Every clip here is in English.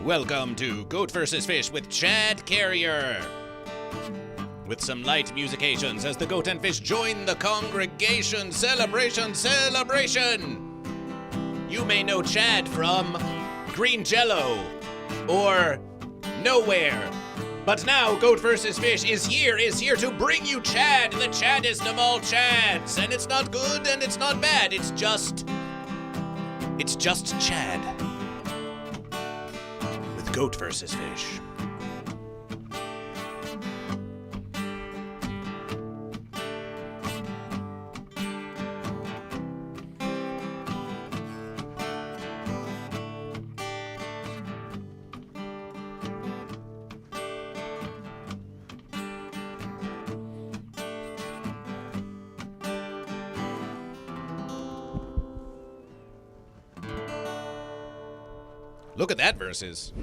Welcome to Goat vs. Fish with Chad Carrier. With some light musications as the goat and fish join the congregation. Celebration, celebration! You may know Chad from Green Jellÿ or Nowhere. But now Goat vs. Fish is here to bring you Chad, the Chaddest of all Chads. And it's not good and it's not bad, it's just Chad. With Goat vs. Fish. Look at that verses.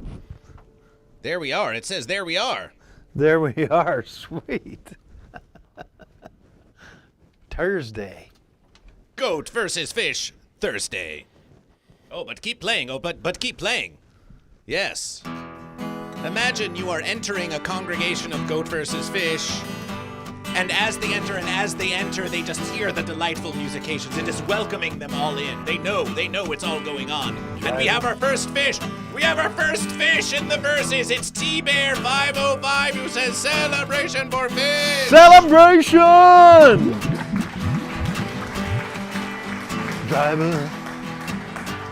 There we are. It says there we are. There we are. Sweet. Thursday. Goat versus Fish Thursday. Oh, but keep playing. Oh, but keep playing. Yes. Imagine you are entering a congregation of Goat versus Fish, and as they enter, they just hear the delightful musications. It is welcoming them all in. They know it's all going on. And we have our first fish. We have our first fish in the verses. It's T-Bear 505 who says celebration for fish. Celebration!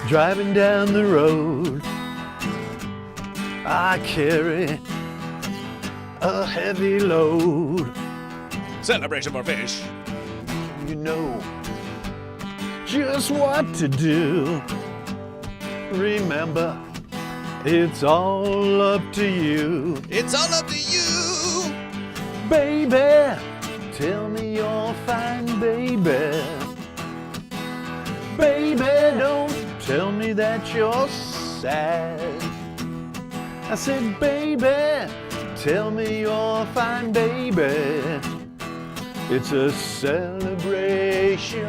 Driving down the road, I carry a heavy load. Celebration for fish. You know just what to do. Remember, it's all up to you. It's all up to you. Baby, tell me you're fine, baby. Baby, don't tell me that you're sad. I said, baby, tell me you're fine, baby. It's a celebration.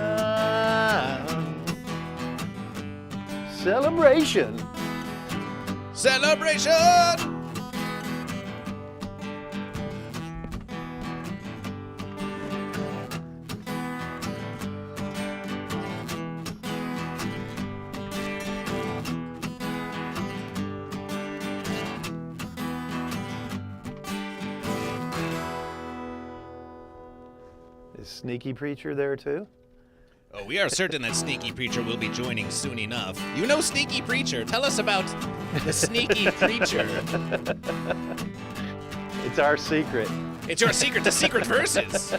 Celebration. Celebration! Is Sneaky Preacher there too? Oh, we are certain that Sneaky Preacher will be joining soon enough. You know Sneaky Preacher. Tell us about the Sneaky Preacher. It's our secret. It's your secret, the secret verses.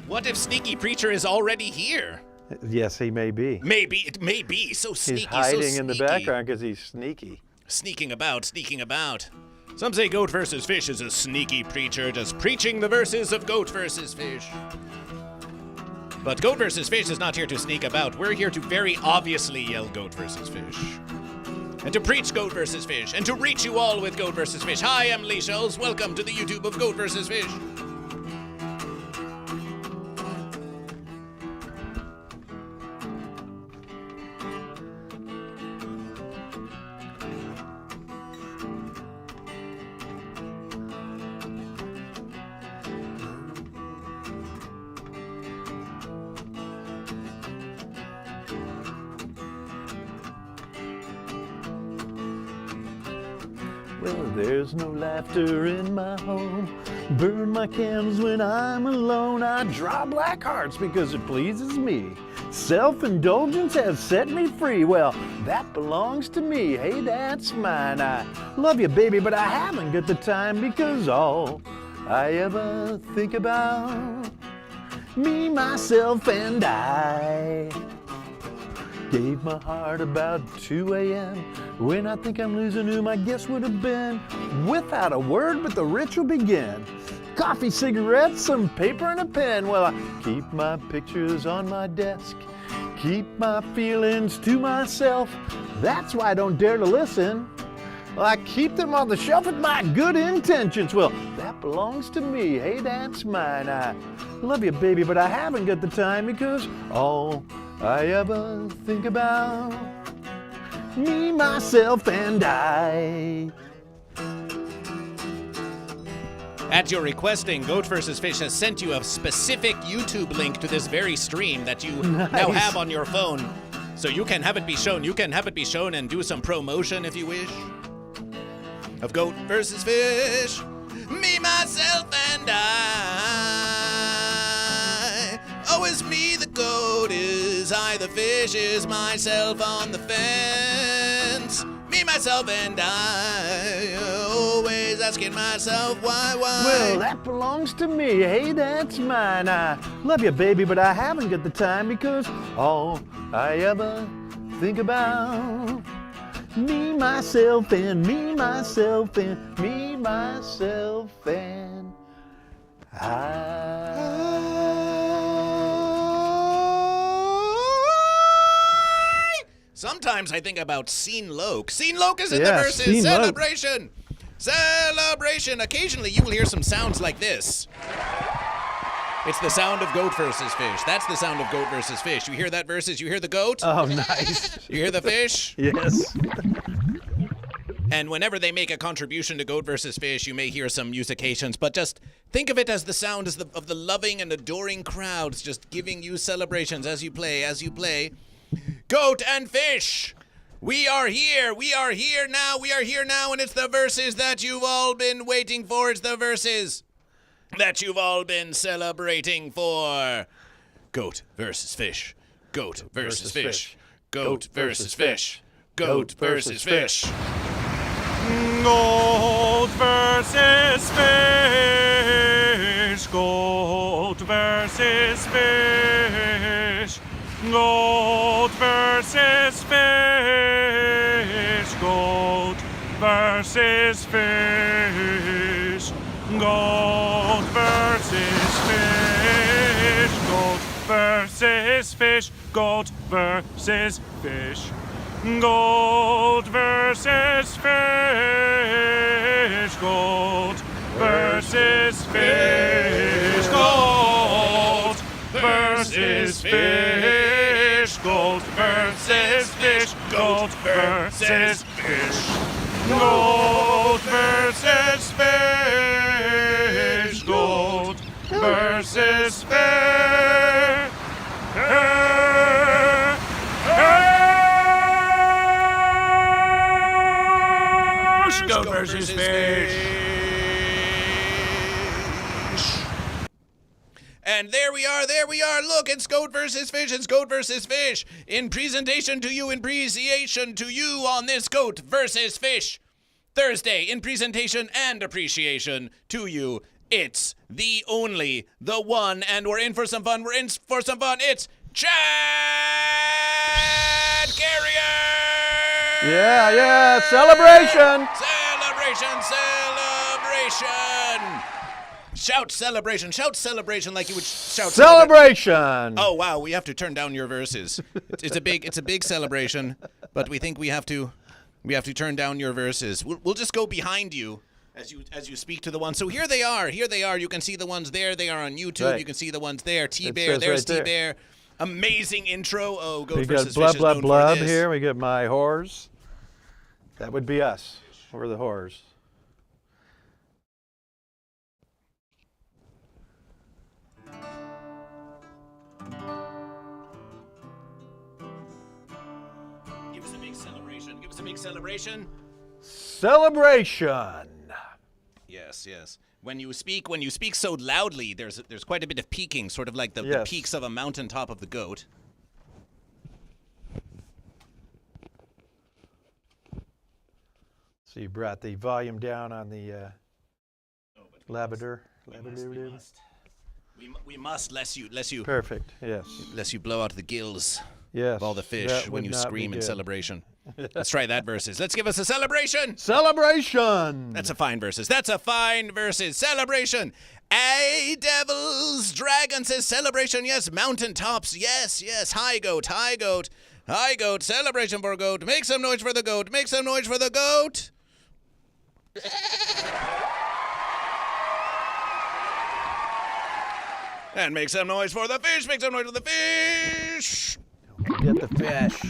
What if Sneaky Preacher is already here? Yes, he may be. Maybe, it may be. So sneaky, He's hiding so in the sneaky. background because he's sneaky. Sneaking about, sneaking about. Some say Goat vs. Fish is a sneaky preacher, just preaching the verses of Goat vs. Fish. But Goat vs. Fish is not here to sneak about. We're here to very obviously yell Goat vs. Fish. And to preach Goat vs. Fish. And to reach you all with Goat vs. Fish. Hi, I'm Lee Schultz. Welcome to the YouTube of Goat vs. Fish. Well, there's no laughter in my home. Burn my candles when I'm alone. I draw black hearts because it pleases me. Self-indulgence has set me free. Well, that belongs to me. Hey, that's mine. I love you, baby, but I haven't got the time because all I ever think about, me, myself, and I. Gave my heart about 2 a.m. When I think I'm losing who my guess would have been. Without a word, but the ritual begin. Coffee, cigarettes, some paper, and a pen. Well, I keep my pictures on my desk. Keep my feelings to myself. That's why I don't dare to listen. Well, I keep them on the shelf with my good intentions. Well, that belongs to me. Hey, that's mine. I love you, baby, but I haven't got the time because all I ever think about, me, myself, and I. At your requesting, GoatVsFish has sent you a specific YouTube link to this very stream that you now have on your phone. So you can have it be shown. You can have it be shown and do some promotion if you wish. Of GoatVsFish, me, myself, and I. Oh, it's me, the goat, is I, the fish, is myself on the fence. Me, myself, and I, always asking myself why. Well, that belongs to me. Hey, that's mine. I love you, baby, but I haven't got the time because all I ever think about me, myself, and me, myself, and me, myself, and I. Sometimes I think about Scene Loke. Scene Loke is in the Yeah, verses. Scene Loke. Celebration! Celebration! Occasionally you will hear some sounds like this. It's the sound of GoatVsFish. That's the sound of GoatVsFish. You hear that verses? You hear the goat? Oh, nice. You hear the fish? Yes. And whenever they make a contribution to GoatVsFish, you may hear some musications, but just think of it as the sound of the loving and adoring crowds just giving you celebrations as you play. Goat and fish! We are here now, and it's the verses that you've all been waiting for. It's the verses that you've all been celebrating for. Goat versus fish. Goat versus fish. Goat versus fish. Goat versus fish. Goat versus fish. Goat versus fish. Goat versus fish. Goat versus fish. Goat versus fish. Goat versus fish. Goat versus fish. Goat versus fish. Goat versus fish. Goat versus fish. Goat versus fish. Goat versus fish. Goat versus fish. Goat versus fish. Goat versus fish. And there we are. Look, it's Goat versus Fish. It's Goat versus Fish. In presentation to you, in appreciation to you on this Goat versus Fish Thursday. In presentation and appreciation to you, it's the only, the one, and we're in for some fun. It's Chad Carrier! Yeah, celebration! Celebration! Shout celebration like you would shout Celebration! Oh wow, we have to turn down your verses. It's a big celebration, but we think we have to turn down your verses. We'll just go behind you as you speak to the ones. So here they are. You can see the ones there. They are on YouTube. Right. You can see the ones there. T-Bear, says there's right there. T-Bear. Amazing intro. Oh, Goat We got versus blub Fish is blub known blub for this. here. We got my whores. That would be us. We're the whores. Give us a big celebration. Celebration! Yes. When you speak so loudly, there's quite a bit of peaking, sort of like the Yes. peaks of a mountaintop of the goat. So you brought the volume down on the Labrador. We must, lest you Perfect. Yes. blow out the gills Yes. of all the fish that when would you not be scream in good. celebration. Let's try that verses. Let's give us a celebration. Celebration! That's a fine verses. Celebration. Ay, devils, dragons says celebration. Yes, mountaintops. Yes. High goat. Celebration for goat. Make some noise for the goat. And make some noise for the fish. Get the fish.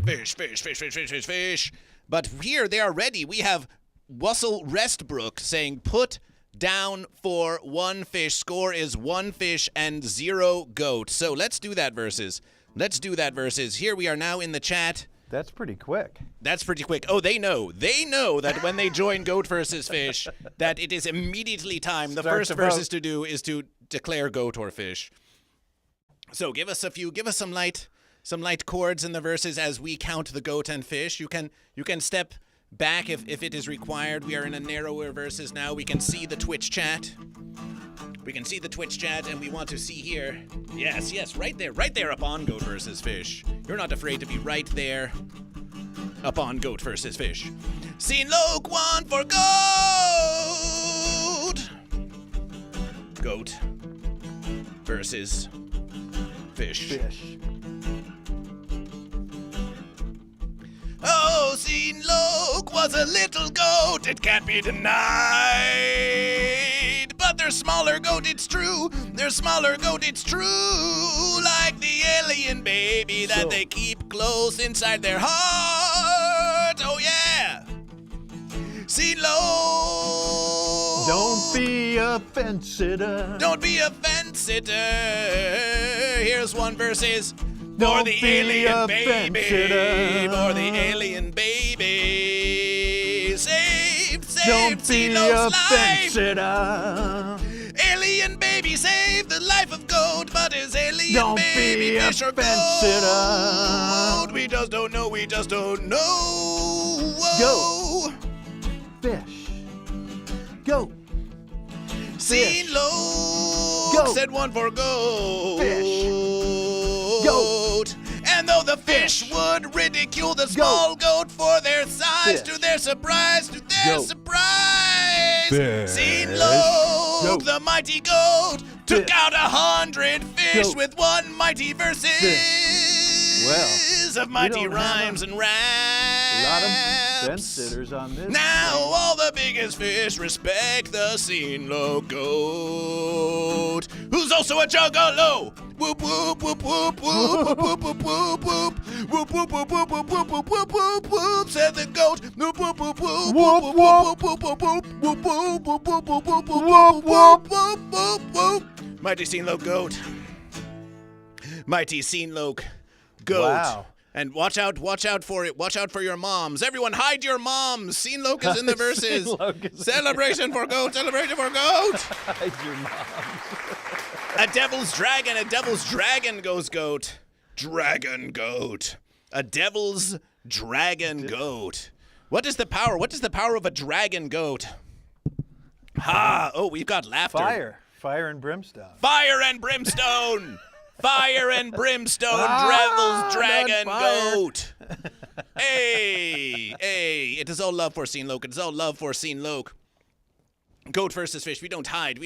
Fish, fish, fish, fish, fish, fish, fish. But here they are ready. We have Wussel Restbrook saying, put down for 1 fish. Score is 1 fish and 0 goat. So let's do that versus. Let's do that versus. Here we are now in the chat. That's pretty quick. That's pretty quick. Oh, they know. They know that when they join Goat versus Fish, that it is immediately time. The first versus to do is to declare goat or fish. So give us some light chords in the verses as we count the goat and fish. You can step back if it is required. We are in a narrower verses now. We can see the Twitch chat. We can see the Twitch chat, and we want to see here. Yes, right there up on Goat versus Fish. You're not afraid to be right there up on Goat versus Fish. Scene Loke 1 for goat. Goat versus fish. Oh, Scene Loke was a little goat, it can't be denied. But they're smaller goat, it's true. They're smaller goat, it's true. Like the alien baby that they keep close inside their heart. Oh, yeah. Scene Loke. Don't be a fence sitter. Don't be a fence sitter. Here's one versus. Don't For the be alien a baby, fence-sitter. for the alien baby, save Don't be a CeeLo's fence life. sitter. Alien baby, save the life of goat, but is alien Don't baby be a fish or fence-sitter. goat? We just don't know. Goat. Fish. Goat. CeeLo Goat. said 1 for goat. Fish. Goat. And though the fish would ridicule the small goat for their size, Fish. to their surprise, Goat. Fish. CeeLo, Goat. the mighty goat, took Fish. out 100 fish Goat. with one mighty verses Well, of mighty don't have rhymes and a lot of fence raps. sitters on this. Now all the biggest fish respect the CeeLo goat, who's also a juggalo. Whoop whoop whoop whoop whoop whoop whoop whoop whoop whoop whoop whoop whoop whoop whoop whoop whoop whoop whoop said the goat. Whoop whoop whoop whoop whoop whoop whoop whoop whoop whoop whoop whoop whoop whoop whoop whoop whoop whoop whoop. Mighty CeeLo goat. Mighty CeeLo goat. Wow. And watch out for it. Watch out for your moms. Everyone hide your moms. CeeLo is in the verses. Celebration for goat. Celebration for goat. Hide your mom. A devil's dragon goes goat. Dragon goat. A devil's dragon goat. What is the power? What is the power of a dragon goat? Ha! Oh, we've got laughter. Fire and brimstone. Fire and brimstone. Fire and brimstone. Devil's dragon goat. Hey. It is all love for CeeLo. It is all love for CeeLo. Goat versus fish. We don't hide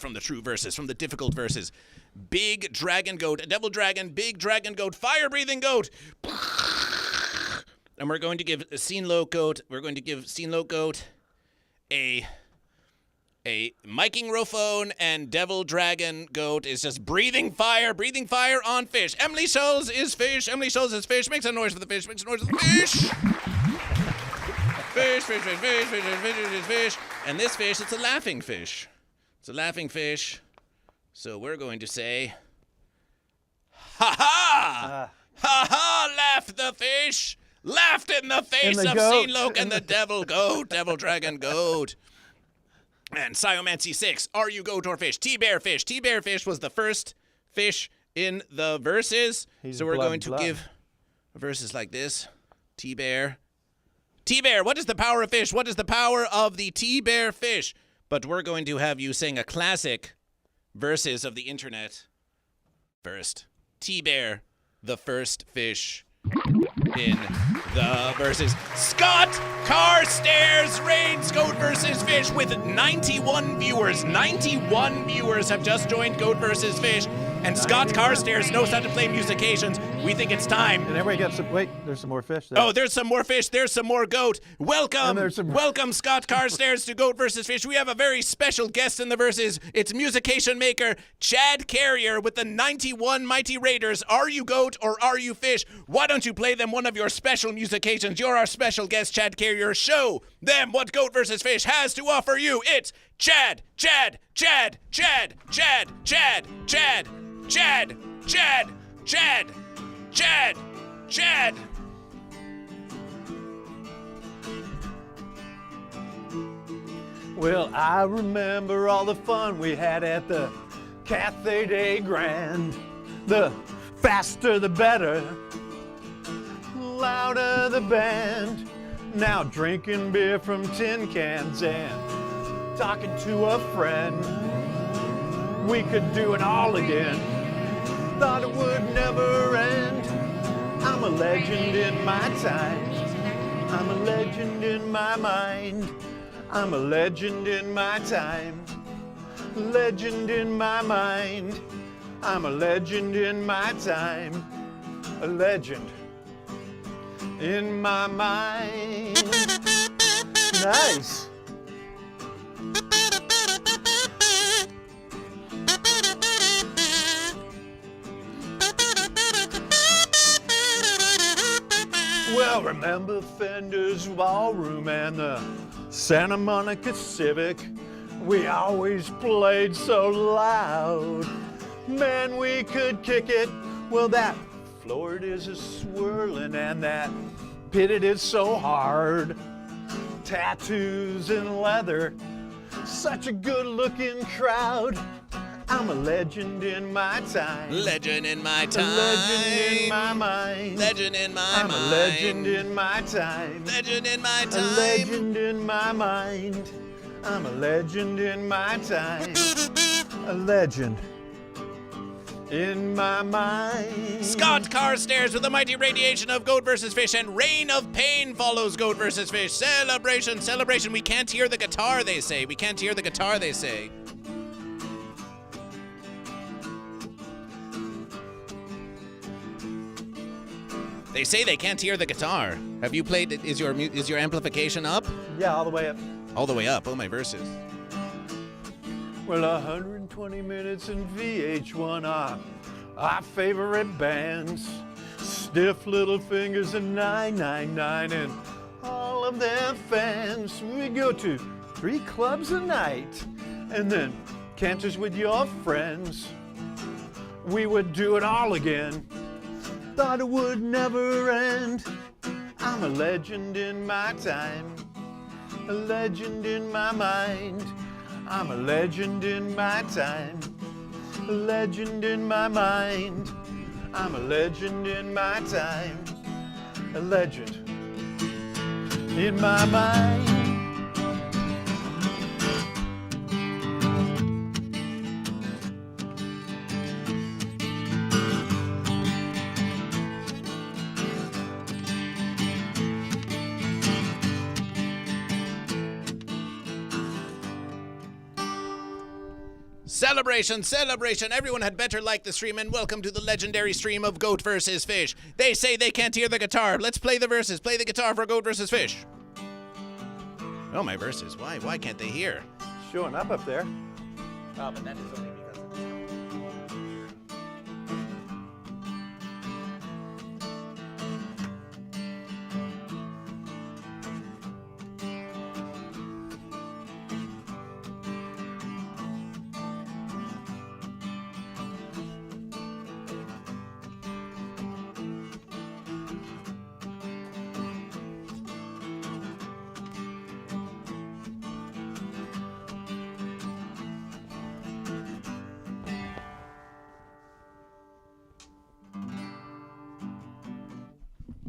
from the true verses, from the difficult verses. Big dragon goat, devil dragon, big dragon goat, fire-breathing goat. And we're going to give CeeLo goat, a miking rophone, and devil dragon goat is just breathing fire on fish. Emily Scholes is fish. Makes a noise for the fish. Fish. And this fish, it's a laughing fish. So we're going to say, ha ha! Ha ha! Laughed the fish. Laughed in the face of CeeLo and the devil dragon goat. And Sciomancy 6, are you goat or fish? T-Bear fish. T-Bear fish was the first fish in the verses. So we're going to give verses like this. T-Bear, what is the power of fish? What is the power of the T-Bear fish? But we're going to have you sing a classic verses of the internet first. T-Bear, the first fish in the verses. Scott Carstairs reigns Goat versus Fish with 91 viewers. 91 viewers have just joined Goat versus Fish. And Scott Carstairs knows how to play musications. We think it's time. And everybody got some. Wait, there's some more fish there. Oh, there's some more fish. There's some more goat. Welcome. And there's some- Welcome, Scott Carstairs, to Goat vs. Fish. We have a very special guest in the verses. It's musician maker Chad Carrier with the 91 Mighty Raiders. Are you goat or are you fish? Why don't you play them one of your special musications? You're our special guest, Chad Carrier. Show them what Goat vs. Fish has to offer you. It's Chad, Chad, Chad, Chad, Chad, Chad, Chad, Chad, Chad, Chad, Chad, Chad. Well, I remember all the fun we had at the Cathay Day Grand. The faster the better, louder the band. Now drinking beer from tin cans and talking to a friend. We could do it all again. Thought it would never end. I'm a legend in my time. I'm a legend in my mind. I'm a legend in my time. Legend in my mind. I'm a legend in my time. A legend in my mind. Nice. Well, remember Fender's Ballroom and the Santa Monica Civic? We always played so loud. Man, we could kick it. Well, that floor it is swirling and that pit it is so hard. Tattoos and leather, such a good-looking crowd. I'm a legend in my time. Legend in my A time. legend in my mind. Legend in my I'm mind. a legend in my time. Legend in my A time. legend in my mind. I'm a legend in my time. A legend in my mind. Scott Carstairs with the mighty radiation of Goat vs. Fish, and Reign of Pain follows Goat vs. Fish. Celebration, celebration. We can't hear the guitar, they say. We can't hear the guitar, they say. They say they can't hear the guitar. Have you played it? Is your amplification up? Yeah, all the way up. All the way up. Oh, my verses. Well, 120 minutes in VH1 are our favorite bands. Stiff Little Fingers and 999 and all of their fans. We go to 3 clubs a night and then canters with your friends. We would do it all again. Thought it would never end. I'm a legend in my time. A legend in my mind. I'm a legend in my time. A legend in my mind. I'm a legend in my time. A legend in my mind. Celebration, celebration. Everyone had better like the stream, and welcome to the legendary stream of Goat vs. Fish. They say they can't hear the guitar. Let's play the verses. Play the guitar for Goat vs. Fish. Oh, my verses. Why can't they hear? Showing up there. Oh, but that is only because of this.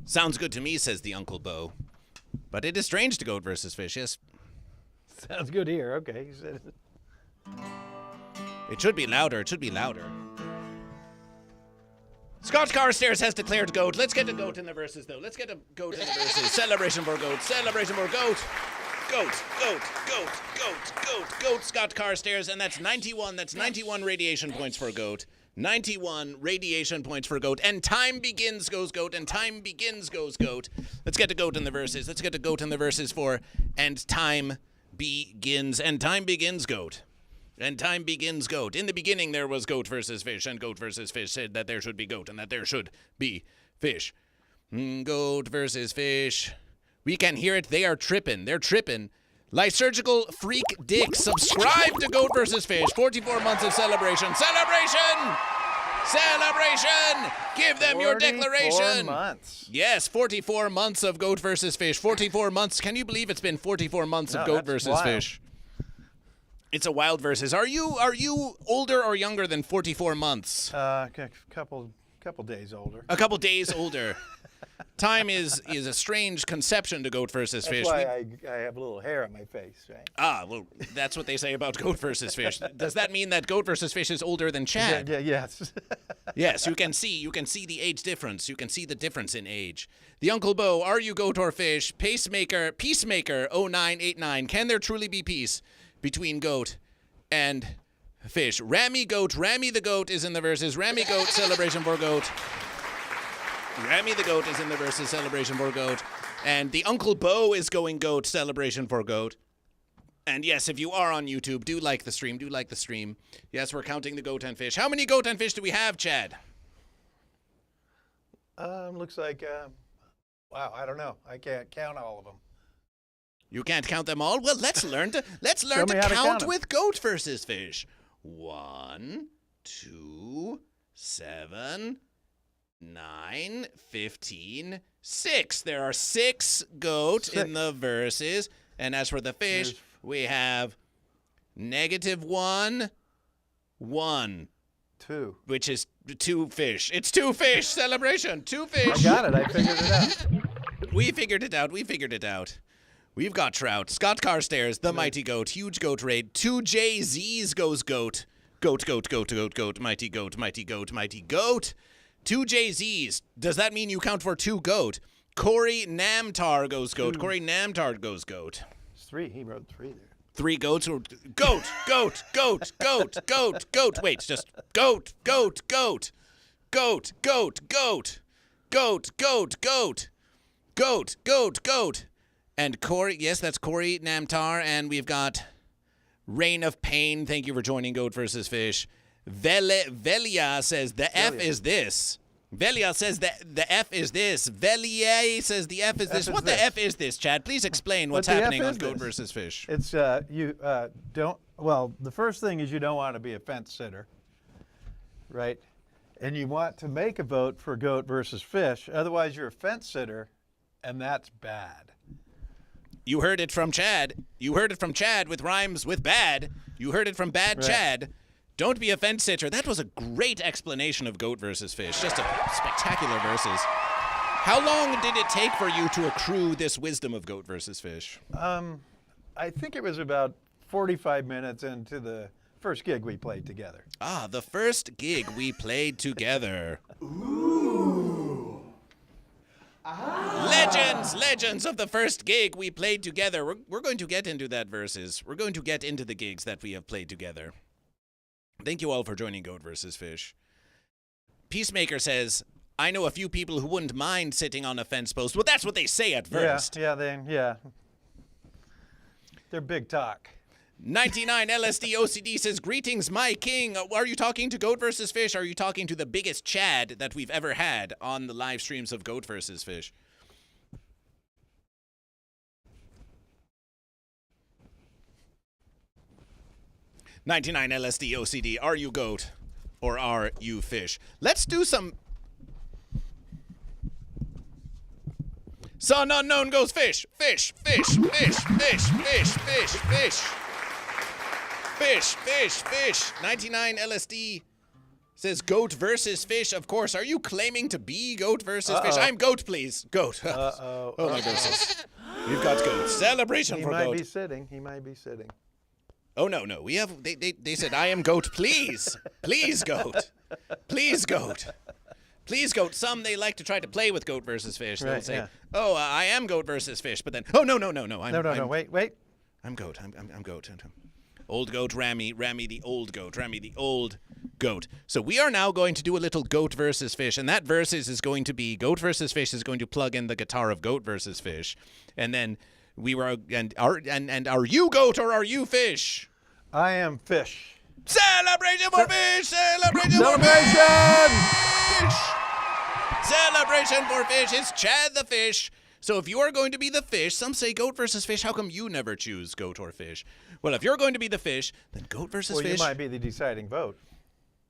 Sounds good to me, says the Uncle Bo. But it is strange to Goat vs. Fish, yes. Sounds good here. Okay, you said it. It should be louder. It should be louder. Scott Carstairs has declared Goat. Let's get to Goat in the verses, though. Let's get to Goat in the verses. Celebration for Goat. Celebration for Goat. Goat, Goat, Goat, Goat, Goat, Goat, Scott Carstairs. And that's 91. That's 91 radiation points for Goat. 91 radiation points for Goat. And time begins, goes Goat. And time begins, goes Goat. Let's get to Goat in the verses. Let's get to Goat in the verses for And time begins. And time begins, Goat. And time begins, Goat. In the beginning there was Goat versus Fish. And Goat versus Fish said that there should be Goat and that there should be Fish. Goat versus Fish. We can hear it. They are tripping. They're tripping. Lysurgical Freak Dick. Subscribe to Goat vs. Fish. 44 months of celebration. Celebration! Celebration! Give them your declaration. 44 months. Yes, 44 months of Goat vs. Fish. 44 months. Can you believe it's been 44 months of Goat versus wild. Fish? It's a wild versus. Are you older or younger than 44 months? Couple days older. A couple days older. Time is a strange conception to Goat versus Fish. That's why I have a little hair on my face, right? Ah, well, that's what they say about Goat versus Fish. Does that mean that Goat versus Fish is older than Chad? Yes. Yes, you can see the age difference. You can see the difference in age. The Uncle Bo, are you Goat or Fish? Peacemaker 0989. Can there truly be peace between Goat and Fish? Rammy the Goat is in the verses. Rammy Goat, celebration for Goat. Rammy the Goat is in the verses, celebration for Goat. And the Uncle Bo is going Goat, celebration for Goat. And yes, if you are on YouTube, do like the stream. Yes, we're counting the Goat and Fish. How many Goat and Fish do we have, Chad? Looks like, wow, I don't know. I can't count all of them. You can't count them all? Well, let's learn to count with Goat versus Fish. 1, 2, 7, 9, 15, 6. There are 6 Goat in the verses. And as for the Fish, we have -1, 1. 2. Which is 2 fish. It's 2 fish celebration. 2 fish. I got it. I figured it out. We figured it out. We've got Trout. Scott Carstairs, the Mighty Goat. Huge Goat raid. 2 JZs goes Goat. Goat. Mighty Goat, Mighty Goat, Mighty Goat. 2 JZs. Does that mean you count for 2 Goat? Corey Namtar goes Goat. Corey Namtar goes Goat. It's 3. He wrote 3 there. 3 goats. Goat. Wait, just goat. And Corey, yes, that's Corey Namtar. And we've got Reign of Pain. Thank you for joining Goat versus Fish. Velia says the F is this. Velia says that the F is this. Velia says the F is this. What the F is this, Chad? Please explain what's happening on Goat versus Fish. It's you don't. Well, the first thing is you don't want to be a fence sitter, right? And you want to make a vote for Goat versus Fish. Otherwise, you're a fence sitter, and that's bad. You heard it from Chad. You heard it from Chad with rhymes with bad. You heard it from Bad Right. Chad. Don't be a fence sitter. That was a great explanation of Goat versus Fish. Just a spectacular verses. How long did it take for you to accrue this wisdom of Goat versus Fish? I think it was about 45 minutes into the first gig we played together. Ah, the first gig we played together. Legends of the first gig we played together. We're going to get into that verses. We're going to get into the gigs that we have played together. Thank you all for joining Goat versus Fish. Peacemaker says, I know a few people who wouldn't mind sitting on a fence post. Well, that's what they say at first. Yeah. They're big talk. 99 LSD OCD says, greetings, my king. Are you talking to Goat versus Fish? Are you talking to the biggest Chad that we've ever had on the live streams of Goat versus Fish? $99 LSD OCD. Are you Goat or are you Fish? Let's do some. Son unknown goes Fish. Fish. 99 LSD says Goat versus Fish. Of course. Are you claiming to be Goat versus Fish? I'm Goat, please. Goat. Oh my goodness. We've got Goat. Celebration for Goat. He might be sitting. Oh no. We have they said I am Goat, please. Please, Goat. Please, Goat. Please, Goat. Some they like to try to play with Goat versus Fish. They'll say, "Oh, I am Goat versus Fish," but then, "Oh no. Wait. I'm Goat. I'm Goat. Old Goat, Rammy the old Goat, Rammy the old goat. So we are now going to do a little goat versus fish, and that versus is going to be goat versus fish is going to plug in the guitar of goat versus fish, and then are you goat or are you fish? I am fish. Celebration for fish! Celebration for Celebration! fish! Celebration for fish! It's Chad the fish. So if you are going to be the fish, some say goat versus fish. How come you never choose goat or fish? Well, if you're going to be the fish, then goat versus Well, fish. you might be the deciding vote.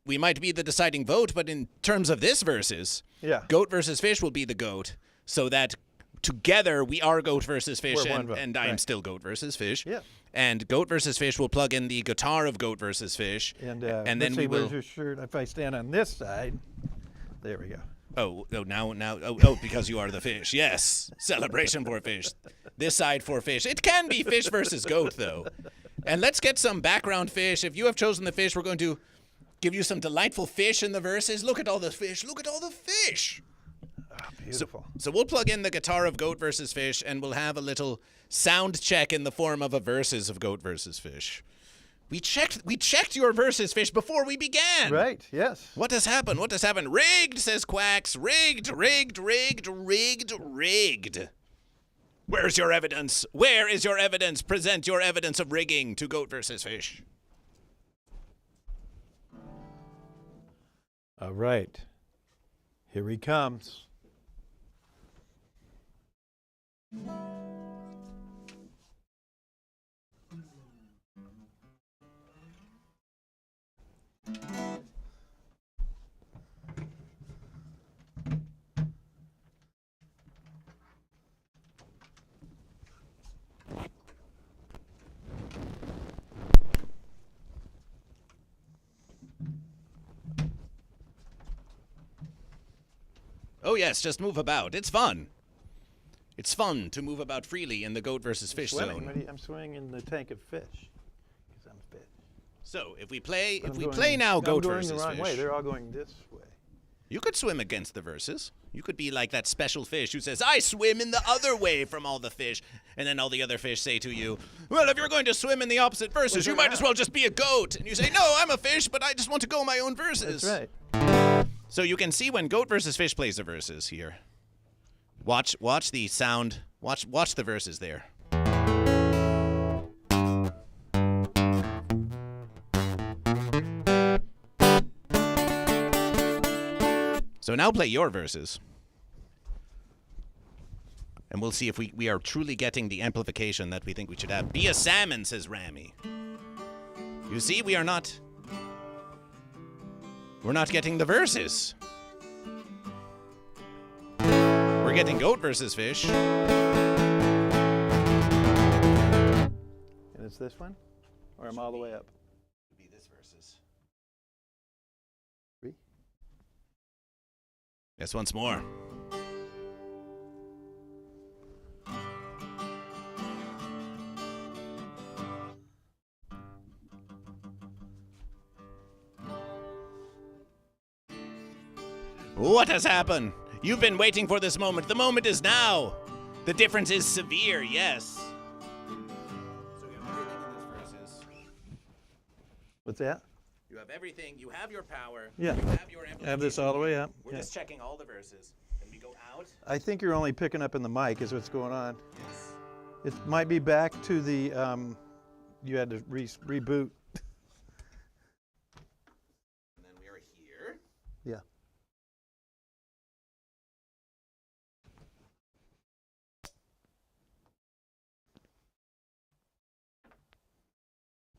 We might be the deciding vote, but in terms of this versus, Yeah. goat versus fish will be the goat, so that together we are goat versus fish, We're one vote, and I am right. still goat versus fish. Yeah. And goat versus fish will plug in the guitar of goat versus fish, And then let's see, we will. where's your shirt? If I stand on this side, there we go. Oh, because you are the fish. Yes. Celebration for fish. This side for fish. It can be fish versus goat, though. And let's get some background fish. If you have chosen the fish, we're going to give you some delightful fish in the verses. Look at all the fish. Look at all the fish. Oh, beautiful. So we'll plug in the guitar of goat versus fish, and we'll have a little sound check in the form of a verses of goat versus fish. We checked your versus fish before we began. Right, yes. What has happened? What has happened? Rigged, says Quacks. Rigged. Where's your evidence? Where is your evidence? Present your evidence of rigging to goat versus fish. All right. Here he comes. Oh yes, just move about. It's fun. It's fun to move about freely in the goat versus fish Swimming. zone. I'm swimming in the tank of fish. Because I'm fish. So if we play, But if I'm we going- play now, I'm goat going versus the wrong fish. way. They're all going this way. You could swim against the verses. You could be like that special fish who says, I swim in the other way from all the fish. And then all the other fish say to you, well, if you're going to swim in the opposite verses, you might as well just be a goat. And you say, no, I'm a fish, but I just want to go my own verses. That's right. So you can see when goat versus fish plays the verses here. Watch the sound. Watch the verses there. So now play your verses. And we'll see if we are truly getting the amplification that we think we should have. Be a salmon, says Rami. You see, we're not getting the verses. We're getting goat versus fish. And it's this one? Or I'm all the way up? Be this verses. Three? Yes, once more. What has happened? You've been waiting for this moment. The moment is now. The difference is severe, yes. So you have everything in this verses. What's that? You have everything. You have your power. Yeah. You have your I have this all the way up. We're Yeah. just checking all the verses. And we go out. I think you're only picking up in the mic is what's going on. Yes. It might be back to the, you had to reboot. And then we are here. Yeah.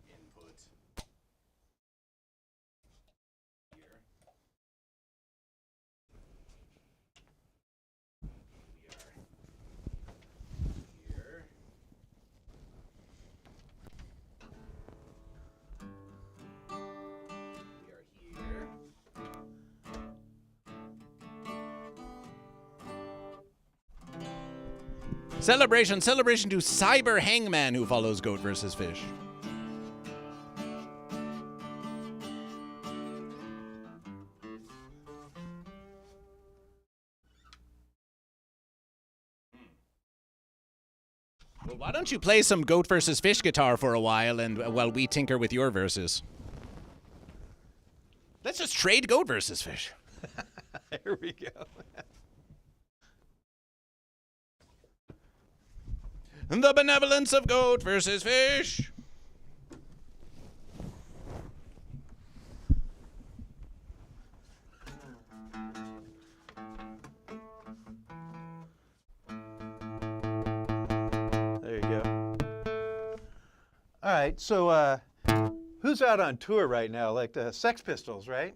Input. Here. We are here. We are here. Celebration to Cyber Hangman who follows Goat versus Fish. Well, why don't you play some Goat versus Fish guitar for a while and while we tinker with your verses? Let's just trade goat versus fish. Here we go. The benevolence of goat versus fish. There you go. All right, so who's out on tour right now? Like the Sex Pistols, right?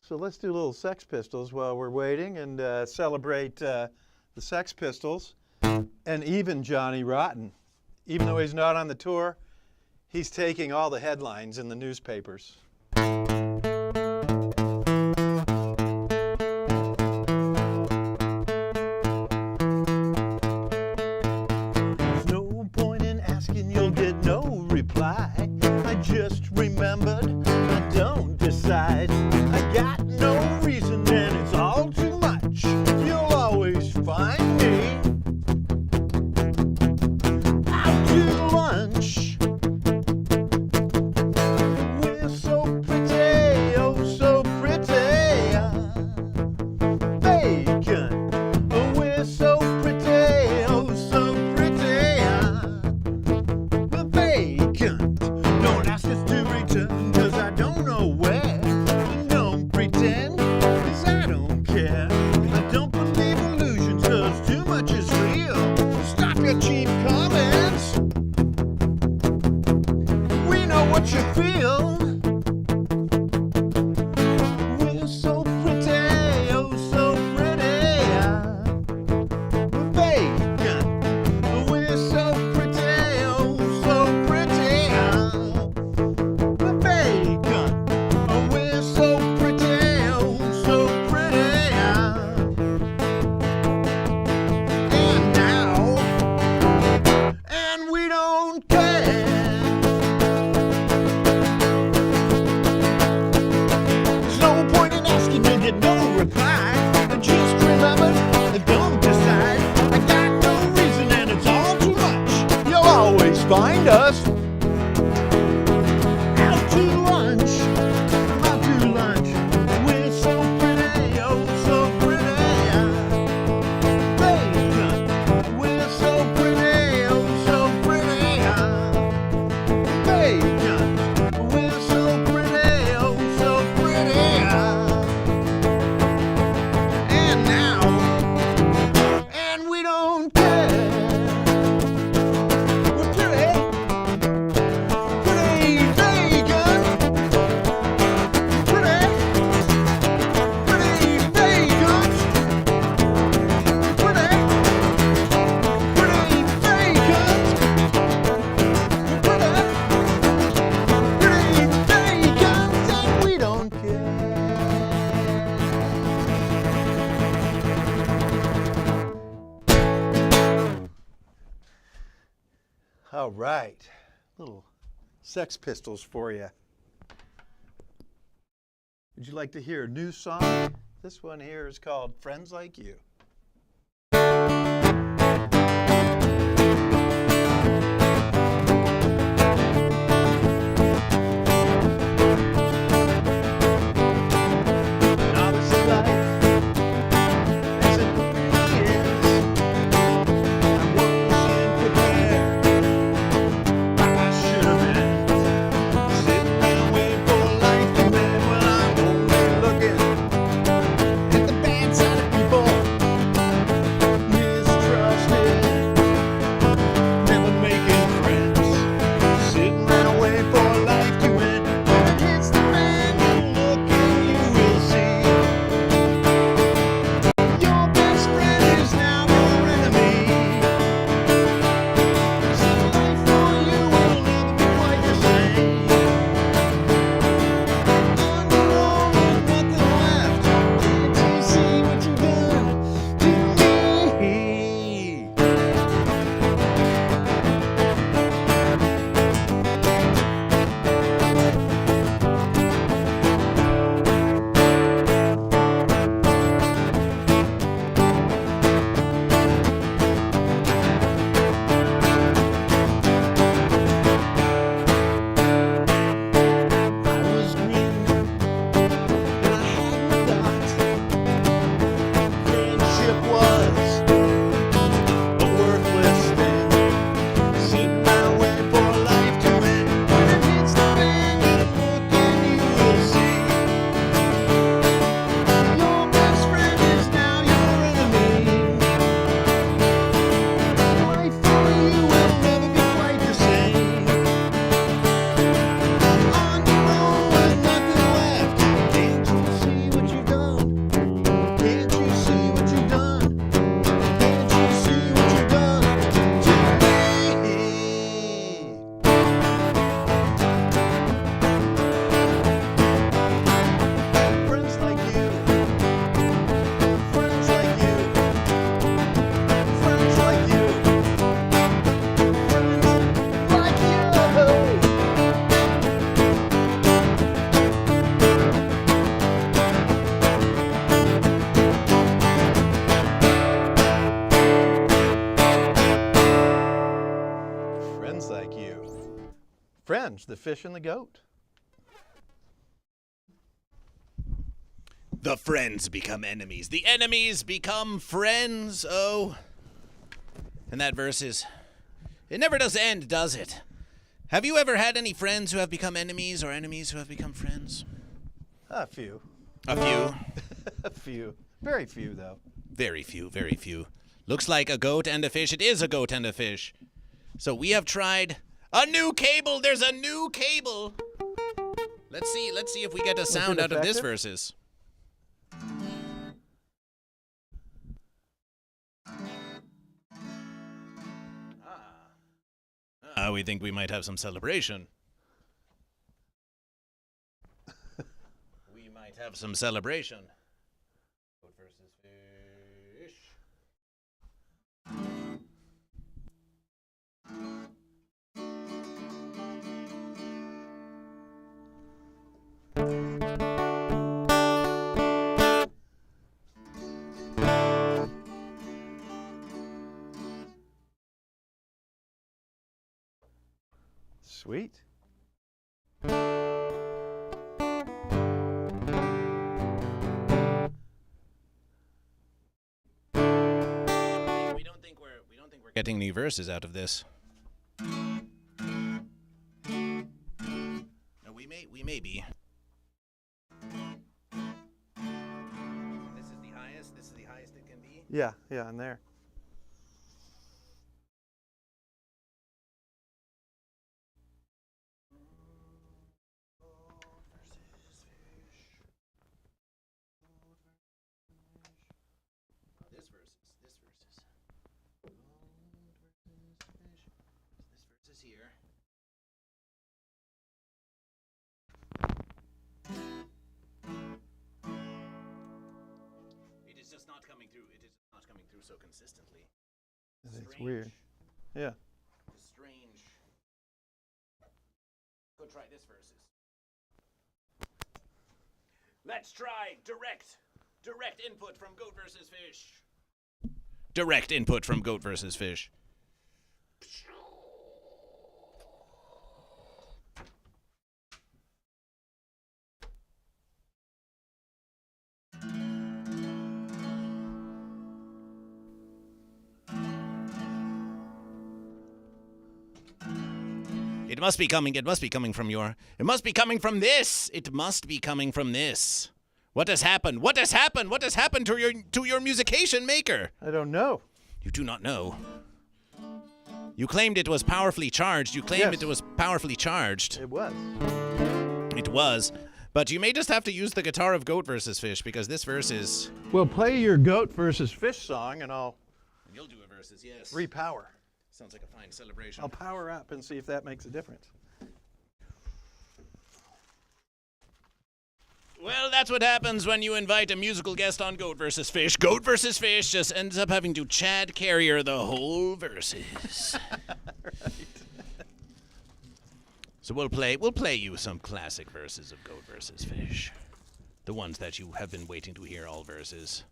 So let's do a little Sex Pistols while we're waiting and celebrate the Sex Pistols. And even Johnny Rotten, even though he's not on the tour, he's taking all the headlines in the newspapers. There's no point in asking, you'll get no reply. I just remembered, I don't decide. I got no reason and it's all too much. You'll always find me out to lunch. We're so pretty, oh so pretty. Bacon, oh we're so pretty, oh so pretty. Bacon, don't ask us to return, cause I don't know where. Don't pretend, cause I don't care. I don't believe illusions, cause too much is real. Stop your cheap comments. We know what you feel. We're so pretty, oh so pretty. Bacon, we're so pretty, oh so pretty. Bacon, we're so pretty, oh so pretty. And now, and we don't care. There's no point in asking, you'll get no reply. And just remember, don't decide. I got no reason and it's all too much. You'll always find us out to lunch. Out to lunch. We're so pretty, oh so pretty. Bacon, we're so pretty, oh so pretty. Bacon, we're so pretty, oh so pretty. And now, and we don't care. We're pretty, pretty bacon. Pretty, pretty bacon. Pretty, pretty bacon. Pretty, pretty bacon. And we don't care. All right, little Sex Pistols for you. Would you like to hear a new song? This one here is called Friends Like You. Novice life, as it really is. I wasn't prepared like I should have been. Sitting there waiting for life to end when I'm only looking at the bad side of people. friends, the fish and the goat. The friends become enemies. The enemies become friends. Oh. And that verse is... It never does end, does it? Have you ever had any friends who have become enemies or enemies who have become friends? A few. A few? A few. Very few, though. Very few, very few. Looks like a goat and a fish. It is a goat and a fish. So we have tried a new cable. There's a new cable. Let's see if we get a sound out of this versus. We think we might have some celebration. We might have some celebration. Goat versus fish. Sweet. We don't think we're getting any verses out of this. No, we may be. This is the highest. This is the highest it can be. Yeah, in there. Here. It is just not coming through. It is not coming through so consistently. It's weird. Yeah. It's strange. Go try this versus. Let's try direct input from goat versus fish. Direct input from goat versus fish. It must be coming from your... It must be coming from this! It must be coming from this. What has happened? What has happened? What has happened to your musication maker? I don't know. You do not know. You claimed it was powerfully charged. You claimed Yes. it was powerfully charged. It was. It was. But you may just have to use the guitar of Goat versus Fish because this verse is... Well, play your goat versus fish song and I'll You'll do a versus, yes. repower. Sounds like a fine celebration. I'll power up and see if that makes a difference. Well, that's what happens when you invite a musical guest on Goat vs. Fish. Goat vs. Fish just ends up having to Chad Carrier the whole verses. Right. So we'll play you some classic verses of Goat vs. Fish. The ones that you have been waiting to hear all verses.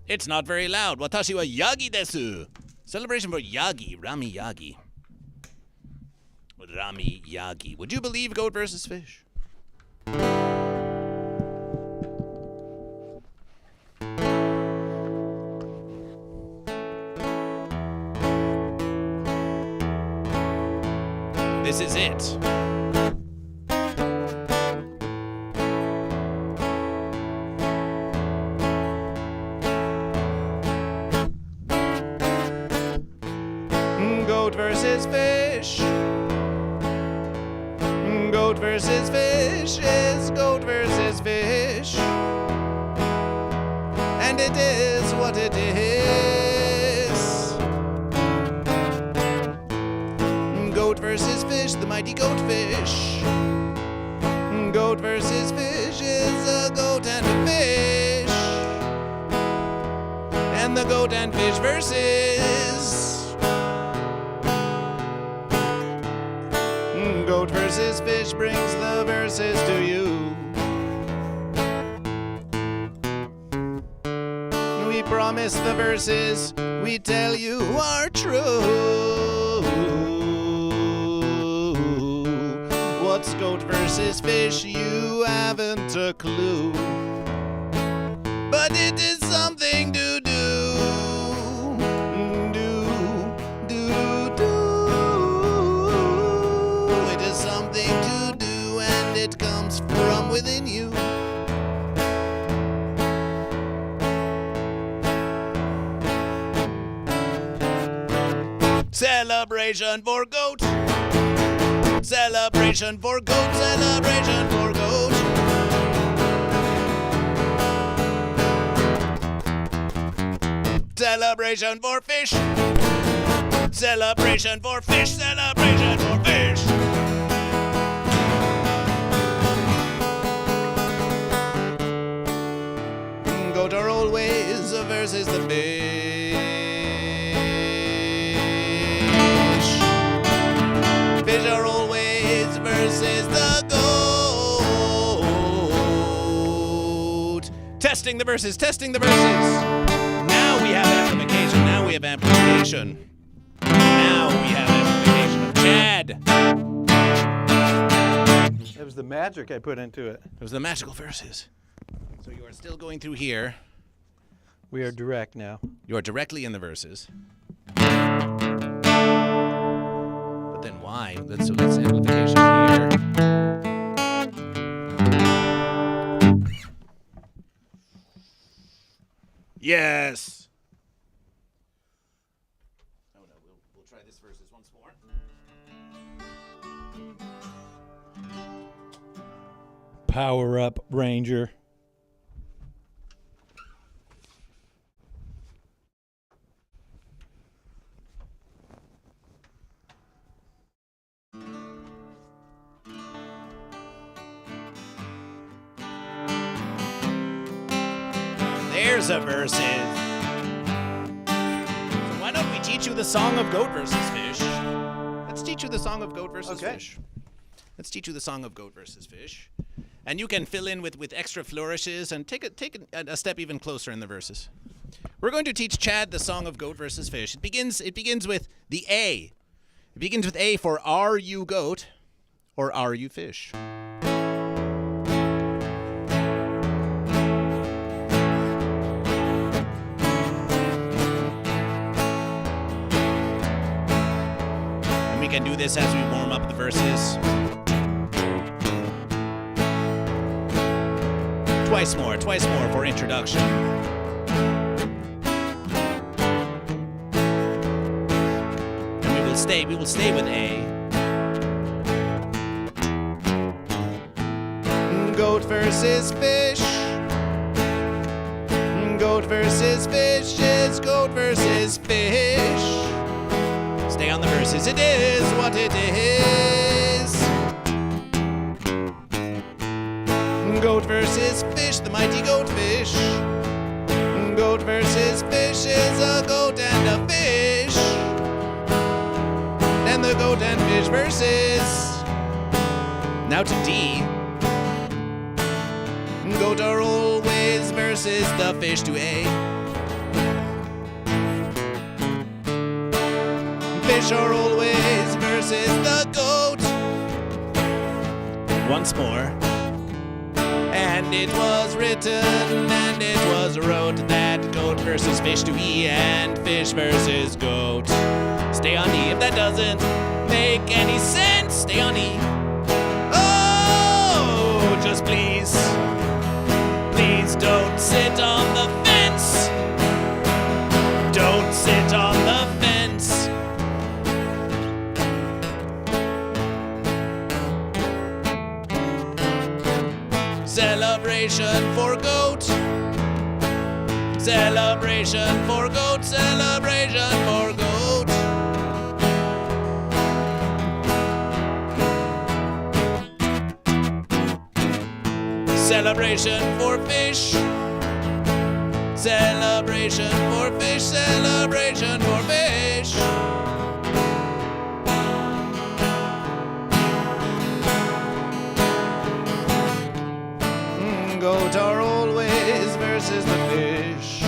It's not very loud. Watashi wa Yagi desu. Celebration for Yagi, Rami Yagi. Rami Yagi. Would you believe Goat vs. Fish? This is it. Goat versus fish. Goat versus fish is goat versus fish. And it is what it is. Goat versus fish, the mighty goat fish. Goat versus fish is a goat and a fish. And the goat and fish versus. Goat versus fish brings the verses to you. We promise the verses we tell you are true. It's goat versus fish, you haven't a clue. But it is something to do. It is something to do, and it comes from within you. Celebration for goat. Celebration for goat. Celebration for goat. Celebration for fish. Celebration for fish. Celebration for fish. Goat are always versus the fish. Fish are always versus the goat. Testing the verses, testing the verses. Now we have amplification, now we have amplification. Now we have amplification of Chad. It was the magic I put into it. It was the magical verses. So you are still going through here. We are direct now. You are directly in the verses. Then why? Let's amplification here. Yes. Oh no, we'll try this verses once more. Power up, Ranger. There's a verses. So why don't we teach you the song of goat versus fish? Let's teach you the song of goat versus fish. Let's teach you the song of goat versus fish. And you can fill in with extra flourishes and take a step even closer in the verses. We're going to teach Chad the song of goat versus fish. It begins with the A. It begins with A for are you goat or are you fish? We can do this as we warm up the verses. Twice more for introduction. And we will stay with A. Goat versus fish. Goat versus fish is goat versus fish. Stay on the verses, it is what it is. Goat versus fish, the mighty goat fish. Goat versus fish is a goat and a fish. And the goat and fish versus. Now to D. Goat are always versus the fish to A. Fish are always versus the goat. Once more. And it was written and it was wrote that goat versus fish to E and fish versus goat. Stay on E if that doesn't make any sense. Stay on E. Oh, just please don't sit on the fence. Don't sit on the fence. Celebration for goat. Celebration for goat. Celebration for goat. Celebration for fish. Celebration for fish. Celebration for fish. Goat are always versus the fish.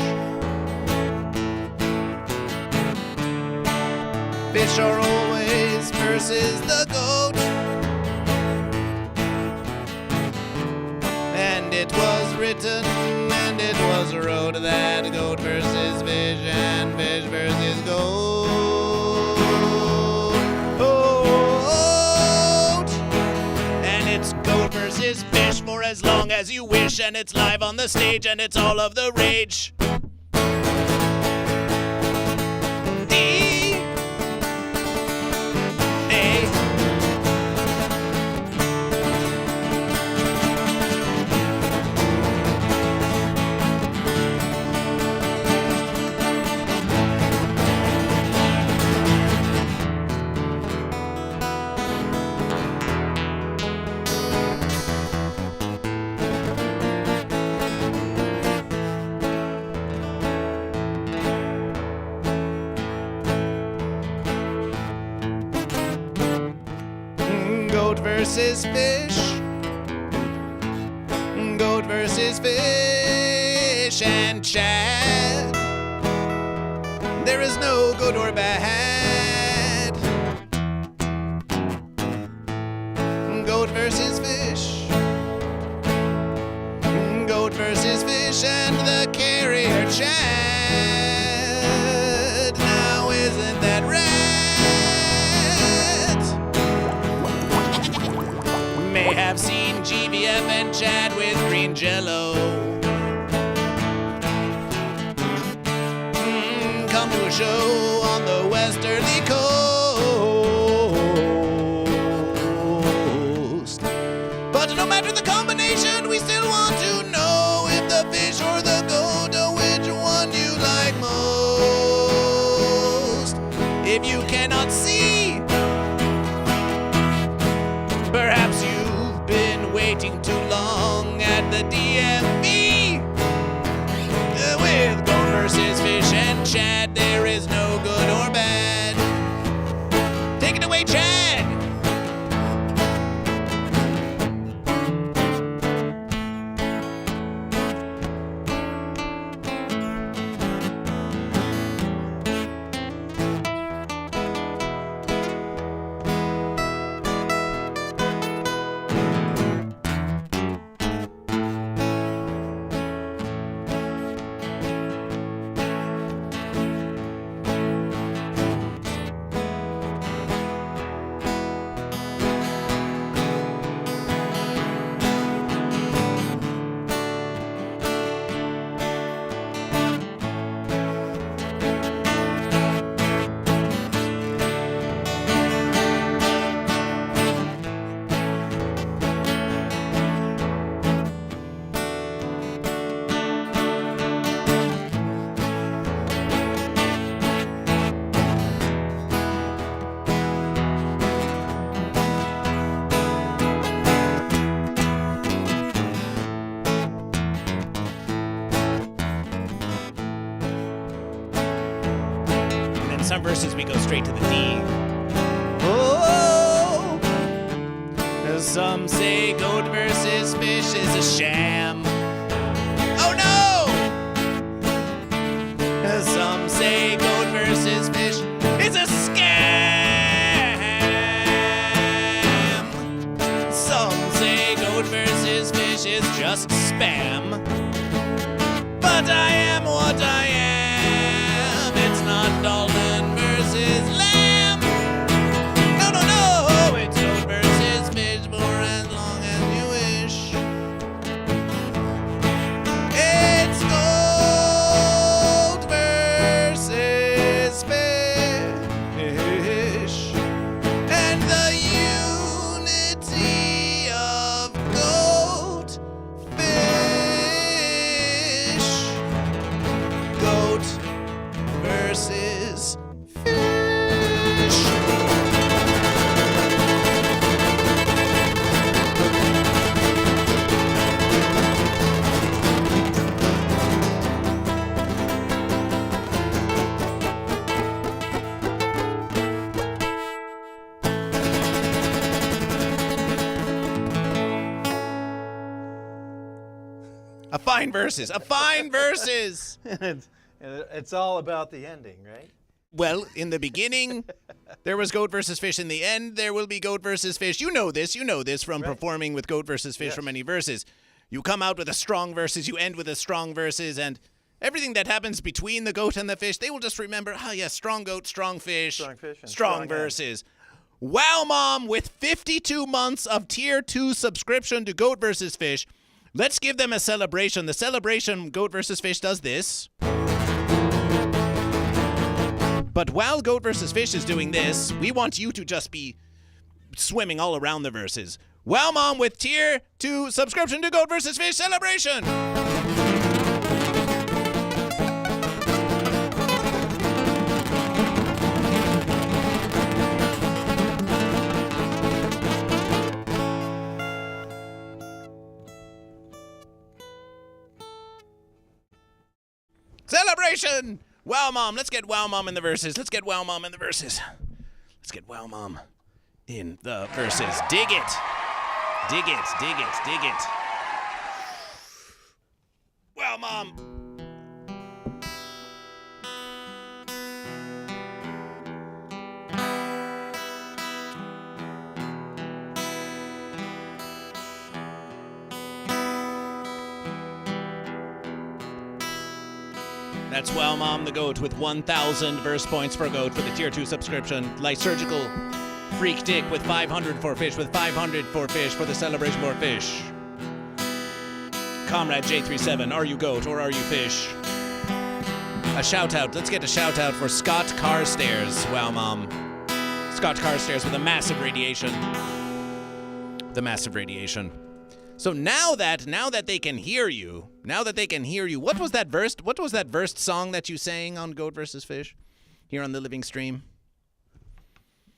Fish are always versus the goat. written, and it was wrote that goat versus fish and fish versus goat. And it's goat versus fish for as long as you wish, and it's live on the stage, and it's all of the rage. Goat versus fish. Goat versus fish and Chad. There is no good or bad. Goat versus fish. Goat versus fish and the carrier Chad. Now isn't that right? May have seen GVF and Chad with Green Jellÿ. Come to a show on the westerly coast. But no matter the combination, we still want to know if the fish or the goat, or which one you like most. If you cannot see, perhaps you've been waiting too long at the DMV. With goat versus fish and Chad, there is no good or bad. Take it away, Chad! Some verses we go straight to the D. Oh, some say goat versus fish is a sham. Oh no! Some say goat versus fish is a scam. Some say goat versus fish is just spam. But I am what I am. It's not Dalton versus lamb. No, no, no. It's goat versus fish for as long as you wish. It's goat versus fish. And the unity of goat fish. Goat versus fish. A fine verses. A fine verses. It's all about the ending, right? Well, in the beginning, there was goat versus fish. In the end, there will be goat versus fish. You know this from Right. performing with goat versus fish Yes. for many verses. You come out with a strong verses, you end with a strong verses, and everything that happens between the goat and the fish, they will just remember, oh yeah, strong goat, strong fish, and strong verses. Wow, Mom, with 52 months of Tier 2 subscription to GoatVsFish, let's give them a celebration. The celebration GoatVsFish does this. But while GoatVsFish is doing this, we want you to just be swimming all around the verses. Wow, Mom, with Tier 2 subscription to GoatVsFish celebration! Celebration! Wow, Mom. Let's get Wow, Mom in the verses. Let's get Wow, Mom in the verses. Let's get Wow, Mom in the verses. Dig it. Dig it. Dig it. Dig it. Wow, Mom. That's Wow Mom the Goat with 1,000 verse points for Goat for the Tier 2 subscription. Lysurgical Freak Dick with 500 for Fish with 500 for Fish for the celebration for Fish. Comrade J37, are you Goat or are you Fish? A shout out. Let's get a shout out for Scott Carstairs. Wow Mom. Scott Carstairs with a massive radiation. The massive radiation. So now that they can hear you, what was that verse song that you sang on GoatVsFish here on the living stream?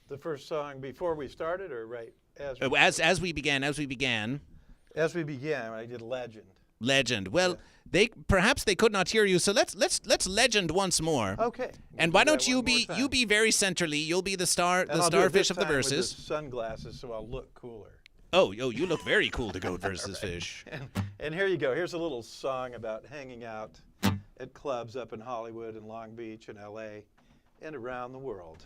The first song before we started, or right as we began? As we began, I did Legend. Legend. Well, yeah. Perhaps they could not hear you, so let's legend once more. Okay. And why don't you be very centrally? You'll be the starfish of the verses. With the sunglasses, so I'll look cooler. Oh, you look very cool to GoatVsFish. And here you go. Here's a little song about hanging out at clubs up in Hollywood and Long Beach and L.A. and around the world.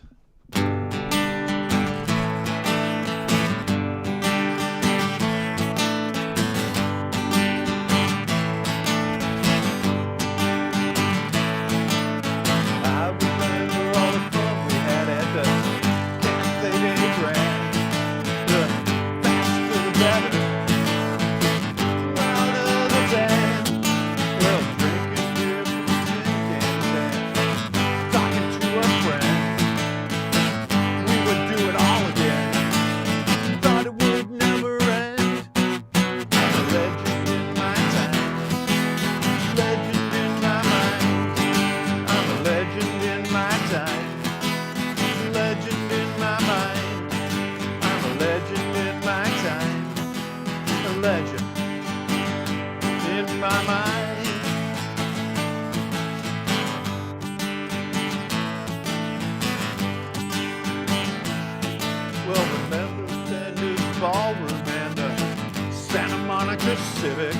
Civic,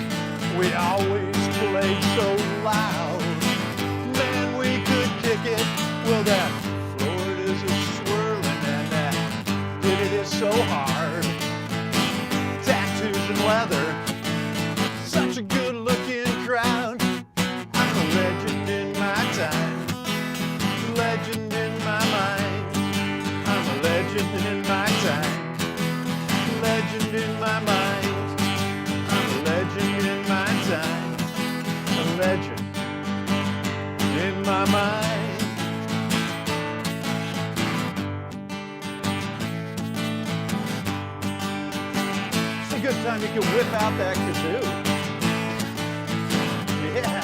we always played so loud. Man, we could kick it. Well, that Florida's a swirling and that it is so hard. Tattoos and leather, such a good-looking crowd. I'm a legend in my time, legend in my mind. I'm a legend in my time, legend in my mind. Legend in my time, a legend in my mind. It's a good time you can whip out that kazoo. Yeah.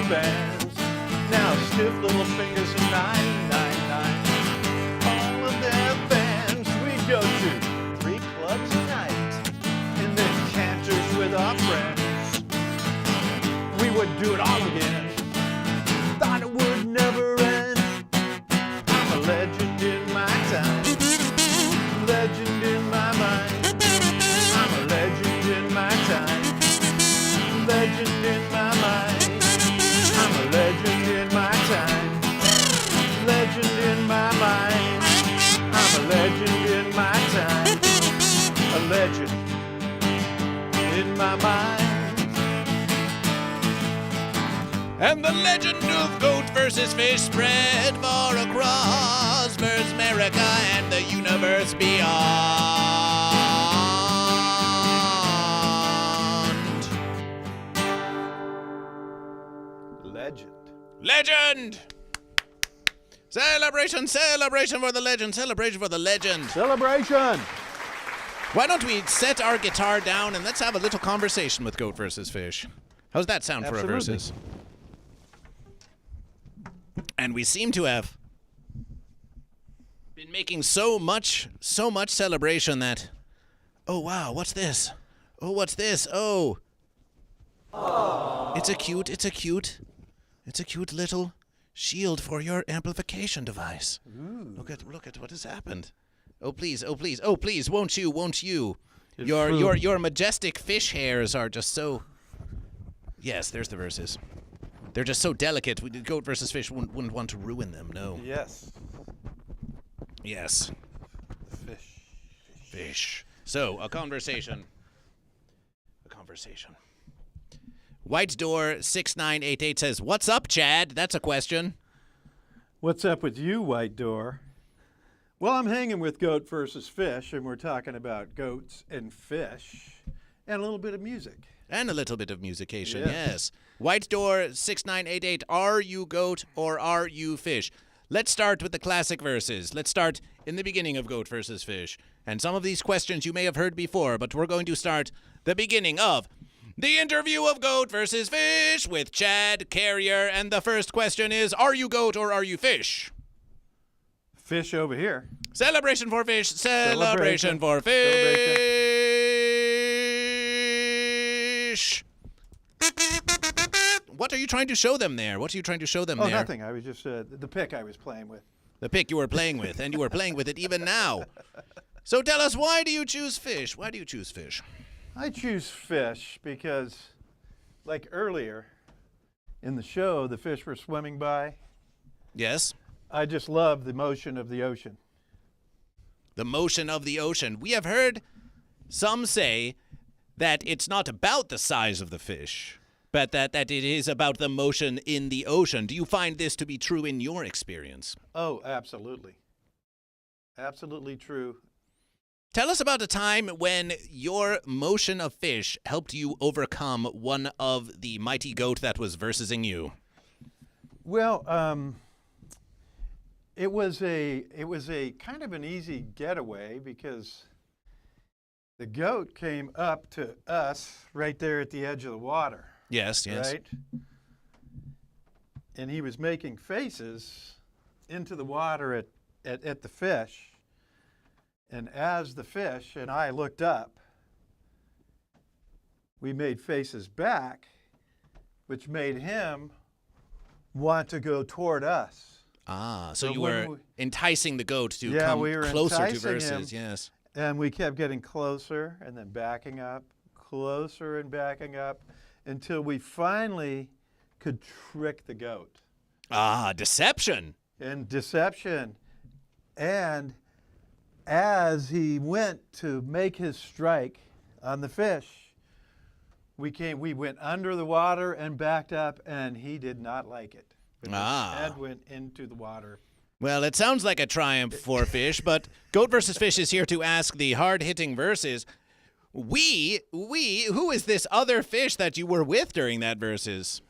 Bands. Now stiff little fingers and 999. All of their bands. We go to 3 clubs a night and then canters with our friends. would do it all again. Thought it would never end. I'm a legend in my time. Legend in my mind. I'm a legend in my time. Legend in my mind. I'm a legend in my time. Legend in my mind. I'm a legend in my time. A legend in my mind. And the legend of goat versus fish spread far across versus America and the universe beyond. Legend. Legend! Celebration, celebration for the legend, celebration for the legend. Celebration! Why don't we set our guitar down and let's have a little conversation with goat versus fish? How's that sound for a Absolutely. versus? And we seem to have been making so much celebration that, oh wow, what's this? Oh, what's this? Oh. It's a cute little shield for your amplification device. Ooh. Look at what has happened. Oh please, won't you? It's Your majestic fish hairs are just so. Yes, there's the verses. They're just so delicate. Goat versus fish wouldn't want to ruin them. No. Yes. Yes. Fish. Fish. So a conversation. White Door 6988 says, "What's up, Chad?" That's a question. What's up with you, White Door? Well, I'm hanging with Goat versus Fish, and we're talking about goats and fish and a little bit of music. And a little bit of musication, Yeah. yes. White Door 6988, are you goat or are you fish? Let's start with the classic verses. Let's start in the beginning of Goat versus Fish. And some of these questions you may have heard before, but we're going to start the beginning of the interview of Goat versus Fish with Chad Carrier. And the first question is, are you goat or are you fish? Fish over here. Celebration for fish. Celebration Celebration. for fish. What are you trying to show them there? Oh, nothing. I was just the pick I was playing with. The pick you were playing with, and you were playing with it even now. So tell us, why do you choose fish? Why do you choose fish? I choose fish because, like earlier in the show, the fish were swimming by. Yes? I just love the motion of the ocean. The motion of the ocean. We have heard some say that it's not about the size of the fish, but that it is about the motion in the ocean. Do you find this to be true in your experience? Oh, absolutely. Absolutely true. Tell us about a time when your motion of fish helped you overcome one of the mighty goat that was versing you. Well, it was a kind of an easy getaway because the goat came up to us right there at the edge of the water. Yes, yes. Right? And he was making faces into the water at the fish. And as the fish and I looked up, we made faces back, which made him want to go toward us. Ah, so So you when were enticing the goat to Yeah, come we were closer to enticing verses, him. yes. And we kept getting closer and then backing up, closer and backing up, until we finally could trick the goat. Ah, deception. And deception. And as he went to make his strike on the fish, we went under the water and backed up, and he did not like it. But Ah. his head went into the water. Well, it sounds like a triumph for fish, but Goat versus Fish is here to ask the hard-hitting verses. Who is this other fish that you were with during that verses?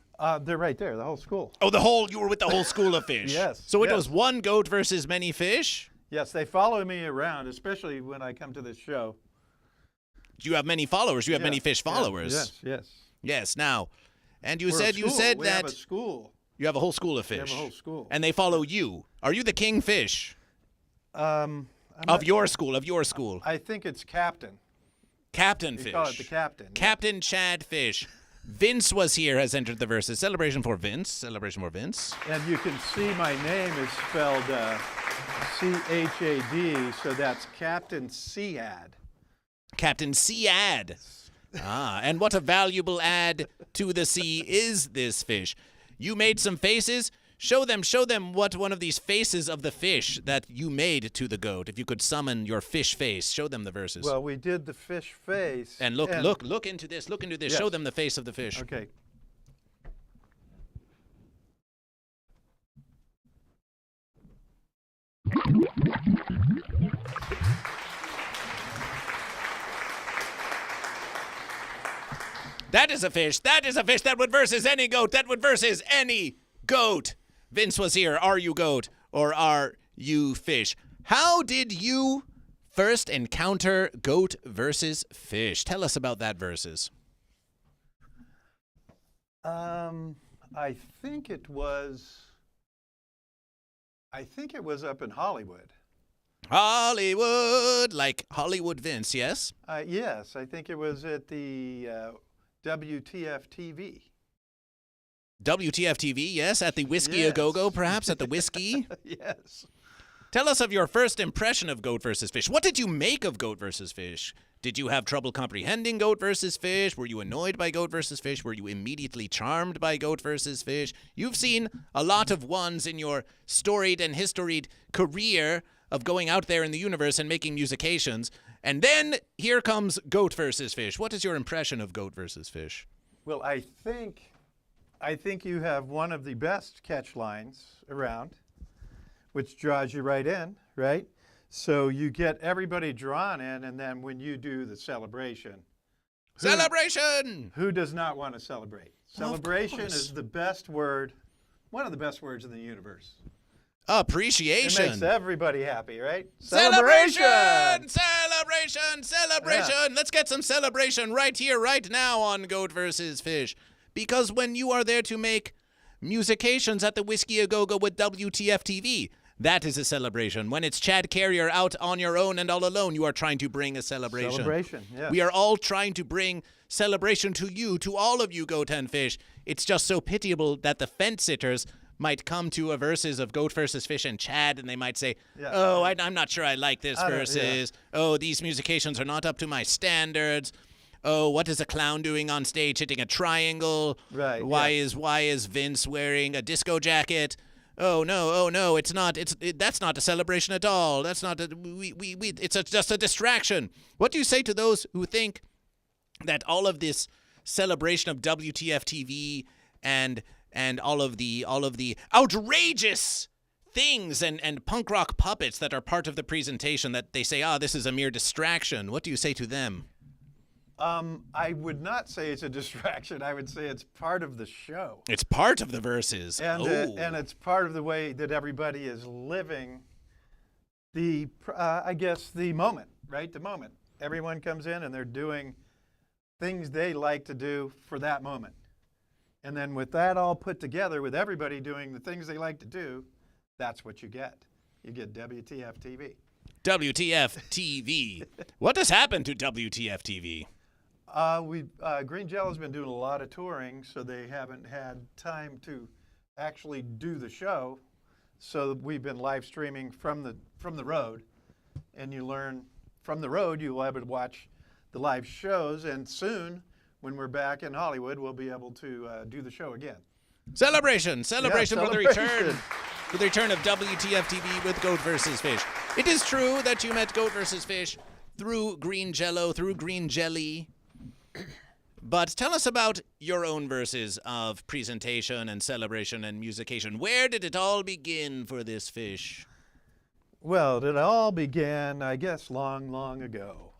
They're right there, the whole school. Oh, you were with the whole school of fish. Yes, So it yes. was one goat versus many fish? Yes, they follow me around, especially when I come to this show. You have many followers. You have many fish followers. Yes. Yes, now. And you We're a said school. We that have a school. you have a whole school of We fish. have a whole school. And they follow you. Are you the king fish I'm of not- your school? I think it's captain. Captain We fish. call it the captain. Captain Chad Fish. Vince was here has entered the verses. Celebration for Vince. Celebration for Vince. And you can see my name is spelled C-H-A-D, so that's Captain Sead. Captain Sead. And what a valuable add to the sea is this fish. You made some faces. Show them what one of these faces of the fish that you made to the goat. If you could summon your fish face, show them the verses. Well, we did the fish face. And look into this. Look into this. Yes. Show them the face of the fish. Okay. That is a fish. That is a fish that would versus any goat. That would versus any goat. Vince was here. Are you goat or are you fish? How did you first encounter goat versus fish? Tell us about that versus. I think it was up in Hollywood. Hollywood, like Hollywood Vince, yes? Yes, I think it was at the WTF TV. WTF TV, yes, at the Whiskey Yes. A Go-Go, perhaps, at the Whiskey? Yes. Tell us of your first impression of goat versus fish. What did you make of goat versus fish? Did you have trouble comprehending goat versus fish? Were you annoyed by goat versus fish? Were you immediately charmed by goat versus fish? You've seen a lot of ones in your storied and historied career of going out there in the universe and making musications. And then here comes goat versus fish. What is your impression of goat versus fish? Well, I think you have one of the best catch lines around, which draws you right in, right? So you get everybody drawn in, and then when you do the celebration. Celebration! Who does not want to celebrate? Well, Celebration course. is the best word, one of the best words in the universe. Appreciation. It makes everybody happy, right? Celebration! Celebration! Celebration! Yeah. Let's get some celebration right here, right now on Goat vs. Fish. Because when you are there to make musications at the Whiskey A Go-Go with WTF TV, that is a celebration. When it's Chad Carrier out on your own and all alone, you are trying to bring a celebration. Celebration, yes. We are all trying to bring celebration to you, to all of you, Goat and Fish. It's just so pitiable that the fence sitters might come to a versus of Goat versus Fish and Chad, and they might say, Yeah. oh, I'm not sure I like this I don't- versus. Oh, these musications are not up to my standards. Oh, what is a clown doing on stage hitting a triangle? Right, Why yes. is Vince wearing a disco jacket? Oh no, it's not. That's not a celebration at all. That's not. It's just a distraction. What do you say to those who think that all of this celebration of WTF TV and all of the outrageous things and punk rock puppets that are part of the presentation, that they say, this is a mere distraction? What do you say to them? I would not say it's a distraction. I would say it's part of the show. It's part of the verses. And it's part of the way that everybody is living the, I guess, the moment, right? The moment. Everyone comes in and they're doing things they like to do for that moment. And then with that all put together, with everybody doing the things they like to do, that's what you get. You get WTF TV. WTF TV. What has happened to WTF TV? Green Jellÿ's been doing a lot of touring, so they haven't had time to actually do the show. So we've been live streaming from the road, and you learn from the road. You will be able to watch the live shows, and soon, when we're back in Hollywood, we'll be able to do the show again. Celebration for the celebration. return of WTF TV with Goat vs. Fish. It is true that you met Goat vs. Fish through Green Jellÿ. But tell us about your own verses of presentation and celebration and musication. Where did it all begin for this fish? Well, it all began, I guess, long, long ago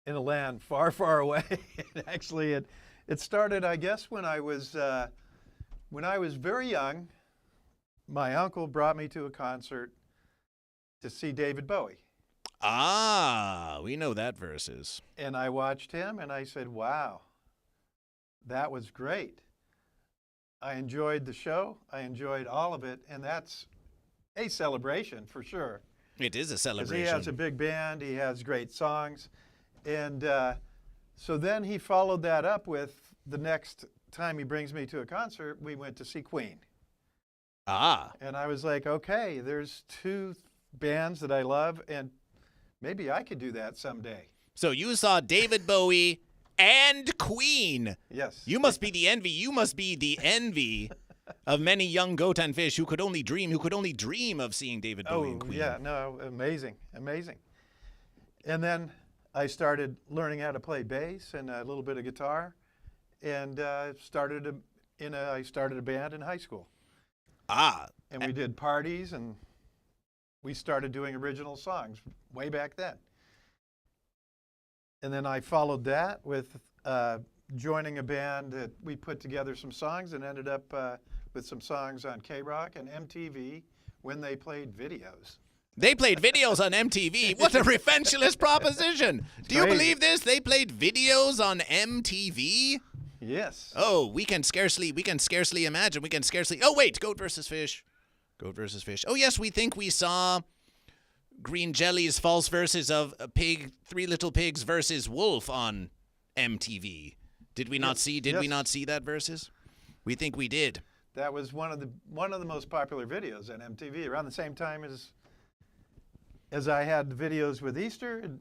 in a land far, far away. Actually, it started, I guess, when I was very young. My uncle brought me to a concert to see David Bowie. We know that verses. And I watched him and I said, wow, that was great. I enjoyed the show. I enjoyed all of it. And that's a celebration for sure. It is a 'Cause celebration. he has a big band. He has great songs. And so then he followed that up with the next time he brings me to a concert, we went to see Queen. Ah. And I was like, okay, there's two bands that I love, and maybe I could do that someday. So you saw David Bowie and Queen. Yes. You must be the envy. You must be the envy of many young goat and fish who could only dream of seeing David Bowie and Queen. Yeah, no, amazing. And then I started learning how to play bass and a little bit of guitar, and I started a band in high school. Ah. And we did parties, and we started doing original songs way back then. And then I followed that with joining a band that we put together some songs and ended up with some songs on K-Rock and MTV when they played videos. They played videos on MTV. What a reventuelous proposition. Do you Crazy. believe this? They played videos on MTV? Yes. Oh, we can scarcely imagine. Oh, wait, Goat versus Fish. Oh, yes, we think we saw Green Jellÿ's false verses of Three Little Pigs versus Wolf on MTV. Did we not see that versus? We think we did. That was one of the most popular videos on MTV around the same time as I had the videos with Easter. And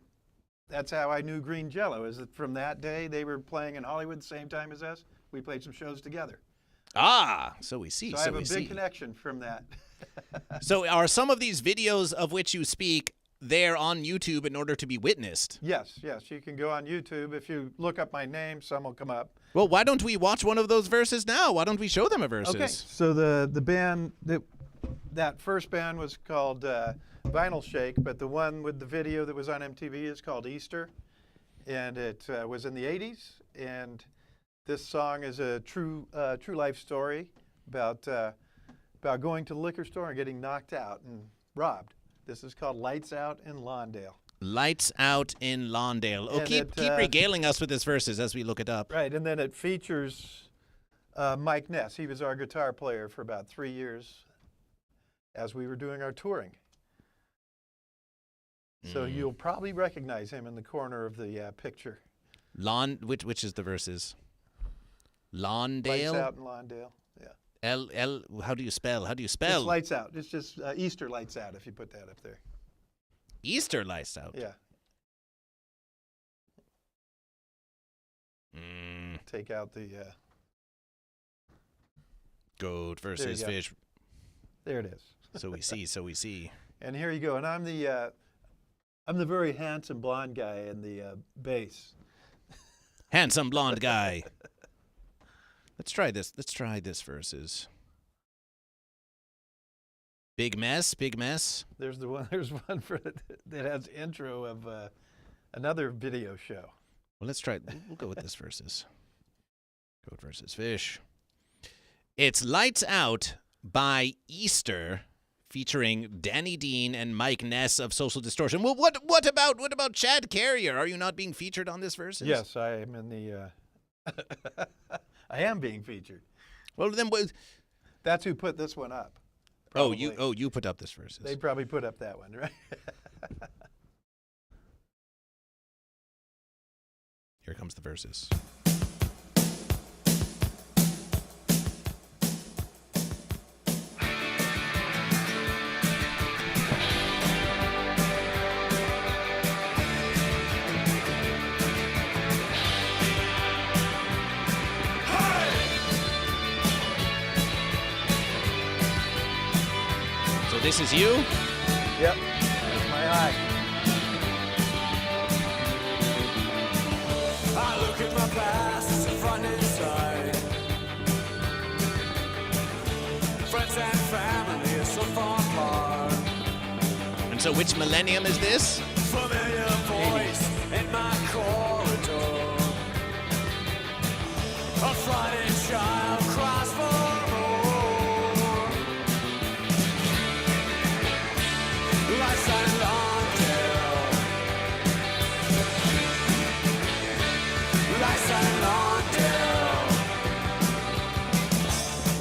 that's how I knew Green Jellÿ. Is that from that day they were playing in Hollywood the same time as us. We played some shows together. Ah, so we see. So I have a big connection from that. So are some of these videos of which you speak there on YouTube in order to be witnessed? Yes. You can go on YouTube. If you look up my name, some will come up. Well, why don't we watch one of those verses now? Why don't we show them a verses? Okay. So the band that first band was called Vinyl Shake, but the one with the video that was on MTV is called Easter, and it was in the '80s. And this song is a true life story about going to the liquor store and getting knocked out and robbed. This is called Lights Out in Lawndale. Lights Out in Lawndale. Oh, And keep regaling us with this verses as we look it up. Right, and then it features Mike Ness. He was our guitar player for about 3 years as we were doing our touring. So you'll probably recognize him in the corner of the picture. Which is the verses? Lawndale? Lights Out in Lawndale, yeah. How do you spell? It's Lights Out. It's just Easter Lights Out if you put that up there. Easter Lights Out? Yeah. Take out the... Goat versus Fish. There it is. So we see. And here you go. And I'm the very handsome blonde guy in the bass. Handsome blonde guy. Let's try this verses. Big mess. There's one for that has intro of another video show. Well, let's try. We'll go with this verses. Goat versus Fish. It's Lights Out by Easter, featuring Danny Dean and Mike Ness of Social Distortion. Well, what about Chad Carrier? Are you not being featured on this verses? Yes, I am in the. I am being featured. Well, then that's who put this one up. Probably. Probably. You put up this verses. They probably put up that one, right? Here comes the verses. So this is you? Yep. That's my eye. I look at my past, front and side. Friends and family are so far apart. And so which millennium is this? Familiar voice in my corridor. A frightened child cries for more. Lights out in Lawndale. Lights out in Lawndale.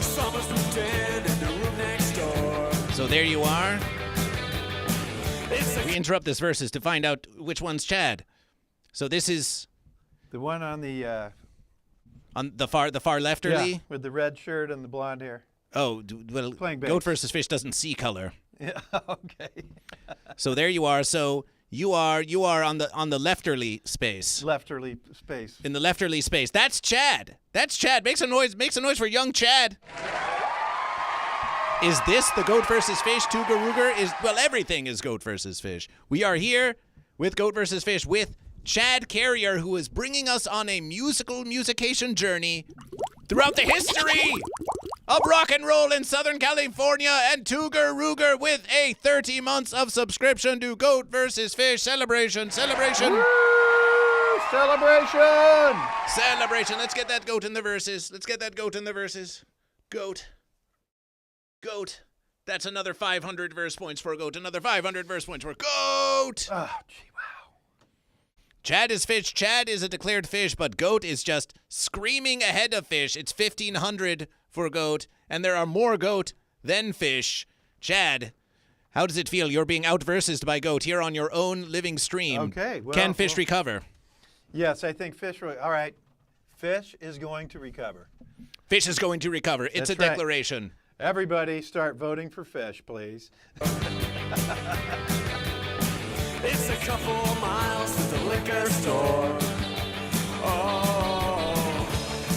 Someone's moved in the room next door. So there you are. We interrupt this verses to find out which one's Chad. So this is The one on the On the far lefterly? Yeah, with the red shirt and the blonde hair. Oh, well, Playing bass. Goat versus Fish doesn't see color. Yeah, okay. So there you are. So you are on the lefterly space. Lefterly space. In the lefterly space. That's Chad. That's Chad. Make some noise. Make some noise for young Chad. Is this the Goat versus Fish? Tuga Ruger? Well, everything is Goat versus Fish. We are here with Goat versus Fish with Chad Carrier, who is bringing us on a musication journey throughout the history of rock and roll in Southern California, and Tuga Ruger with a 30 months of subscription to Goat versus Fish. Celebration. Woo! Celebration! Let's get that goat in the verses. Goat. That's another 500 verse points for Goat. Another 500 verse points for Goat. Oh, gee, wow. Chad is Fish. Chad is a declared fish, but Goat is just screaming ahead of Fish. It's 1,500 for Goat, and there are more Goat than Fish. Chad, how does it feel? You're being out-versed by Goat here on your own living stream. Okay. Well, Can Fish recover? Yes, I think Fish will. All right. Fish is going to recover. Fish is going to recover. It's That's a right. declaration. Everybody start voting for Fish, please. It's a couple miles to the liquor store. Oh,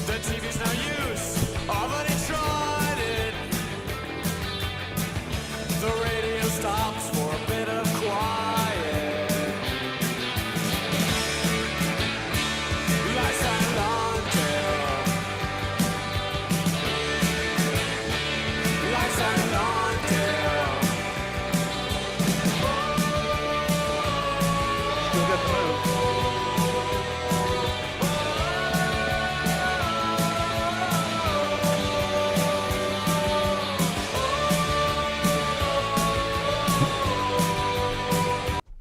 the TV's no use. Already tried it. The radio stops for a bit of quiet. Lights out on till. Lights out on till. Still got the move.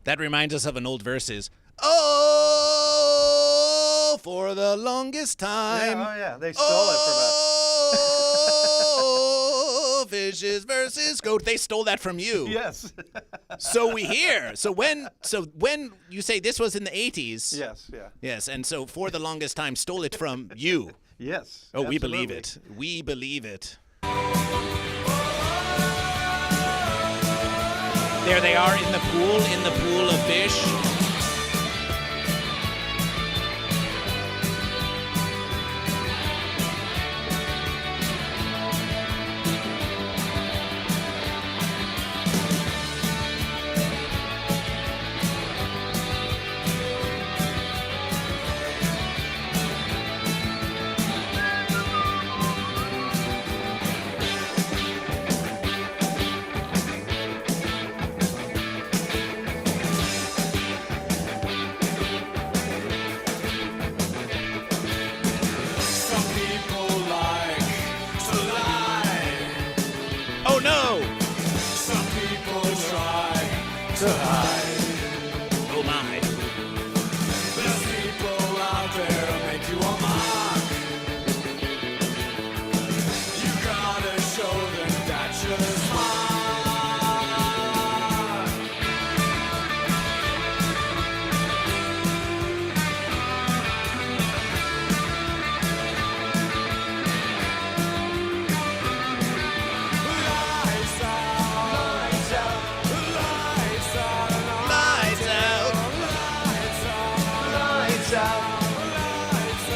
That reminds us of an old verses. Oh, for the longest time. Yeah, oh yeah, they stole it from us. Oh, Fishes versus Goat. They stole that from you. Yes. So we hear. So when you say this was in the 80s. Yes, yeah. Yes, and so for the longest time stole it from you. Yes. Oh, we believe absolutely. it. We believe it. There they are in the pool of fish. Some people like to lie. Oh no! Some people try to hide. Oh my. There's people out there who make you a mock. You gotta show them that you're smart. Lights out, lights out, lights out, Lights out. lights out, Lights out. lights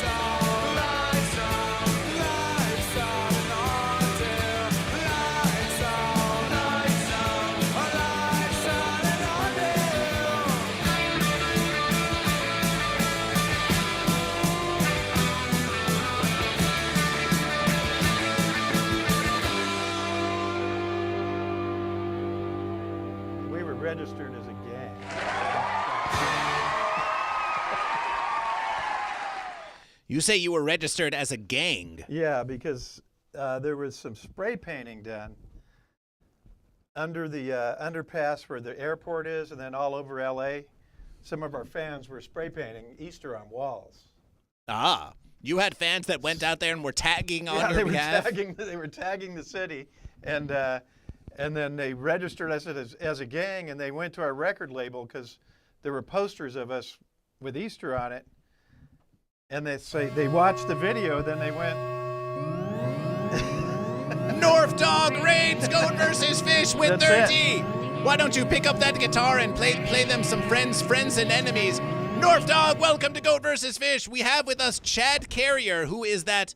out, lights out, lights out, lights out, lights out, lights out, and on We were registered as a gang. You say you were registered as a gang. Yeah, because there was some spray painting done under the underpass where the airport is, and then all over LA. Some of our fans were spray painting Easter on walls. Ah. You had fans that went out there and were tagging on they your behalf? they were tagging the city, and then they registered us as a gang, and they went to our record label because there were posters of us with Easter on it, And they watched the video, then they went, North Dog raids Goat vs. Fish with That's 30. Why don't you pick up that guitar and play them some friends and enemies? North Dog, welcome to Goat vs. Fish. We have with us Chad Carrier, who is that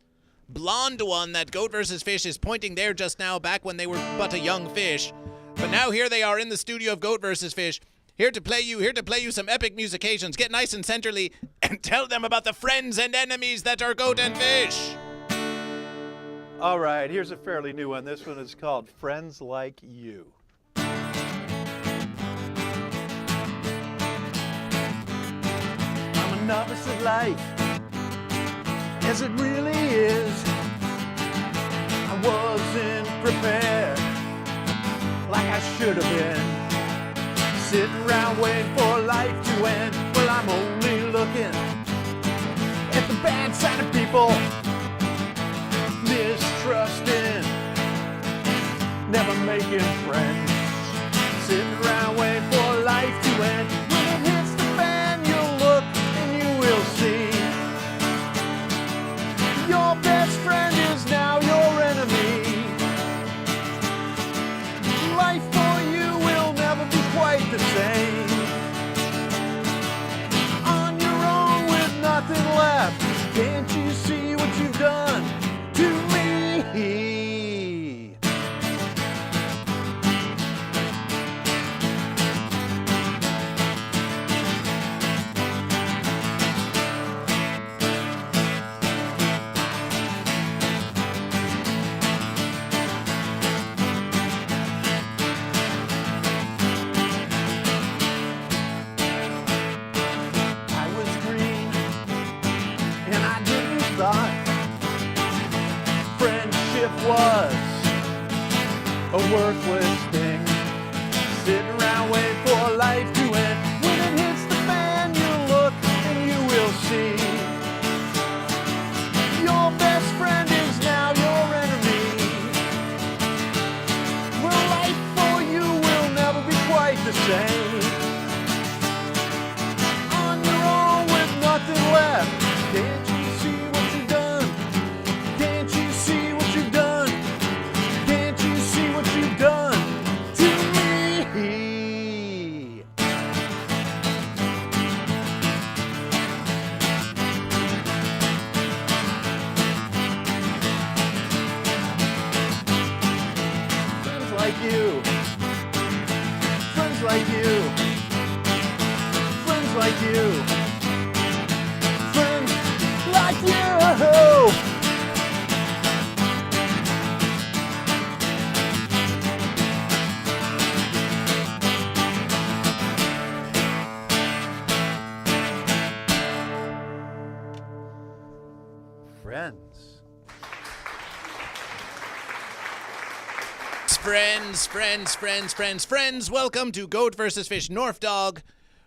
blonde one that Goat vs. Fish is pointing there just now, back when they were but a young fish. But now here they are in the studio of Goat vs. Fish, here to play you some epic musications. Get nice and centerly and tell them about the friends and enemies that are Goat and Fish. all right, here's a fairly new one. This one is called Friends Like You. I'm a novice at life, as it really is. I wasn't prepared like I should have been. Sitting around waiting for life to end. Well, I'm only looking at the bad side of people. Mistrusting, never making friends. Sitting around waiting for life to end. When it hits the fan, you'll look and you will see. Your best friend is now your enemy. Life for you will never be quite the same. On your own with nothing left. Can't you see what you've done to me? I was green and I didn't thought friendship was a worthless thing. Sitting around waiting for life to end. When it hits the fan, you look and you will see. Your best friend is now your enemy. Well, life for you will never be quite the same. On your own with nothing left. Can't you see what you've done? Can't you see what you've done? Can't you see what you've done to me? Friends like you. Friends like you. Friends like you. Friends like you. Friends. Friends, welcome to Goat vs. Fish. North Dog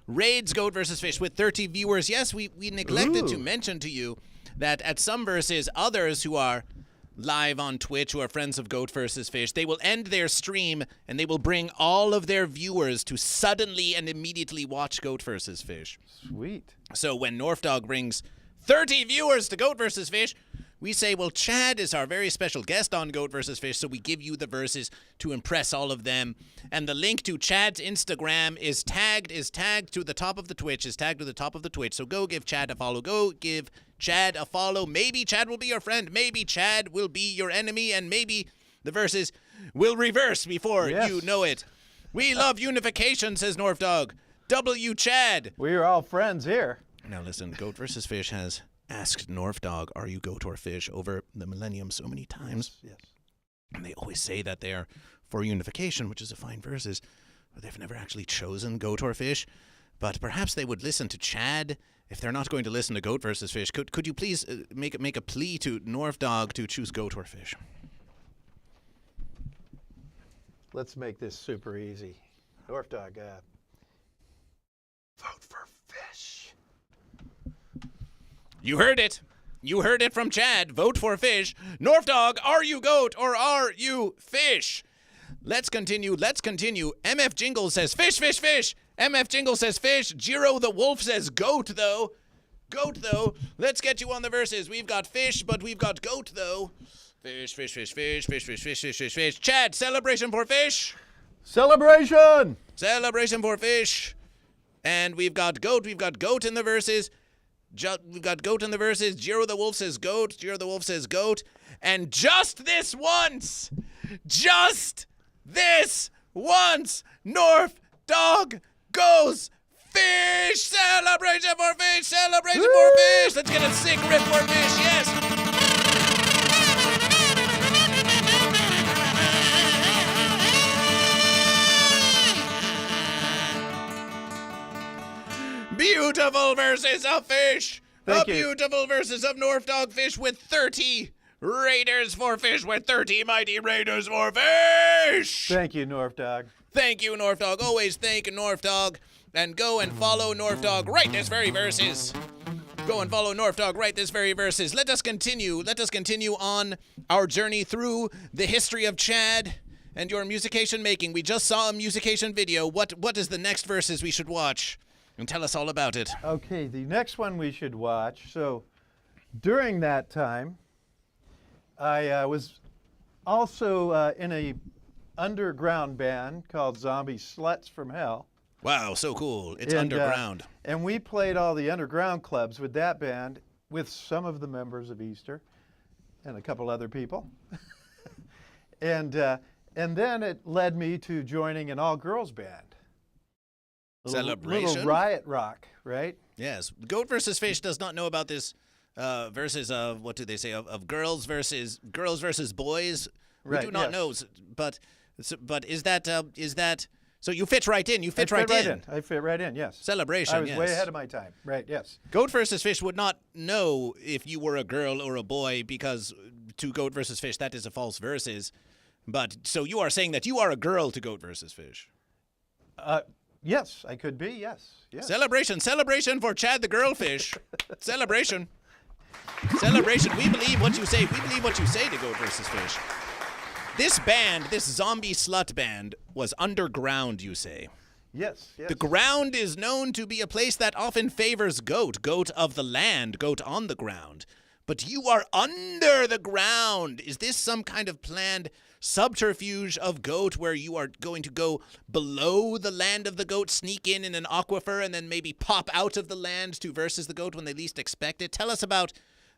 raids Goat vs. Fish with 30 viewers. Yes, we neglected to mention to you that at some verses, others who are live on Twitch, who are friends of Goat vs. Fish, they will end their stream and they will bring all of their viewers to suddenly and immediately watch Goat vs. Fish. Sweet. So when North Dog brings 30 viewers to Goat vs. Fish, we say, well, Chad is our very special guest on Goat vs. Fish, so we give you the verses to impress all of them. And the link to Chad's Instagram is tagged to the top of the Twitch, So go give Chad a follow. Go give Chad a follow. Maybe Chad will be your friend. Maybe Chad will be your enemy. And maybe the verses will reverse before you know it. We love unification, says North Dog. W Chad. We are all friends here. Now listen, Goat vs. Fish has asked North Dog, are you goat or fish, over the millennium so many times. Yes. And they always say that they're for unification, which is a fine verses, but they've never actually chosen goat or fish. But perhaps they would listen to Chad if they're not going to listen to Goat vs. Fish. Could you please make a plea to North Dog to choose goat or fish? Let's make this super easy. North Dog, vote for fish. You heard it. You heard it from Chad. Vote for fish. North Dog, are you goat or are you fish? Let's continue. MF Jingle says fish, fish, fish. MF Jingle says fish. Jiro the Wolf says goat, though. Goat, though. Let's get you on the verses. We've got fish, but we've got goat, though. Fish, fish, fish, fish, fish, fish, fish, fish, fish, fish. Chad, celebration for fish. Celebration! Celebration for fish. And we've got goat. We've got goat in the verses. We've got goat in the verses. Jiro the Wolf says goat. Jiro the Wolf says goat. And just this once, North Dog goes fish. Celebration for fish. Celebration for fish. Let's get a sick rip for fish. Yes. Beautiful verses of fish. Thank you. Beautiful verses of North Dog fish with 30 Raiders for fish with 30 mighty Raiders for fish. Thank you, North Dog. Thank you, North Dog. Always thank North Dog. And go and follow North Dog right this very verses. Go and follow North Dog right this very verses. Let us continue on our journey through the history of Chad and your musication making. We just saw a musication video. What is the next verses we should watch? And tell us all about it. Okay, the next one we should watch. So during that time, I was also in a underground band called Zombie Sluts from Hell. Wow, so cool. It's And, underground. And we played all the underground clubs with that band with some of the members of Easter and a couple other people. and then it led me to joining an all-girls band. Celebration? Little riot rock, right? Yes. Goat versus Fish does not know about this versus of, what do they say, of girls versus boys. Right, We do not yes. know. But is that, so you fit right in. You fit right in. I fit right in, yes. Celebration, I was yes. way ahead of my time. Right, yes. Goat versus Fish would not know if you were a girl or a boy because to Goat versus Fish, that is a false versus. But so you are saying that you are a girl to Goat versus Fish. Yes, I could be, yes. Celebration for Chad the Girlfish. Celebration. We believe what you say. We believe what you say to Goat versus Fish. This band, this zombie slut band, was underground, you say. Yes. The ground is known to be a place that often favors goat of the land, goat on the ground. But you are under the ground. Is this some kind of planned subterfuge of goat where you are going to go below the land of the goat, sneak in an aquifer, and then maybe pop out of the land to versus the goat when they least expect it? Tell us about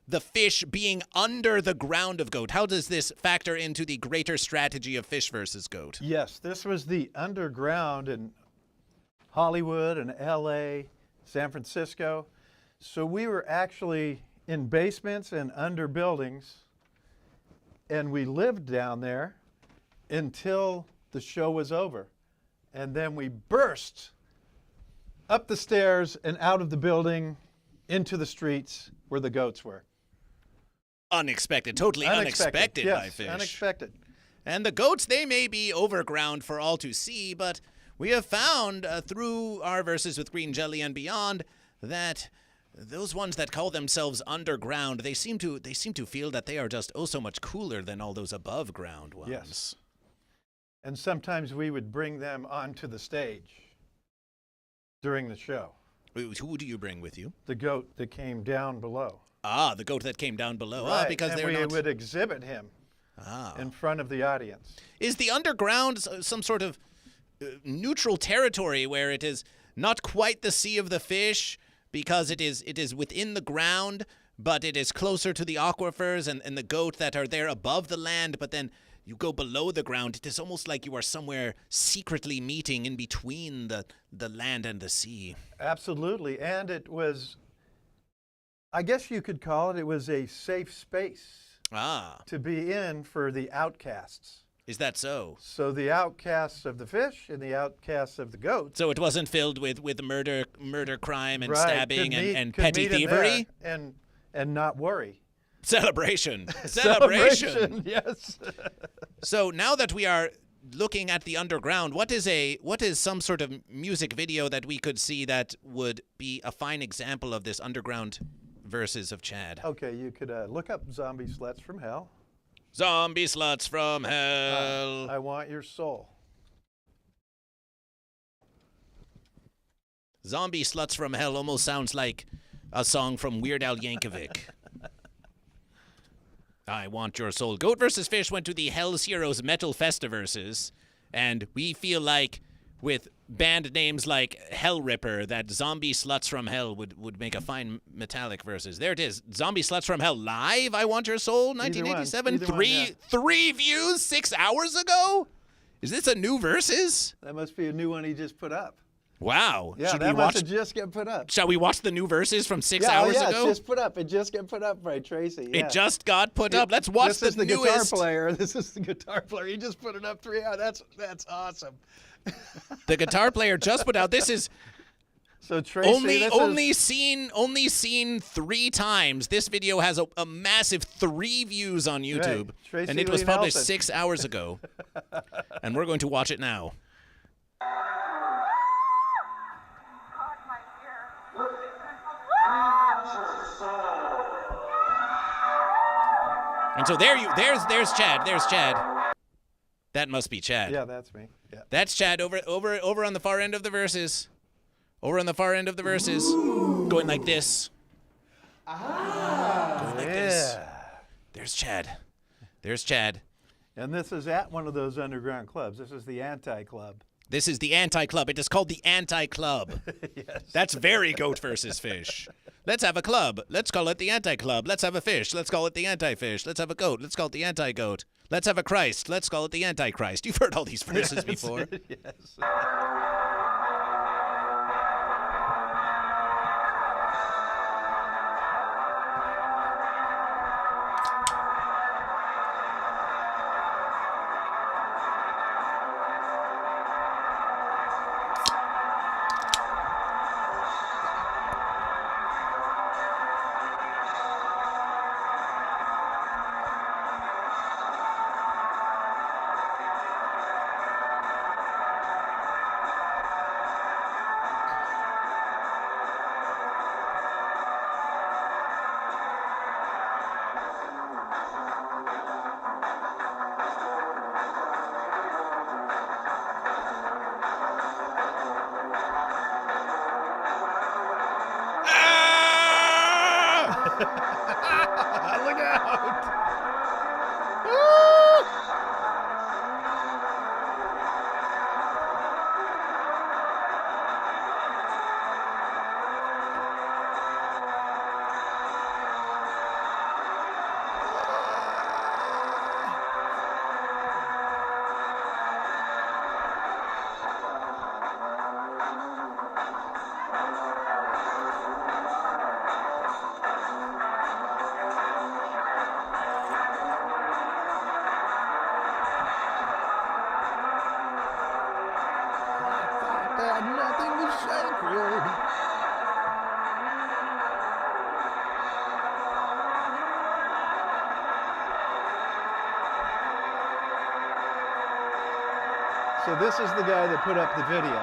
the fish being under the ground of goat. How does this factor into the greater strategy of fish versus goat? Yes, this was the underground in Hollywood and LA, San Francisco. So we were actually in basements and under buildings, and we lived down there until the show was over. And then we burst up the stairs and out of the building into the streets where the goats were. Unexpected, totally unexpected yes, by fish. Unexpected. And the goats, they may be overground for all to see, but we have found through our verses with Green Jellÿ and beyond that those ones that call themselves underground, they seem to feel that they are just so much cooler than all those above ground ones. Yes. And sometimes we would bring them onto the stage during the show. Who do you bring with you? The goat that came down below. Ah, the goat that came down below. Right. Ah, because and they're we not... would exhibit him in front of the audience. Is the underground some sort of neutral territory where it is not quite the sea of the fish because it is within the ground, but it is closer to the aquifers and the goat that are there above the land, but then you go below the ground. It is almost like you are somewhere secretly meeting in between the land and the sea. Absolutely. And it was, I guess you could call it was a safe space to be in for the outcasts. Is that so? So the outcasts of the fish and the outcasts of the goats. So it wasn't filled with murder, crime, and right, stabbing and petty meet in thievery? there and not worry. Celebration. Yes. So now that we are looking at the underground, what is some sort of music video that we could see that would be a fine example of this underground verses of Chad? Okay, you could look up Zombie Sluts from Hell. Zombie sluts from hell. I want your soul. Zombie sluts from hell almost sounds like a song from Weird Al Yankovic. I Want Your Soul. Goat vs. Fish went to the Hell's Heroes Metal Festiverses, and we feel like with band names like Hell Ripper, that Zombie Sluts from Hell would make a fine metallic versus. There it is. Zombie Sluts from Hell live, I Want Your Soul, 1987. Either one, yeah. Three views 6 hours ago? Is this a new versus? That must be a new one he just put up. Wow. Yeah, Should that we watch, must have just get put up. shall we watch the new verses from 6 hours yeah, ago? It just put up. It just got put up by Tracy. Yeah. It just got put up. Let's watch This is the newest. guitar player. This is the guitar player. He just put it up 3 hours. That's awesome. The guitar player just put out. This is So Tracy, only seen 3 times. This video has a massive 3 views on YouTube, Tracy and it was Lee published Nelson. 6 hours ago. And we're going to watch it now. And so there's Chad. There's Chad. That must be Chad. Yeah, that's me. Yeah. That's Chad over on the far end of the verses. Over on the far end of the verses. Going like this. Going like this. There's Chad. There's Chad. And this is at one of those underground clubs. This is the Anti-Club. This is the Anti-Club. It is called the Anti-Club. Yes. That's very Goat versus Fish. Let's have a club. Let's call it the Anti-Club. Let's have a fish. Let's call it the Anti-Fish. Let's have a goat. Let's call it the Anti-Goat. Let's have a Christ. Let's call it the Antichrist. You've heard all these verses before. Yes. Look out! Nothing was sacred. So this is the guy that put up the video,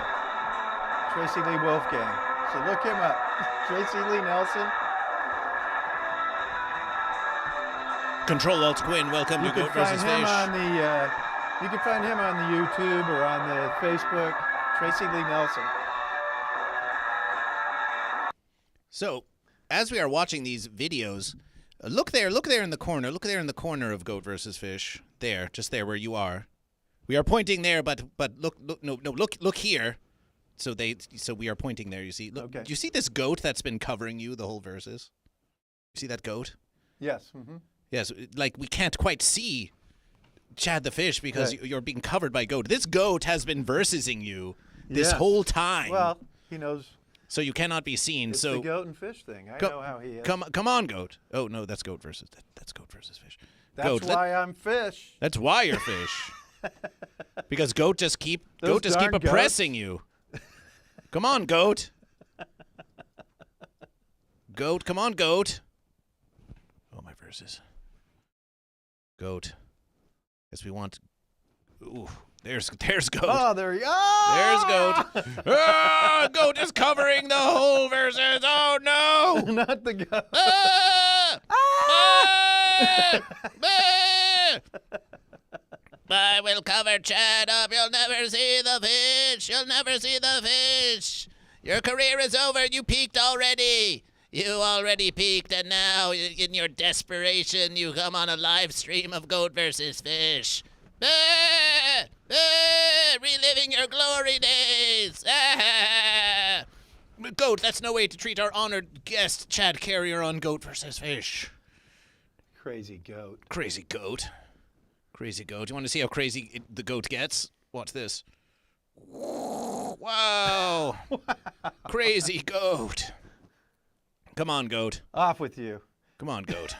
Tracy Lee Wolfgang. So look him up, Tracy Lee Nelson. Control Alt Quinn, welcome You to can Goat find versus him Fish. on the you can find him on the YouTube or on the Facebook, Tracy Lee Nelson. So, as we are watching these videos, look there in the corner. Look there in the corner of Goat versus Fish. There, just there where you are. We are pointing there, but look here. So we are pointing there. You see? Look, Okay. Do you see this goat that's been covering you the whole verses? You see that goat? Yes. Mm-hmm. Yes. Like we can't quite see Chad the Fish because Right. you're being covered by goat. This goat has been versing you this Yes. whole time. Well, he knows so you cannot be seen. it's so the goat and fish thing. I Co- know how he is. Come on, goat. Oh no, that's goat versus that's goat versus fish. That's goat. why I'm fish. That's why you're fish. Because goat just keep Those darn oppressing you. Come on, goat. Goat, come on, goat. Oh, my verses. Goat. Guess we want. Ooh, there's goat. Oh, there you go. There's goat. Ah, goat is covering the whole verses. Oh no! Not the goat. Ah! Ah! Ah! I will cover Chad up. You'll never see the fish. You'll never see the fish. Your career is over. You peaked already. You already peaked, and now, in your desperation, you come on a live stream of Goat vs. Fish. Reliving your glory days. Goat, that's no way to treat our honored guest, Chad Carrier, on Goat vs. Fish. Crazy goat. Crazy goat. Crazy goat. You want to see how crazy the goat gets? Watch this. Wow. Crazy goat. Come on, goat. Off with you. Come on, goat.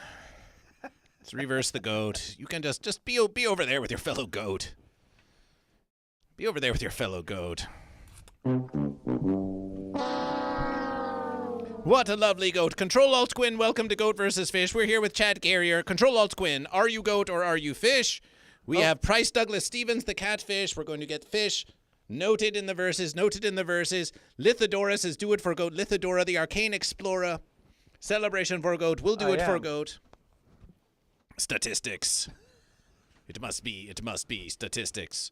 Let's reverse the goat. You can just be over there with your fellow goat. Be over there with your fellow goat. What a lovely goat. Control-Alt-Squin, welcome to Goat vs. Fish. We're here with Chad Carrier. Control-Alt-Squin, are you goat or are you fish? We have Price Douglas Stevens, the catfish. We're going to get fish. Noted in the verses. Lithodorus is Do It for Goat. Lithodora, the Arcane Explorer. Celebration for Goat. We'll do it for Goat. Statistics. It must be statistics.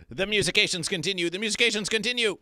The musications continue.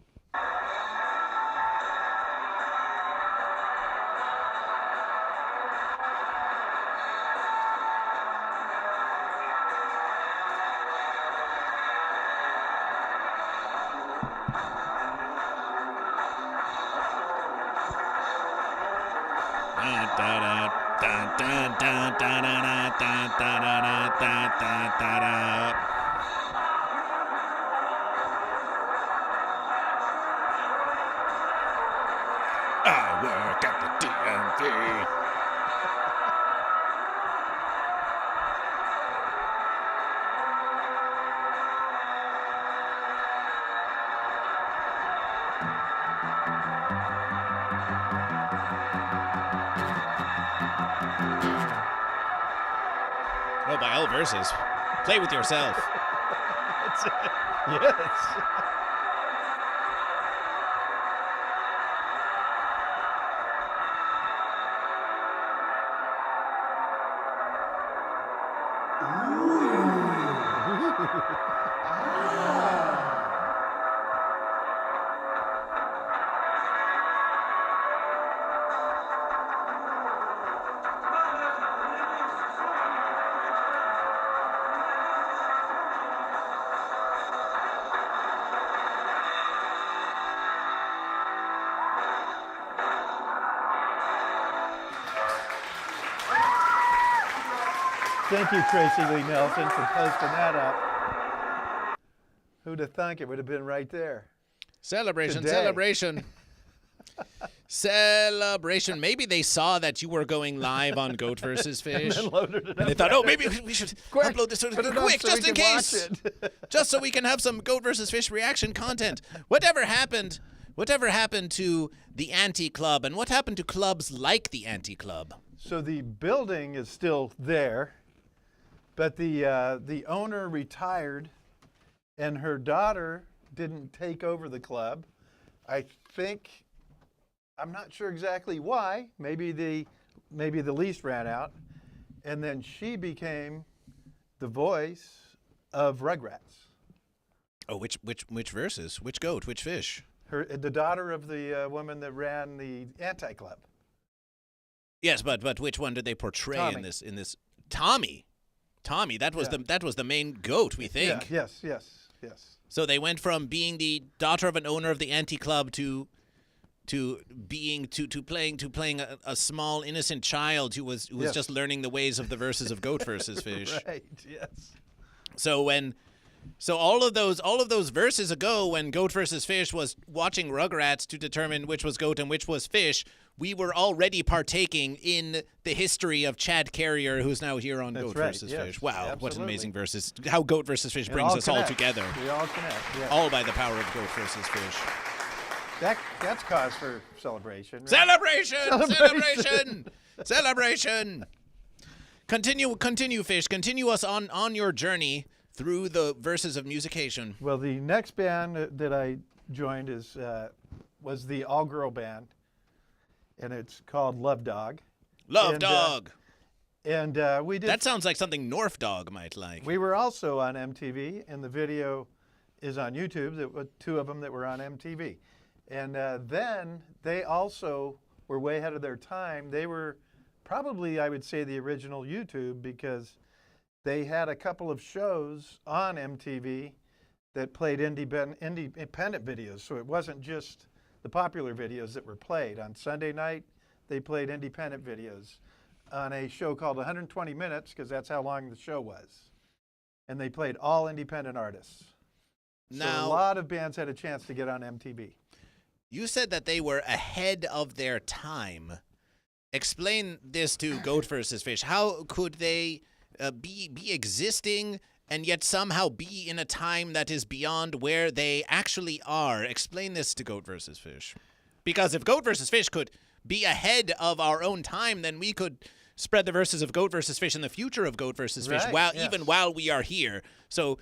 I work at the DMV. Oh, by all verses. Play with yourself. Yes. Thank you, Tracy Lee Nelson, for posting that up. Who'd have thunk it would have been right there? Celebration. Today. Celebration. Maybe they saw that you were going live on Goat vs. Fish. And then loaded it And they up. thought, oh, maybe we should upload this Put it up quick, so just we in can case. watch it. Just so we can have some Goat vs. Fish reaction content. Whatever happened to the Anti-Club, and what happened to clubs like the Anti-Club? So the building is still there, but the owner retired, and her daughter didn't take over the club. I think, I'm not sure exactly why. Maybe the lease ran out, and then she became the voice of Rugrats. Oh, which verses? Which goat? Which fish? The daughter of the woman that ran the Anti-Club. Yes, but which one did they portray Tommy. in this? Tommy. That was the main goat, we think. Yeah, yes. So they went from being the daughter of an owner of the Anti-Club to playing a small innocent child who was Yes. just learning the ways of the verses of Goat versus Fish. Right, yes. So all of those verses ago, when Goat versus Fish was watching Rugrats to determine which was goat and which was fish, we were already partaking in the history of Chad Carrier, who's now here on That's Goat right, versus yes, Fish. Wow, what an absolutely. amazing verses! How Goat versus Fish It brings all us all connects. together, We all connect, yes. all by the power of Goat versus Fish. That's cause for celebration. Right? Celebration! Continue, Fish. Continue us on your journey through the verses of musication. Well, the next band that I joined was the all-girl band, and it's called Love Dog. Love And, Dog. And we did. That sounds like something North Dog might like. We were also on MTV, and the video is on YouTube. There were two of them that were on MTV. And then they also were way ahead of their time. They were probably, I would say, the original YouTube, because they had a couple of shows on MTV that played independent videos. So it wasn't just the popular videos that were played. On Sunday night, they played independent videos on a show called 120 Minutes, because that's how long the show was. And they played all independent artists. Now, so a lot of bands had a chance to get on MTV. You said that they were ahead of their time. Explain this to GoatVsFish. How could they be existing and yet somehow be in a time that is beyond where they actually are? Explain this to GoatVsFish. Because if GoatVsFish could be ahead of our own time, then we could spread the verses of GoatVsFish and the future of GoatVsFish Right, even while we are here. So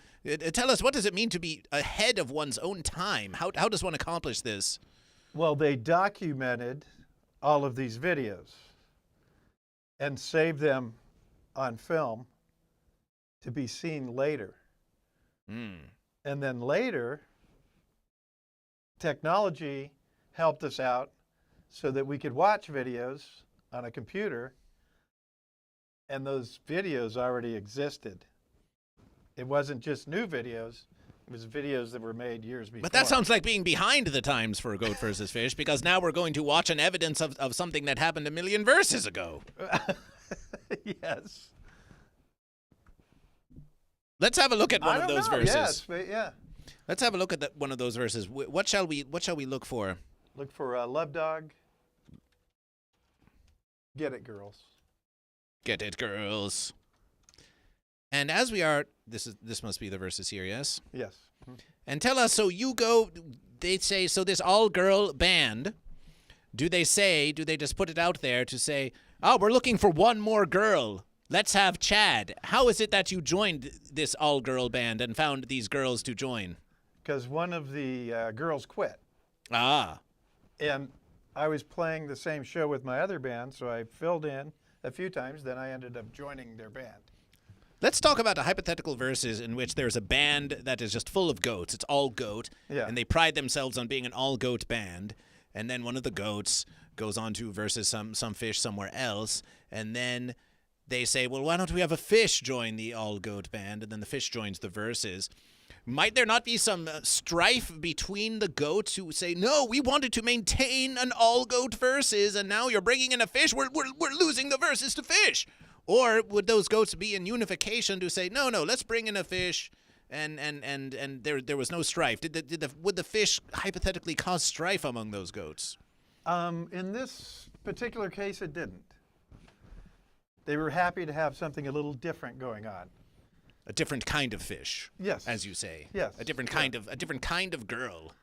tell us, what does it mean to be ahead of one's own time? How does one accomplish this? Well, they documented all of these videos and saved them on film to be seen later. And then later, technology helped us out so that we could watch videos on a computer, and those videos already existed. It wasn't just new videos. It was videos that were made years before. But that sounds like being behind the times for GoatVsFish, because now we're going to watch an evidence of something that happened a million verses ago. Yes. Let's have a look at one of those verses. Yes, but yeah. Let's have a look at one of those verses. What shall we look for? Look for Love Dog. Get it, girls. Get it, girls. And as we are, this must be the verses here, yes? Yes. And tell us, so you go, they say, so this all-girl band, do they just put it out there to say, oh, we're looking for one more girl. Let's have Chad. How is it that you joined this all-girl band and found these girls to join? Because one of the girls quit. Ah. And I was playing the same show with my other band, so I filled in a few times. Then I ended up joining their band. Let's talk about a hypothetical verses in which there's a band that is just full of goats. It's all goat. Yeah. And they pride themselves on being an all-goat band. And then one of the goats goes on to versus some fish somewhere else. And then they say, well, why don't we have a fish join the all-goat band? And then the fish joins the verses. Might there not be some strife between the goats who say, no, we wanted to maintain an all-goat verses, and now you're bringing in a fish? We're losing the verses to fish. Or would those goats be in unification to say, no, let's bring in a fish, and there was no strife? Would the fish hypothetically cause strife among those goats? In this particular case, it didn't. They were happy to have something a little different going on. A different kind of fish, yes, as you say. Yes, a different kind of girl,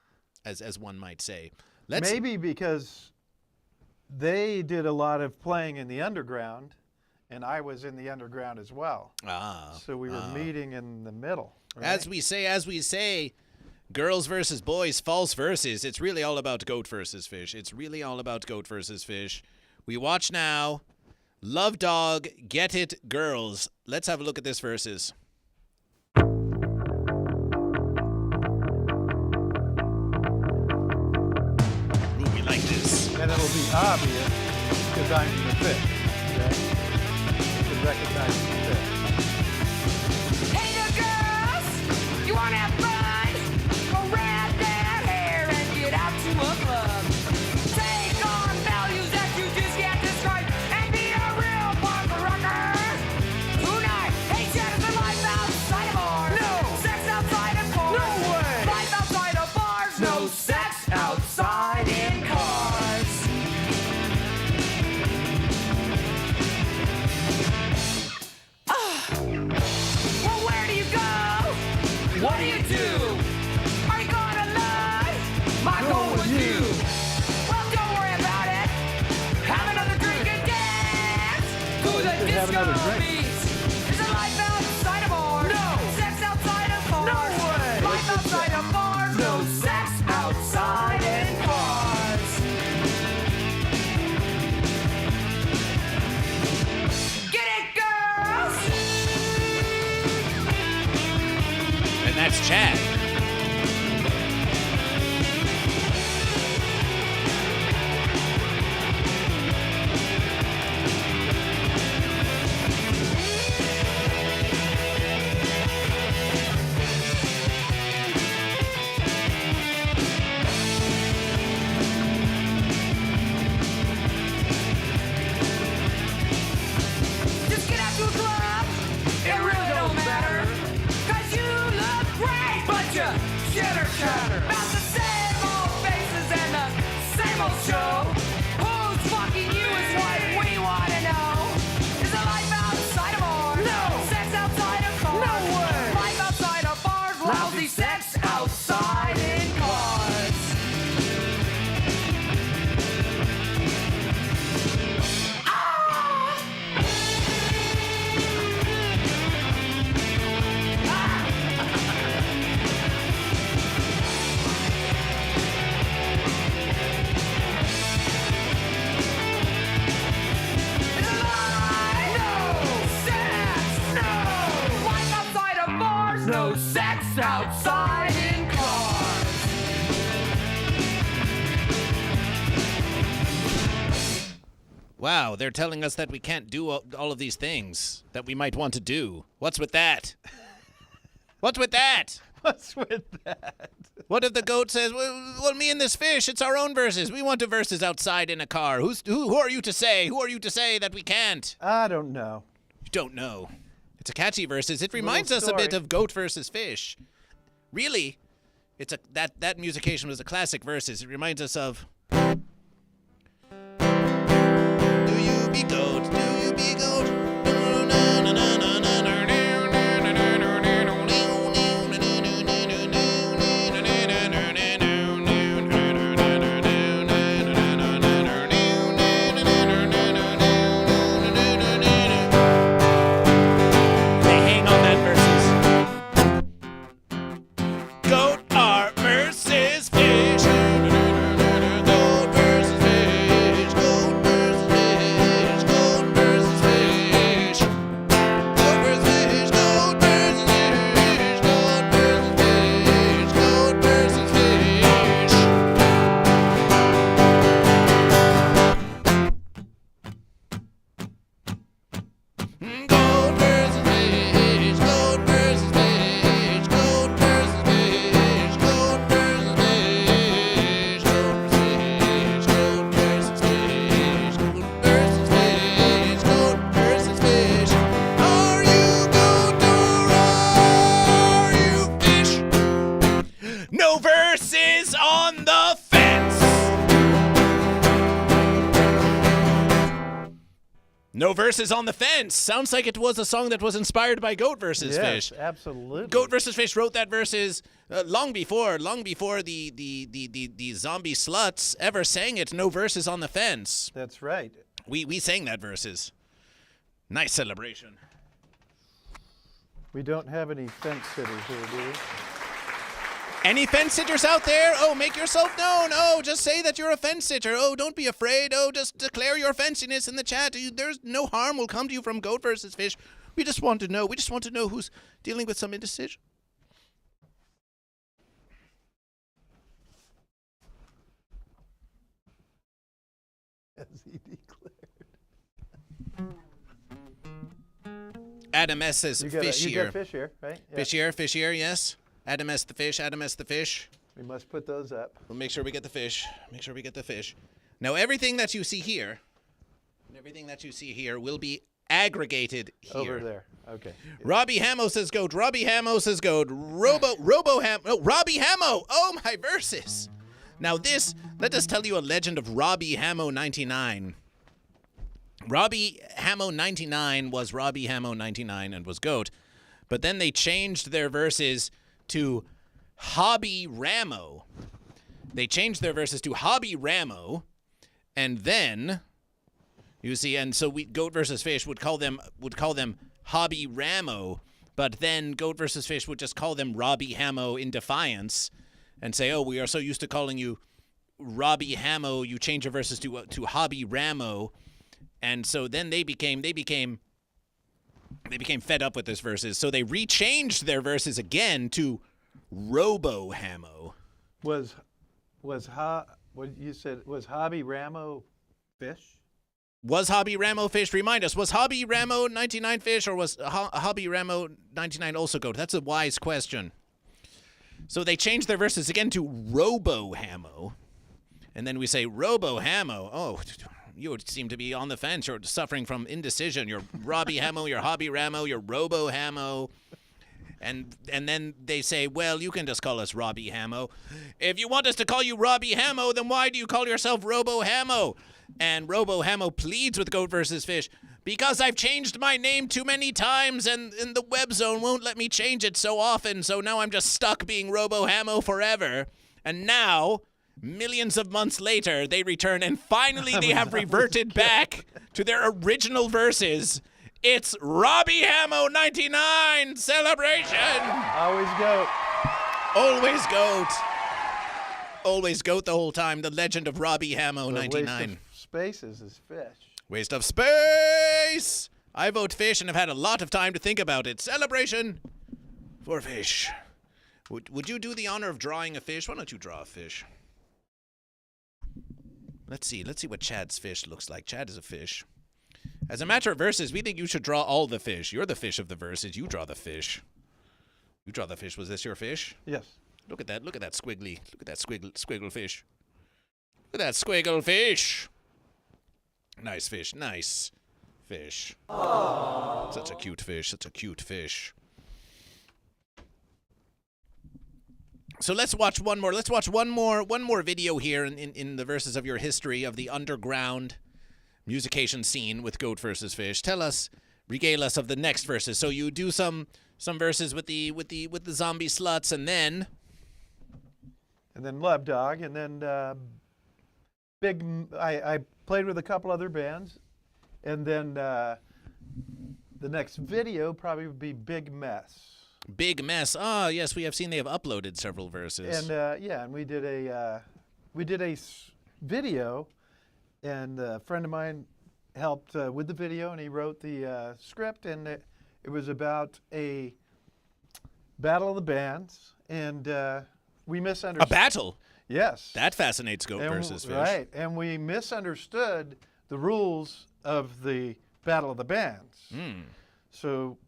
as one might say. Maybe because they did a lot of playing in the underground, and I was in the underground as well. So we were meeting in the middle. Right? As we say, girls versus boys, false verses. It's really all about GoatVsFish. It's really all about GoatVsFish. We watch now. Love Dog, Get It, Girls. Let's have a look at this verses. Ooh, we like this. And it'll be obvious because I'm the fish. Okay? You can recognize the fish. Hey there, girls! You wanna have fun? Go grab that hair and get out to a club. Take on values that you just can't describe and be a real punk rocker. Tonight, hey, Chad, is there life outside of bars? No! Sex outside of cars? No way! Life outside of bars? No sex outside in cars. Well, where do you go? What do you do? Are you gonna lie? My goal with you. Well, don't worry about it. Have another drink and dance to the Have disco another drink. beats. Is there life outside of bars? No. Sex outside of bars? No way. Life outside of bars? No sex outside in cars. Get it, girls? And that's Chad. outside in cars. Wow, they're telling us that we can't do all of these things that we might want to do. What's with that? What's with that? What's with that? What if the goat says, well, me and this fish, it's our own verses. We want to verses outside in a car. Who are you to say? Who are you to say that we can't? I don't know. You don't know. It's a catchy verses. It reminds us a story. bit of Goat versus Fish. Really, that musication was a classic verses. It reminds us of Do you be goat? Do you be goat? They hang on that verses. Goat are versus fish. Goat versus fish. Goat versus fish. Goat versus fish. Goat versus fish. Goat versus fish. Goat versus fish. Goat versus fish. Goat versus fish. Goat versus fish. Goat versus fish. Goat versus fish. Goat versus fish. Goat versus fish. Goat versus fish. Goat versus fish. Are you goat or are you fish? No verses on the fence. No verses on the fence. Sounds like it was a song that was inspired by Goat versus Yes, Fish. absolutely. Goat versus Fish wrote that verses long before the zombie sluts ever sang it. No verses on the fence. That's right. We sang that verses. Nice celebration. We don't have any fence sitters here, do we? Any fence sitters out there? Oh, make yourself known. Oh, just say that you're a fence sitter. Oh, don't be afraid. Oh, just declare your fenciness in the chat. There's no harm will come to you from Goat versus Fish. We just want to know. We just want to know who's dealing with some indecision. As he declared. Adam S says You fish got here. fish here, right? Yeah. Fish here, yes. Adam S the fish, Adam S the fish. We must put those up. We'll make sure we get the fish. Make sure we get the fish. Now everything that you see here, will be aggregated here. Over there. Okay. Robbie Hamo says goat. Robbie Hamo says goat. Robbie Hamo. Oh, my verses. Now let us tell you a legend of Robbie Hamo 99. Robbie Hamo 99 was Robbie Hamo 99 and was goat. But then they changed their verses to Hobby Ramo. They changed their verses to Hobby Ramo. And then, you see, and so Goat versus Fish would call them Hobby Ramo, but then Goat versus Fish would just call them Robbie Hamo in defiance, and say, "Oh, we are so used to calling you Robbie Hamo, you change your verses to Hobby Ramo," and so then they became fed up with this verses, so they rechanged their verses again to Robo Hamo. What you said was Hobby Ramo fish? Was Hobby Ramo fish? Remind us, was Hobby Ramo 99 fish, or was Hobby Ramo 99 also goat? That's a wise question. So they changed their verses again to Robo Hamo. And then we say, Robo Hamo. Oh, you seem to be on the fence. You're suffering from indecision. You're Robbie Hamo, you're Hobby Ramo, you're Robo Hamo. And then they say, well, you can just call us Robbie Hamo. If you want us to call you Robbie Hamo, then why do you call yourself Robo Hamo? And Robo Hamo pleads with Goat versus Fish, because I've changed my name too many times and the web zone won't let me change it so often, so now I'm just stuck being Robo Hamo forever. And now, millions of months later, they return and finally they have reverted back to their original verses. It's Robbie Hamo 99 celebration. Always goat. Always goat. Always goat the whole time. The legend of Robbie Hamo 99. Waste of spaces is fish. Waste of space. I vote fish and have had a lot of time to think about it. Celebration for fish. Would you do the honor of drawing a fish? Why don't you draw a fish? Let's see what Chad's fish looks like. Chad is a fish. As a matter of verses, we think you should draw all the fish. You're the fish of the verses. You draw the fish. You draw the fish. Was this your fish? Yes. Look at that. Look at that squiggly. Look at that squiggle fish. Look at that squiggle fish. Nice fish. Nice fish. Aww. Such a cute fish. Such a cute fish. So let's watch one more. Let's watch one more video here in the verses of your history of the underground musication scene with Goat vs. Fish. Tell us, regale us of the next verses. So you do some verses with the zombie sluts, and then Love Dog, and then I played with a couple other bands, and then the next video probably would be Big Mess. Big Mess. Ah, yes, we have seen they have uploaded several verses. And and we did a video, and a friend of mine helped with the video, and he wrote the script, and it was about a battle of the bands, and we misunderstood. A battle? Yes. That fascinates Goat vs. Fish. Right, and we misunderstood the rules of the battle of the bands. So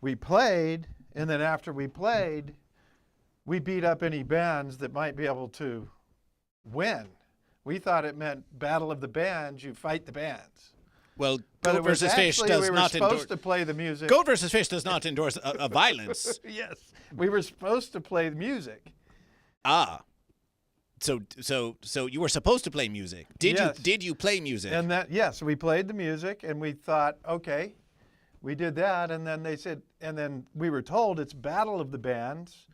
we played, and then after we played, we beat up any bands that might be able to win. We thought it meant battle of the bands, you fight the bands. Well, But Goat it was vs. Fish actually, does we were not endorse. supposed to play the music. Goat vs. Fish does not endorse a violence. Yes, we were supposed to play the music. Ah. So you were supposed to play music. Did you play music? And yes, we played the music, and we thought, okay, we did that, and then they said, and then we were told it's battle of the bands.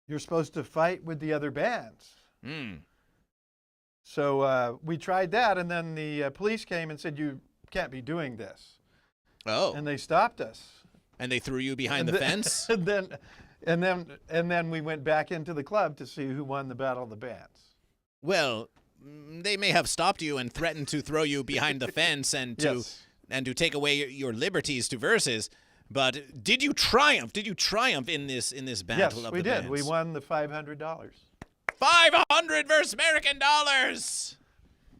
You're supposed to fight with the other bands. So we tried that, and then the police came and said, you can't be doing this. Oh. And they stopped us. And they threw you behind the fence? And then we went back into the club to see who won the battle of the bands. Well, they may have stopped you and threatened to throw you behind the fence and to take away your liberties to verses. But did you triumph? Did you triumph in this battle of the bands? Yes, we did. We won the $500. 500 versus American dollars.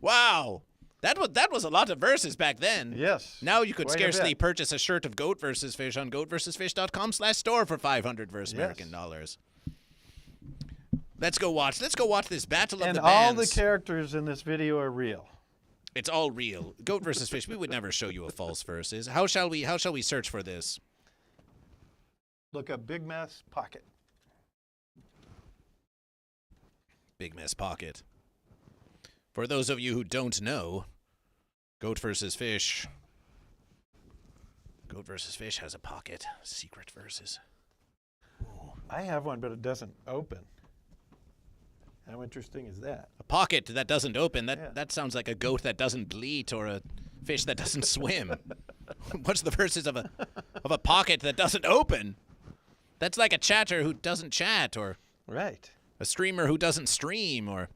Wow. That was a lot of verses back then. Yes. Now you could quite a scarcely bit. purchase a shirt of Goat vs. Fish on goatvsfish.com/store for 500 versus American dollars. Let's go watch this battle of the bands. And all the characters in this video are real. It's all real. Goat vs. Fish. We would never show you a false verses. How shall we search for this? Look up Big Mess Pocket. Big Mess Pocket. For those of you who don't know, Goat vs. Fish. Goat vs. Fish has a pocket. Secret verses. I have one, but it doesn't open. How interesting is that? A pocket that doesn't open. That sounds like a goat that doesn't bleat or a fish that doesn't swim. What's the verses of a pocket that doesn't open? That's like a chatter who doesn't chat, or right. A streamer who doesn't stream, or...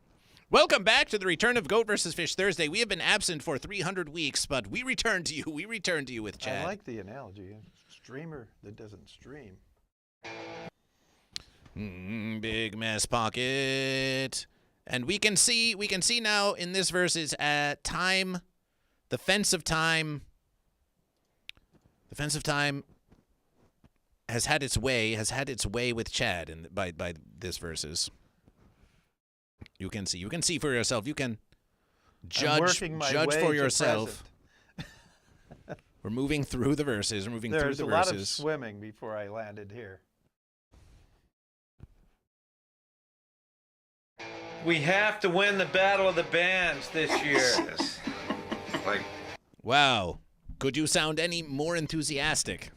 Welcome back to the return of Goat vs. Fish Thursday. We have been absent for 300 weeks, but we return to you. We return to you with Chad. I like the analogy. Streamer that doesn't stream. Big Mess Pocket. And we can see now in this verses time, the fence of time. The fence of time has had its way with Chad by this verses. You can see for yourself. You can judge for yourself. We're moving through the verses. There's a lot of swimming before I landed here. We have to win the battle of the bands this year. Wow. Could you sound any more enthusiastic?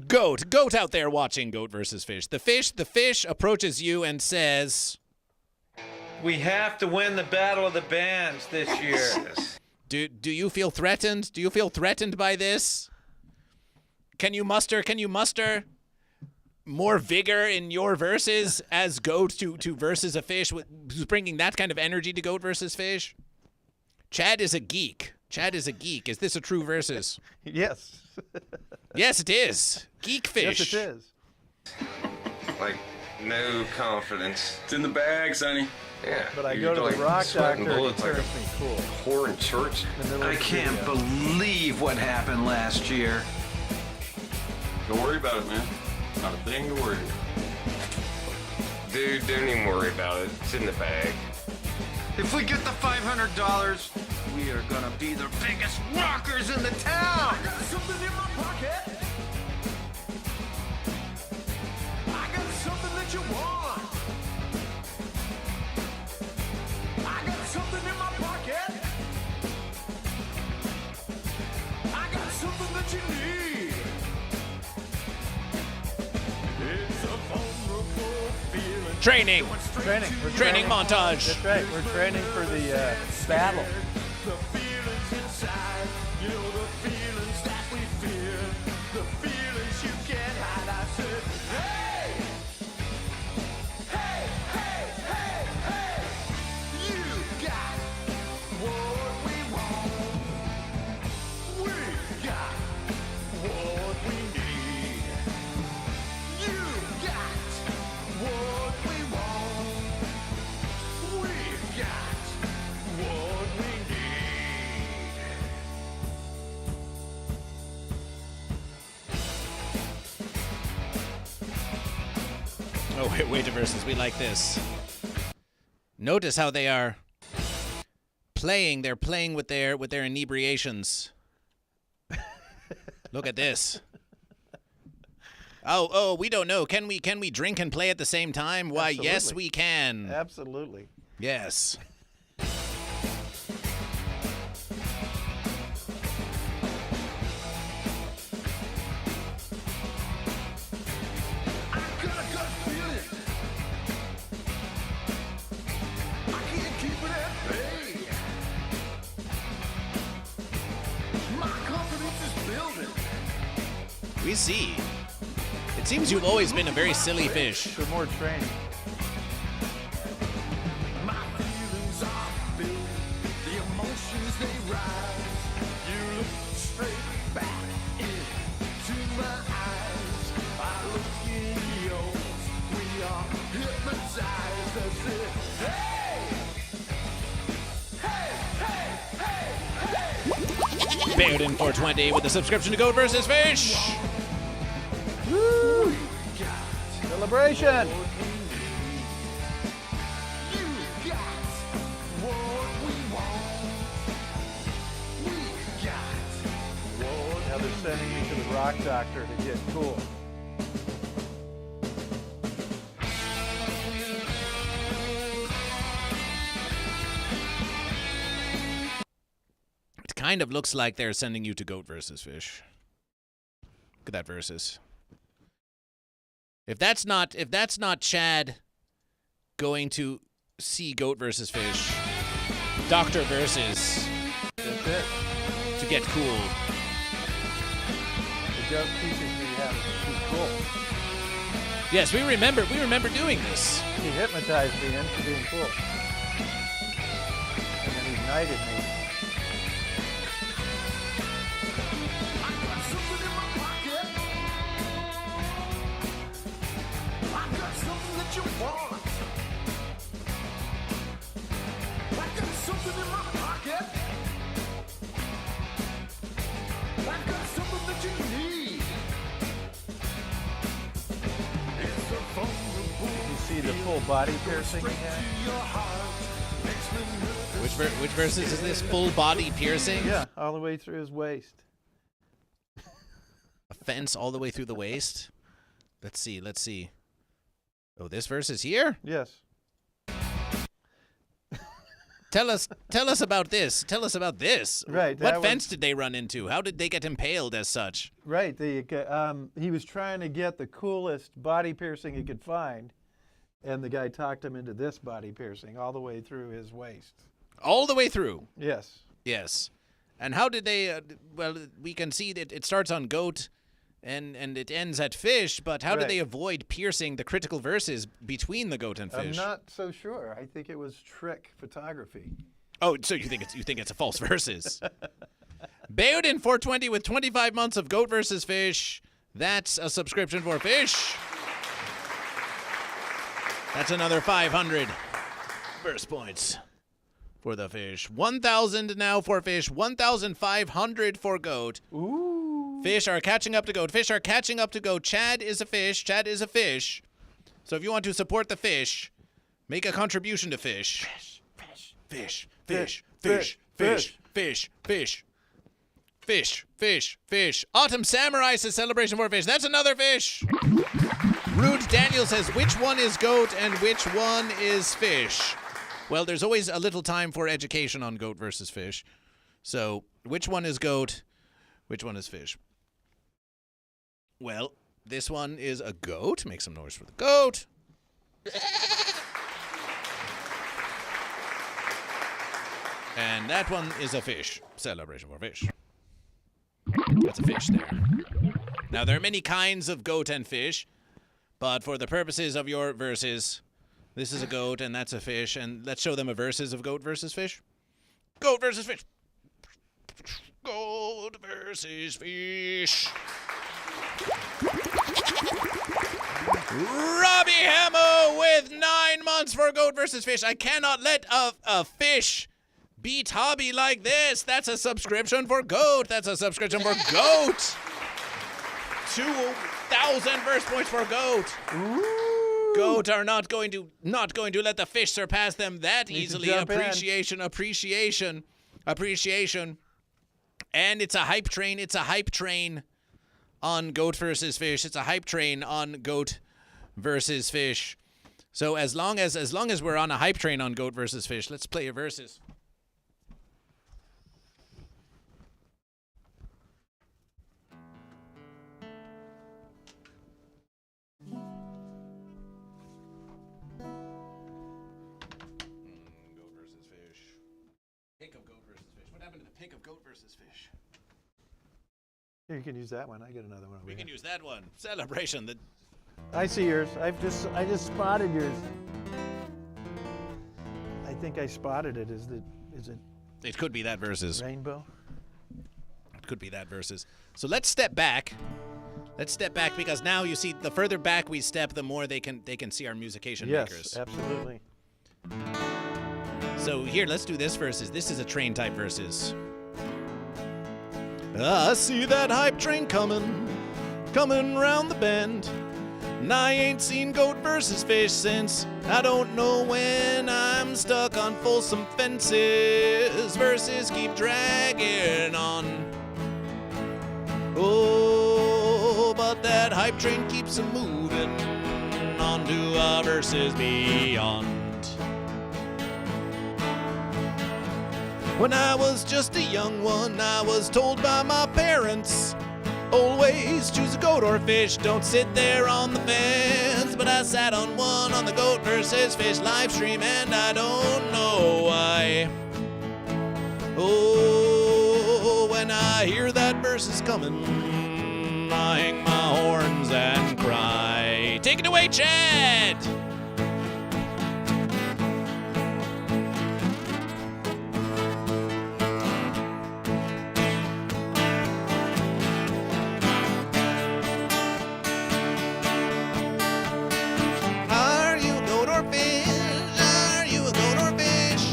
Goat out there watching Goat vs. Fish. The fish approaches you and says, we have to win the battle of the bands this year. Do you feel threatened? Do you feel threatened by this? Can you muster more vigor in your verses as Goat to versus a fish who's bringing that kind of energy to Goat vs. Fish? Chad is a geek. Chad is a geek. Is this a true versus? Yes. Yes, it is. Geek fish. Yes, it is. Like, no confidence. It's in the bag, Sonny. Yeah. But I you're go to the like rock sweating doctor and it bullets like turns a me cool. whore in church. In the middle I of the can't video. believe what happened last year. Don't worry about it, man. Not a thing to worry about. Dude, don't even worry about it. It's in the bag. If we get the $500, we are gonna be the biggest rockers in the town. I got something in my pocket. I got something that you want. I got something in my pocket. I got something that you need. It's a vulnerable feeling. Training. Training. We're Training montage. That's right. We're training for the battle. The feelings inside, you know the feelings that we fear, the feelings you can't hide. I said, hey, hey, hey, hey, hey, you got what we want. We got what we need. You got what we want. We got what we need. Oh, wait, versus. We like this. Notice how they are playing. They're playing with their inebriations. Look at this. Oh, we don't know. Can we drink and play at the same time? Why, yes, Absolutely. we can. Absolutely. Yes. I got a gut feeling. I can't keep it at bay. My confidence is building. We see. It seems you've always been a very silly fish. For more training. My feelings are filled. The emotions they rise. You look straight back into my eyes. I look in yours. We are hypnotized. That's it. Hey! Hey! Hey! Hey! Bared in 420 with a subscription to GoatVsFish. Woo! Celebration! You got what we want. We got what Now they're sending me to the rock doctor to get cool. It kind of looks like they're sending you to GoatVsFish. Look at that versus. If that's not Chad going to see GoatVsFish, Doctor versus That's it. to get cool. The joke teaches me how to be cool. Yes, we remember doing this. He hypnotized me into being cool. And then he knighted me. I got something in my pocket. I got something that you want. I got something in my pocket. I got something that you need. It's a vulnerable You see the full body piercing straight again? to your heart. Makes me nervous. Which versus is this? Full body piercing? Yeah, all the way through his waist. A fence all the way through the waist. Let's see. Oh, this versus here? Yes. Tell us about this. Tell us about this. Right, What that fence was- did they run into? How did they get impaled as such? Right. He was trying to get the coolest body piercing he could find, and the guy talked him into this body piercing all the way through his waist. All the way through. Yes. Yes. And how did they? Well, we can see that it starts on goat, and it ends at fish. But how did Right. they avoid piercing the critical verses between the goat and I'm fish? not so sure. I think it was trick photography. Oh, so you think it's a false verses? Bayoudin 420 with 25 months of Goat vs. Fish. That's a subscription for fish. That's another 500 burst points for the fish. 1,000 now for fish. 1,500 for goat. Ooh. Fish are catching up to goat. Fish are catching up to goat. Chad is a fish. Chad is a fish. So if you want to support the fish, make a contribution to fish. Fish, fish, fish, fish, fish, fish, fish, fish, fish. Autumn Samurai says celebration for fish. That's another fish. Rude Daniel says which one is goat and which one is fish. Well, there's always a little time for education on goat versus fish. So which one is goat? Which one is fish? Well, this one is a goat. Make some noise for the goat. And that one is a fish. Celebration for fish. That's a fish there. Now, there are many kinds of goat and fish, but for the purposes of your verses, this is a goat and that's a fish, and let's show them a verses of goat versus fish. Goat versus fish. Goat versus fish. Robbie Hamo with 9 months for goat versus fish. I cannot let a fish beat hobby like this. That's a subscription for goat. That's a subscription for goat. 2,000 verse points for goat. Ooh. Goat are not going to let the fish surpass them that easily. Appreciation. And it's a hype train. It's a hype train on goat versus fish. It's a hype train on goat versus fish. So as long as we're on a hype train on goat versus fish, let's play a versus. Goat versus fish. Pick of goat versus fish. What happened to the pick of goat versus fish? Here, you can use that one. I get another one over We here. can use that one. Celebration. I see yours. I just spotted yours. I think I spotted it. Is it It could be that versus. rainbow? It could be that versus. So let's step back. Let's step back because now you see the further back we step, the more they can see our musication Yes, makers. absolutely. So here, let's do this versus. This is a train type versus. I see that hype train coming round the bend. And I ain't seen goat versus fish since I don't know when. I'm stuck on Folsom fences. Verses keep dragging on. Oh, but that hype train keeps a moving on to a versus beyond. When I was just a young one, I was told by my parents, always choose a goat or fish, don't sit there on the fence. But I sat on one on the goat versus fish live stream, and I don't know why. Oh, when I hear that versus coming, I hang my horns and cry. Take it away, Chad! Are you a goat or fish? Are you a goat or fish?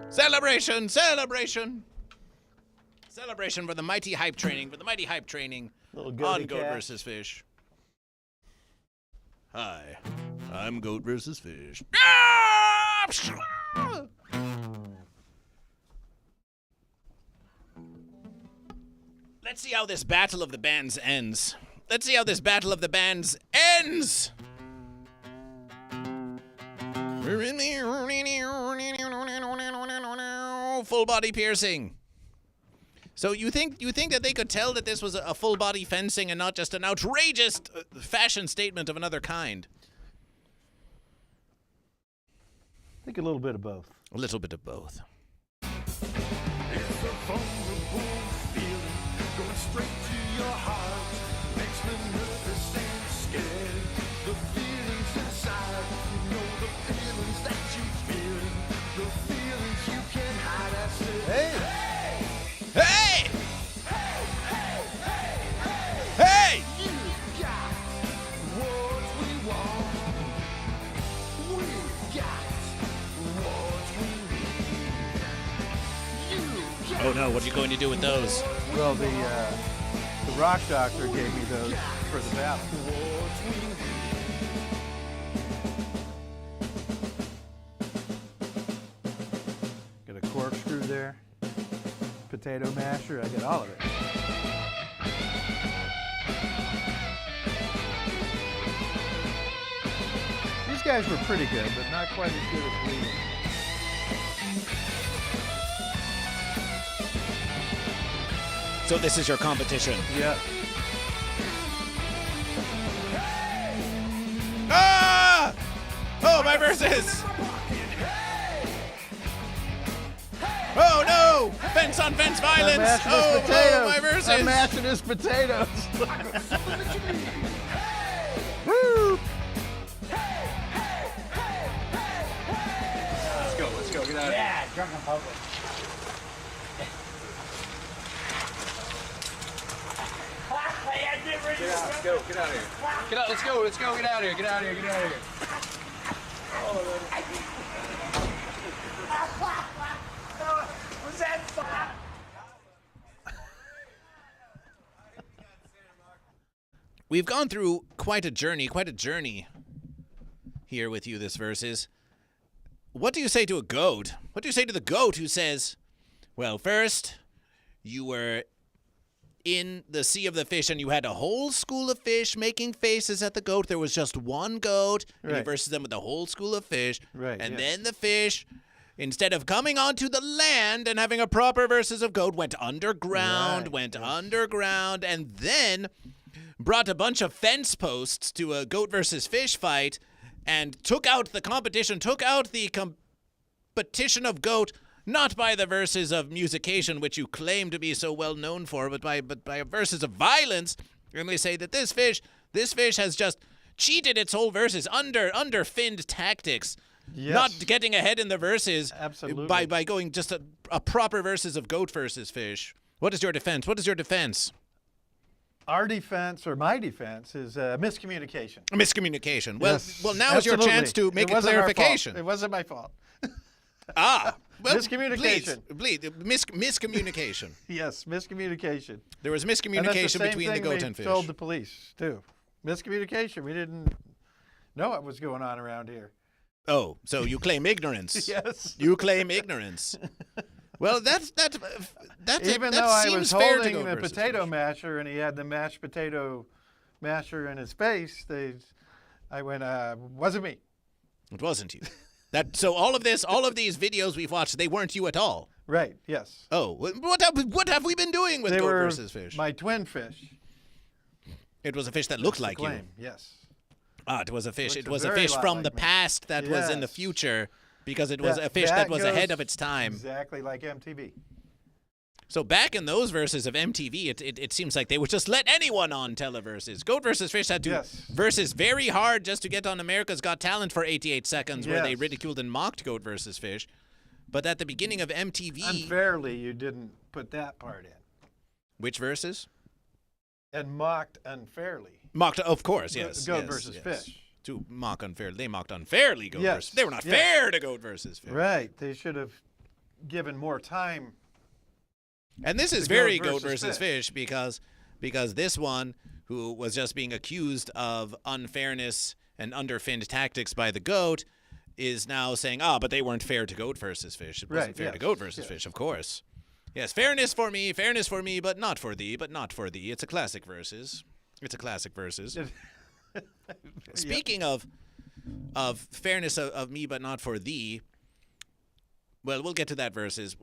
Celebration, celebration. Celebration for the mighty hype training, Little on goaty Goat cat. vs. Fish. Hi, I'm Goat vs. Fish. Let's see how this battle of the bands ends. Full body piercing. So you think that they could tell that this was a full body fencing and not just an outrageous fashion statement of another kind? I think a little bit of both. A little bit of both. It's a vulnerable feeling going straight to your heart. Makes me nervous and scared. The feelings inside, you know the feelings that you feel. The feelings you can't hide. I said, Hey! you got what we want. We got what we need. You got Oh no, what are you going to do with those? Well, the rock doctor gave me those for the battle. Got a corkscrew there, potato masher. I got all of it. These guys were pretty good, but not quite as good as we. So this is your competition. Yeah. Ah! Oh, my verses! Oh no! Fence on fence violence! Oh, my verses! I'm mashing his potatoes. Woo! Let's go, get out of here. Yeah, drunken public. Let's go, get out of here. Get out, let's go, get out of here, get out of here, get out of here. Was that fun? We've gone through quite a journey here with you this verses. What do you say to a goat? What do you say to the goat who says, well, first, you were in the sea of the fish and you had a whole school of fish making faces at the goat. There was just one goat, and he Right. versus them with a whole school of fish. Right, And yes. then the fish, instead of coming onto the land and having a proper versus of goat, went underground, and then brought a bunch of fence posts to a goat versus fish fight and took out the competition, took out the competition of goat, not by the verses of musication, which you claim to be so well known for, but by verses of violence. And they say that this fish has just cheated its whole verses, underfinned tactics, Yes. not getting ahead in the verses Absolutely. by going just a proper verses of goat versus fish. What is your defense? Our defense, or my defense, is miscommunication. Miscommunication. Well, Yes, now is your absolutely. chance to make It a wasn't our fault. clarification. It wasn't my fault. Well, Miscommunication. Please, miscommunication. Yes, miscommunication. There was And that's the miscommunication same between the thing goat we and fish. told the police, too. Miscommunication. We didn't know what was going on around here. Oh, so you claim ignorance. Yes. You claim ignorance. Well, that's Even that though I seems was fair to holding goat the versus potato fish. masher and he had the mashed potato masher in his face, I went, wasn't me. It wasn't you. So all of these videos we've watched, they weren't you at all. Right, yes. Oh, what have we been doing with They goat were versus fish? my twin fish. It was a fish that looked like you. Claim, yes. Ah, it was a fish. Looks It was a a very fish lot from like the me. past that was in the Yes. future because it was a fish that was ahead goes of its time. Exactly like MTV. So back in those verses of MTV, it seems like they would just let anyone on televerses. Goat versus Fish had to Yes. versus very hard just to get on America's Got Talent for 88 seconds where they Yes. ridiculed and mocked Goat versus Fish. But at the beginning of MTV, Unfairly, you didn't put that part in. which verses? And mocked unfairly. Mocked, of course, yes. Goat yes, versus yes. Fish. To mock unfairly. They mocked unfairly Goat Yes, versus. They were not yes. fair to Goat versus Fish. Right. They should have given more time. And this is The very goat goat versus versus fish because this one, who was just being accused of unfairness and underfinned tactics by the goat, is now saying, but they weren't fair to goat versus fish. It wasn't fair to goat versus fish, of course. Yes, fairness for me, but not for thee, but not for thee. It's a classic versus. Speaking of fairness of me, but not for thee. Well, we'll get to that verses.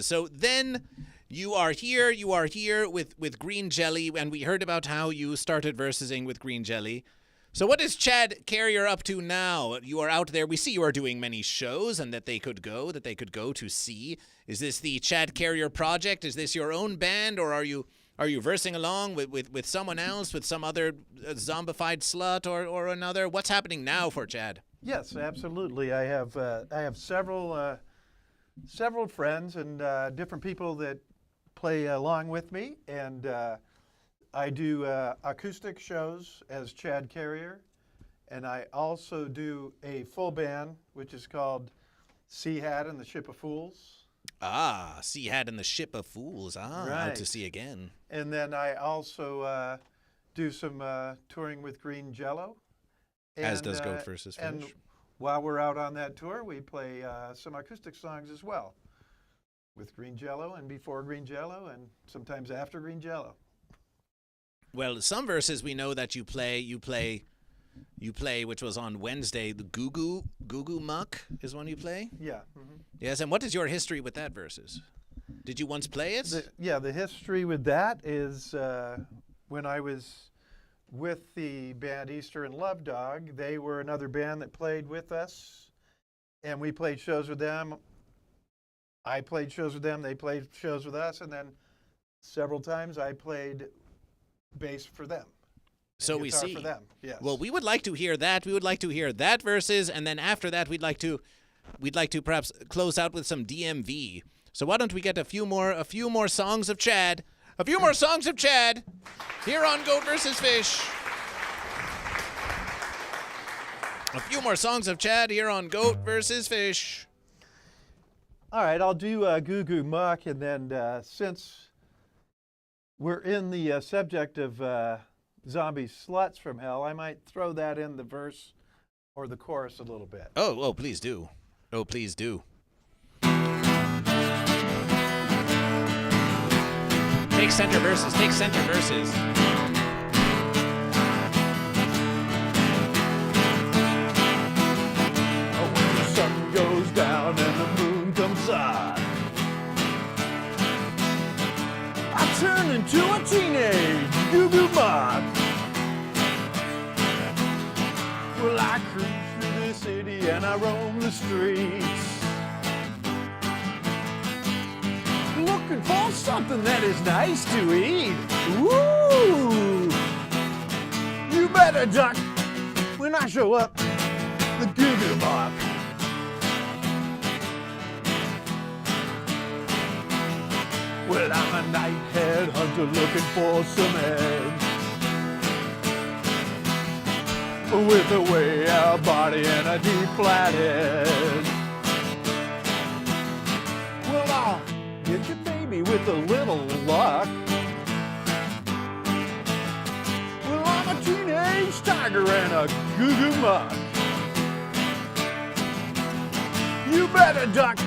So then you are here with Green Jellÿ, and we heard about how you started versing with Green Jellÿ. So what is Chad Carrier up to now? You are out there. We see you are doing many shows and that they could go to see. Is this the Chad Carrier project? Is this your own band, or are you versing along with someone else, with some other zombified slut or another? What's happening now for Chad? Yes, absolutely. I have several friends and different people that play along with me, and I do acoustic shows as Chad Carrier, and I also do a full band, which is called Sea Hat and the Ship of Fools. Sea Hat and the Ship of Fools. Right. Out to sea again. And then I also do some touring with Green Jellÿ. As does Goat versus Fish. And while we're out on that tour, we play some acoustic songs as well with Green Jellÿ and before Green Jellÿ and sometimes after Green Jellÿ. Well, some verses we know that you play, which was on Wednesday. The Goo Goo Muck is one you play. Yeah. Mm-hmm. Yes, and what is your history with that verses? Did you once play it? The history with that is when I was with the band Easter and Love Dog. They were another band that played with us, and we played shows with them. I played shows with them. They played shows with us, and then several times I played bass for them. So we see. For them. Yes. Well, we would like to hear that. We would like to hear that verses, and then after that, we'd like to perhaps close out with some DMV. So why don't we get a few more songs of Chad? A few more songs of Chad here on Goat versus Fish. A few more songs of Chad here on Goat versus Fish. All right, I'll do Goo Goo Muck, and then since we're in the subject of zombie sluts from hell, I might throw that in the verse or the chorus a little bit. Oh, please do. Oh, please do. Take center verses. Oh, when the sun goes down and the moon comes up, I turn into a teenage Goo Goo Muck. Well, I cruise through the city and I roam the streets, looking for something that is nice to eat. Woo! You better duck when I show up, the Goo Goo Muck. Well, I'm a night headhunter looking for some heads, with a way out body and a deep flat head. Well, I'll get your baby with a little luck. Well, I'm a teenage tiger and a Goo Goo Muck. You better duck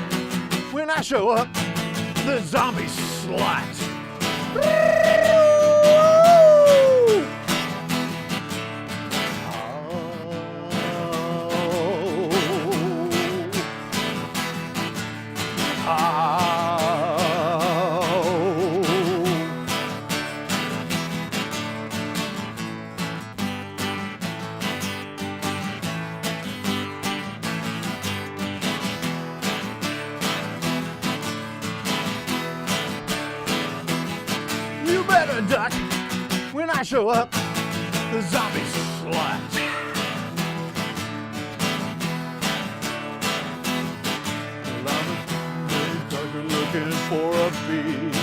when I show up, the zombie slut. You better duck when I show up, the zombie slut. Well, I'm a ducker looking for a beat.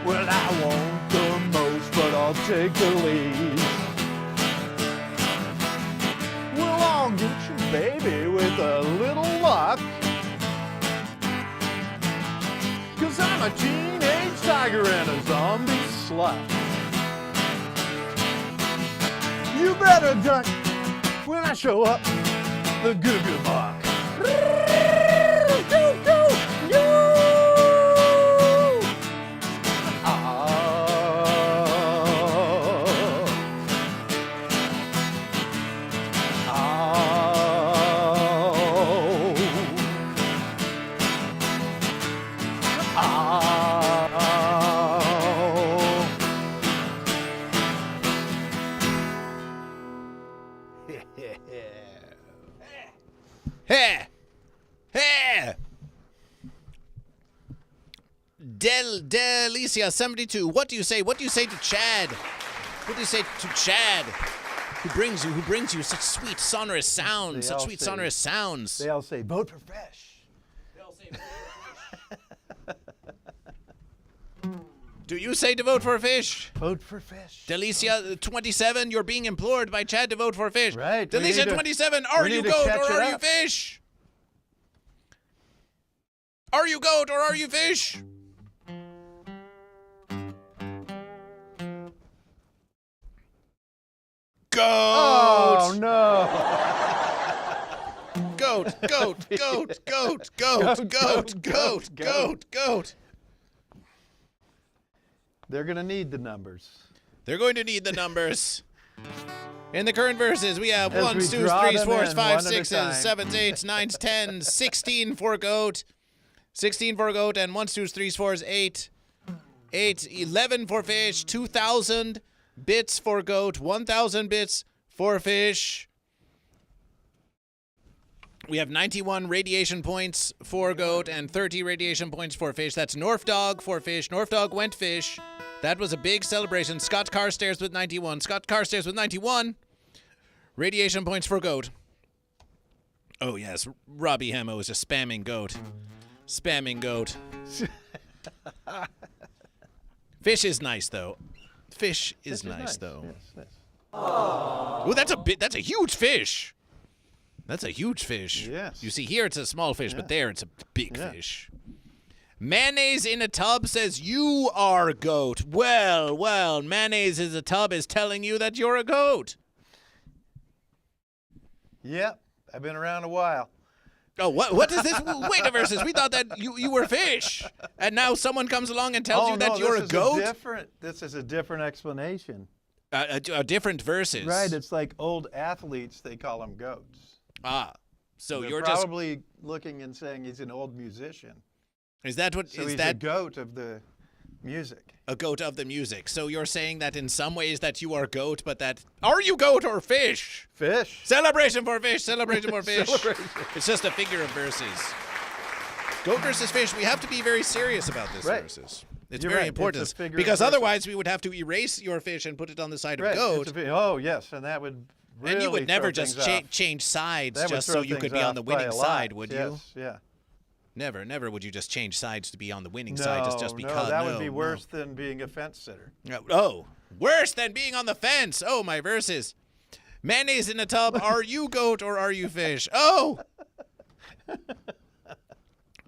Well, I want the most, but I'll take the lead. Well, I'll get you, baby, with a little luck. box. 'Cause I'm a teenage tiger and a zombie slut. You better duck when I show up. The goo-goo box. Go, go, go! Hey! Hey! Delicia72, what do you say? What do you say to Chad? What do you say to Chad? Who brings you such sweet sonorous sounds, such sweet sonorous sounds. They all say, vote for Fish. They all say, vote for Fish. Do you say to vote for Fish? Vote for Fish. Delicia27, you're being implored by Chad to vote for Fish. Right. Delicia27, are you goat or are you fish? Are you goat or are you fish? Goat! Oh, no. Goat, goat, goat, goat, goat, goat, goat, goat, goat. They're going to need the numbers. They're going to need the numbers. In the current verses, we have As 1, we 2, draw 3, them 4, in 5, one at a 6, time. 7, 8, 9, 10, 16 for goat. 16 for goat, and 1, 2, 3, 4, 8. 11 for fish. 2,000 bits for goat. 1,000 bits for fish. We have 91 radiation points for goat and 30 radiation points for fish. That's North Dog for fish. North Dog went fish. That was a big celebration. Scott Carstairs with 91. Scott Carstairs with 91. Radiation points for goat. Oh, yes. Robbie Hemo is just spamming goat. Spamming goat. Fish is nice, though. Fish is nice, though. Yes, yes. Oh, that's a huge fish. That's a huge fish. Yes. You see, here it's a small fish, but there it's a big Yeah. fish. Mayonnaise in a tub says you are goat. Well, mayonnaise in a tub is telling you that you're a goat. Yep. I've been around a while. Oh, what is this? Wait a versus. We thought that you were fish, and now someone comes along and tells you that you're a goat. This is a different explanation. A different versus. Right. It's like old athletes. They call them goats. Ah, so They're you're just. probably looking and saying he's an old musician. Is that what? So is he's that a goat of the music. a goat of the music? So you're saying that in some ways that you are goat, but that are you goat or fish? Fish. Celebration for fish. Celebration for fish. Celebration. It's just a figure of verses. Goat versus fish. We have to be very serious about this Right. versus. It's You're very right. important It's a figure of because verses. otherwise we would have to erase your fish and put it on the side Right. of goat, Oh yes, and that would really and you would never throw just things off. change sides That would just throw so you things could be on off the by winning a lot. side, would yes, you? Yeah. Never would you just change sides to be on the winning No, side just because. no, that would be worse than being a fence sitter. Oh, worse than being on the fence. Oh, my verses. Mayonnaise in a tub. Are you goat or are you fish? Oh.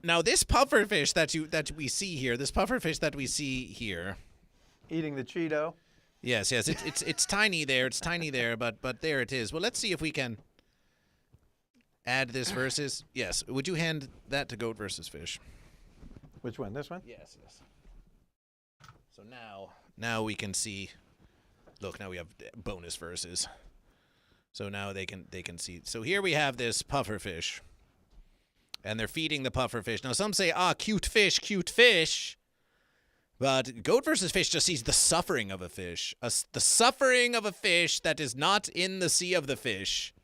Now this puffer fish that we see here, Eating the Cheeto. Yes, it's tiny there. It's tiny there, but there it is. Well, let's see if we can add this versus. Yes, would you hand that to goat versus fish? Which one? This one? Yes. So now we can see. Look, now we have bonus verses. So now they can see. So here we have this puffer fish, and they're feeding the puffer fish. Now some say, cute fish. But goat versus fish just sees the suffering of a fish. The suffering of a fish that is not in the sea of the fish.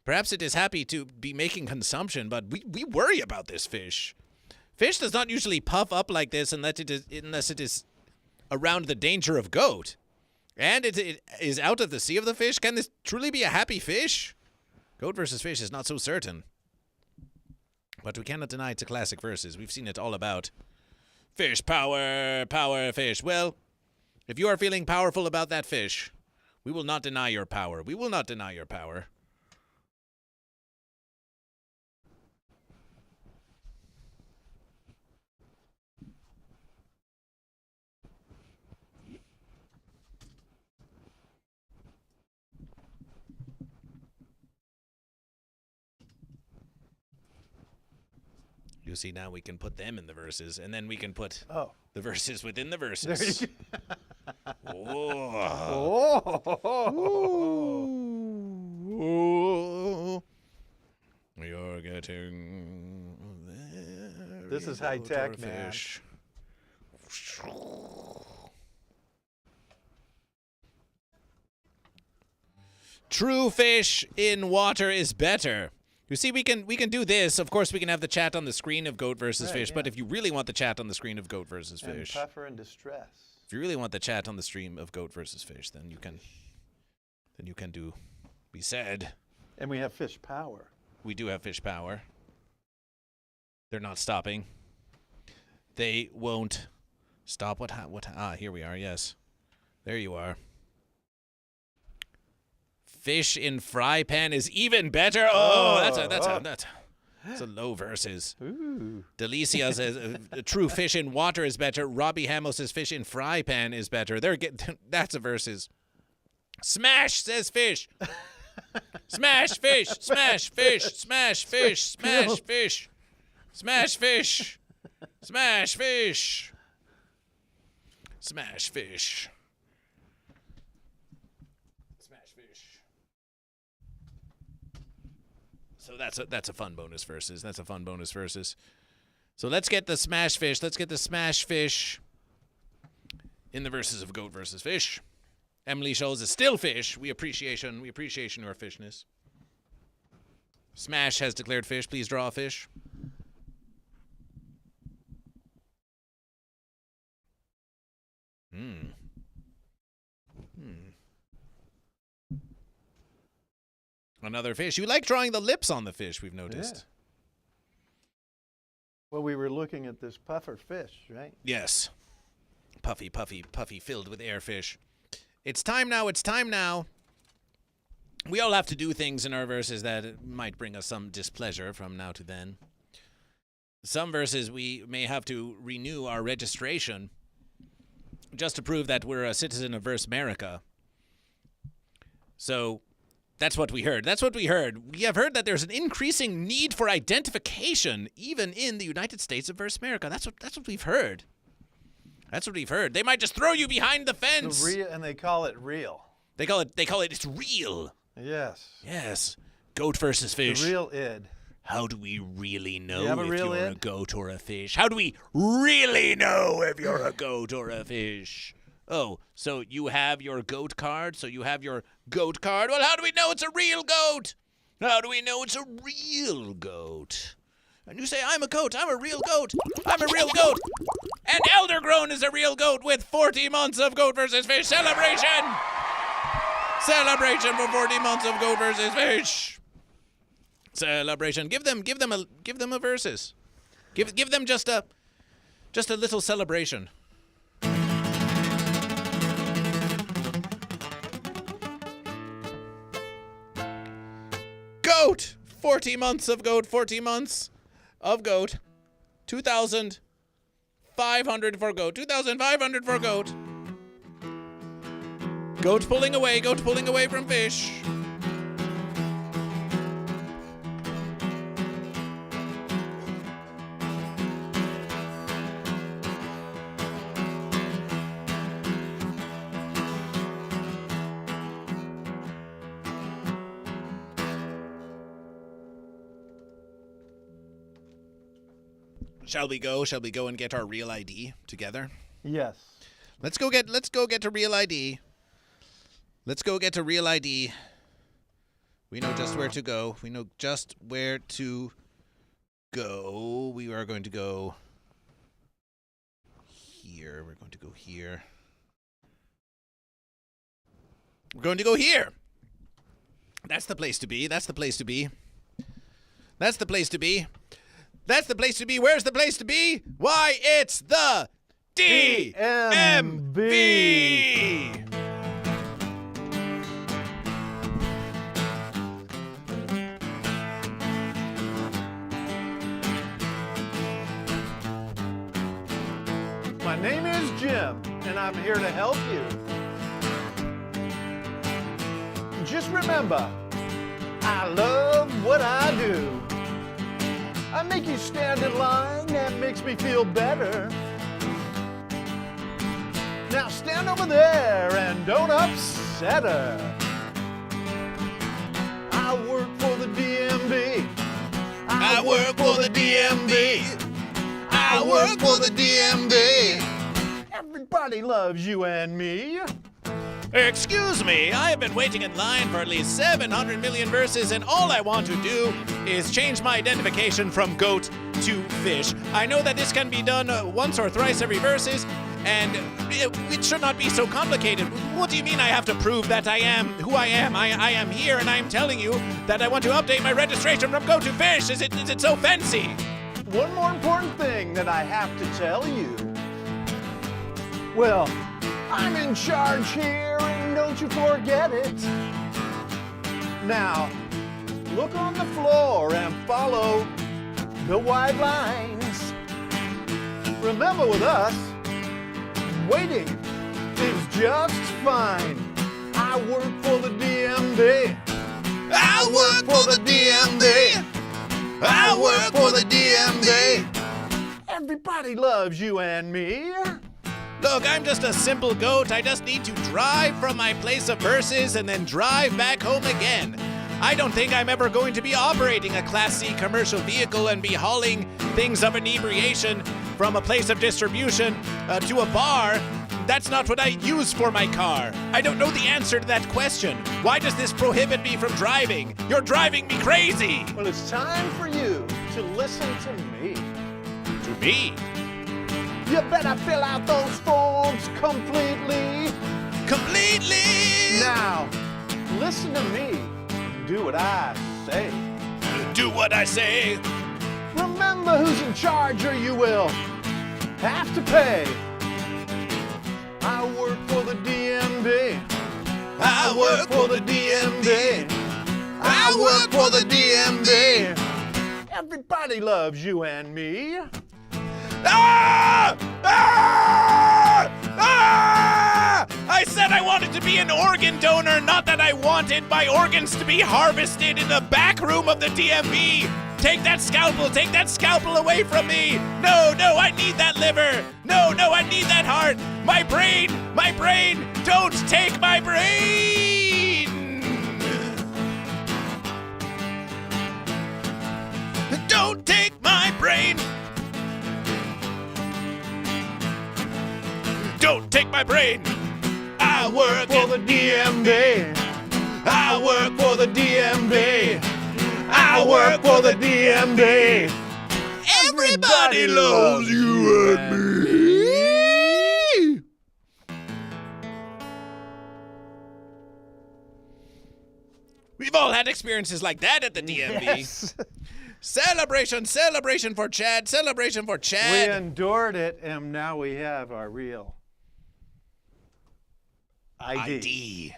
Perhaps it is happy to be making consumption, but we worry about this fish. Fish does not usually puff up like this unless it is around the danger of goat. And it is out of the sea of the fish. Can this truly be a happy fish? Goat versus fish is not so certain. But we cannot deny it's a classic versus. We've seen it all about. Fish power, fish. Well, if you are feeling powerful about that fish, we will not deny your power. We will not deny your power. see, now we can put them in the verses, and then we can put Oh. the verses within the There verses. you Oh. Oh. You're getting This is high tech, man. fish. True fish in water is better. You see, we can do this. Of course, we can have the chat on the screen of Goat versus Right, Fish. yeah. But if you really want the chat on the screen of Goat versus And Fish, Puffer in distress. if you really want the chat on the stream of Goat versus Fish, then you can do. We said And we have fish power. we do have fish power. They're not stopping. They won't stop. What? Here we are. Yes, there you are. Fish in fry pan is even better. Oh, that's a low verses. Ooh. Delicia says true fish in water is better. Robbie Hamo says fish in fry pan is better. That's a verses. Smash says fish. Smash fish. Smash fish. Smash fish. Smash fish. Smash fish. Smash fish. Smash fish. Smash fish. So that's a fun bonus versus. That's a fun bonus versus. So let's get the smash fish. Let's get the smash fish in the verses of Goat versus Fish. Emily shows a still fish. We appreciation your fishness. Smash has declared fish. Please draw a fish. Another fish. You like drawing the lips on the fish, we've noticed. Yeah. Well, we were looking at this puffer fish, right? Yes. Puffy, puffy, puffy, filled with air fish. It's time now. We all have to do things in our verses that might bring us some displeasure from now to then. Some verses we may have to renew our registration just to prove that we're a citizen of Verse America. So that's what we heard. We have heard that there's an increasing need for identification even in the United States of Verse America. That's what we've heard. They might just throw you behind the fence. And they call it real. They call it it's real. Yes. Yes. Goat versus fish. The real id. How do we really know You have a if real you're a id? goat or a fish? How do we really know if you're a goat or a fish? Oh, so you have your goat card? Well, how do we know it's a real goat? How do we know it's a real goat? And you say, I'm a goat. I'm a real goat. I'm a real goat. And Eldergrown is a real goat with 40 months of Goat versus Fish celebration. Celebration for 40 months of Goat versus Fish. Celebration. Give them a versus. Give them just a little celebration. Goat. 40 months of Goat. 40 months of Goat. 2,500 for Goat. 2,500 for Goat. Goat pulling away from fish. Shall we go and get our real ID together? Yes. Let's go get a real ID. Let's go get a real ID. We know just where to go. We are going to go here. We're going to go here. We're going to go here. That's the place to be. Where's the place to be? Why, it's the DMV. My name is Jim, and I'm here to help you. Just remember, I love what I do. I make you stand in line, that makes me feel better. Now stand over there and don't upset her. I work for the DMV. I work for the DMV. I work for the DMV. Everybody loves you and me. Excuse me, I have been waiting in line for at least 700 million verses, and all I want to do is change my identification from goat to fish. I know that this can be done once or thrice every verses, and it should not be so complicated. What do you mean I have to prove that I am who I am? I am here, and I am telling you that I want to update my registration from goat to fish. Is it so fancy? One more important thing that I have to tell you. Well, I'm in charge here, and don't you forget it. Now, look on the floor and follow the white lines. Remember, with us, waiting is just fine. I work for the DMV. I work for the DMV. I work for the DMV. Everybody loves you and me. Look, I'm just a simple goat. I just need to drive from my place of verses and then drive back home again. I don't think I'm ever going to be operating a Class C commercial vehicle and be hauling things of inebriation from a place of distribution to a bar. That's not what I use for my car. I don't know the answer to that question. Why does this prohibit me from driving? You're driving me crazy. Well, it's time for you to listen to me. To me? You better fill out those forms completely. Completely! Now, listen to me. Do what I say. Do what I say. Remember who's in charge, or you will have to pay. I work for the DMV. I work for the DMV. I work for the DMV. Everybody loves you and me. Ah! Ah! Ah! I said I wanted to be an organ donor, not that I wanted my organs to be harvested in the back room of the DMV. Take that scalpel away from me. No, I need that liver. No, I need that heart. My brain, don't take my brain. Don't take my brain. Don't take my brain. I work for the DMV. I work for the DMV. I work for the DMV. Everybody loves you and me. We've all had experiences like that at the DMV. Yes. Celebration for Chad. Celebration for Chad. We endured it, and now we have our real ID.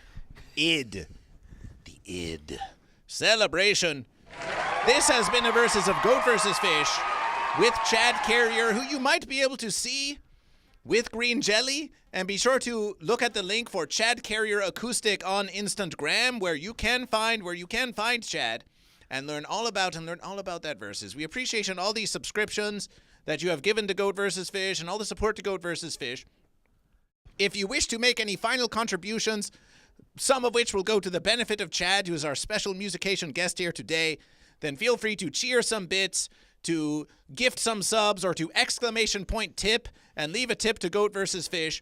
ID. The id. Celebration. This has been a versus of Goat vs. Fish with Chad Carrier, who you might be able to see with Green Jellÿ. And be sure to look at the link for Chad Carrier Acoustic on Instagram, where you can find Chad and learn all about that versus. We appreciate all these subscriptions that you have given to Goat vs. Fish and all the support to Goat vs. Fish. If you wish to make any final contributions, some of which will go to the benefit of Chad, who is our special musication guest here today, then feel free to cheer some bits, to gift some subs, or to exclamation point tip, and leave a tip to Goat vs. Fish.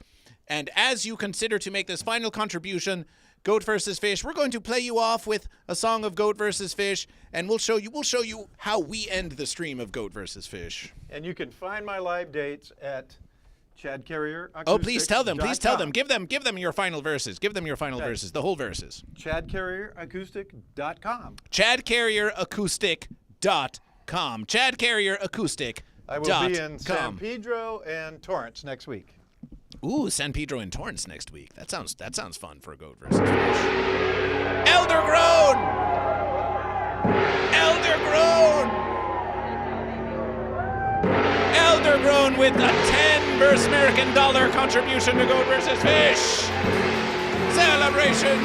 And as you consider to make this final contribution, Goat vs. Fish, we're going to play you off with a song of Goat vs. Fish, and we'll show you how we end the stream of Goat vs. Fish. And you can find my live dates at Chad Carrier Acoustic. Oh, please tell them. Give them your final verses. Give them your final verses, the whole verses. ChadCarrierAcoustic.com. ChadCarrierAcoustic.com. ChadCarrierAcoustic.com. I will be in San Pedro and Torrance next week. Ooh, San Pedro and Torrance next week. That sounds fun for a Goat vs. Fish. Eldergrown! Eldergrown with a 10 verse American dollar contribution to Goat vs. Fish. Celebration.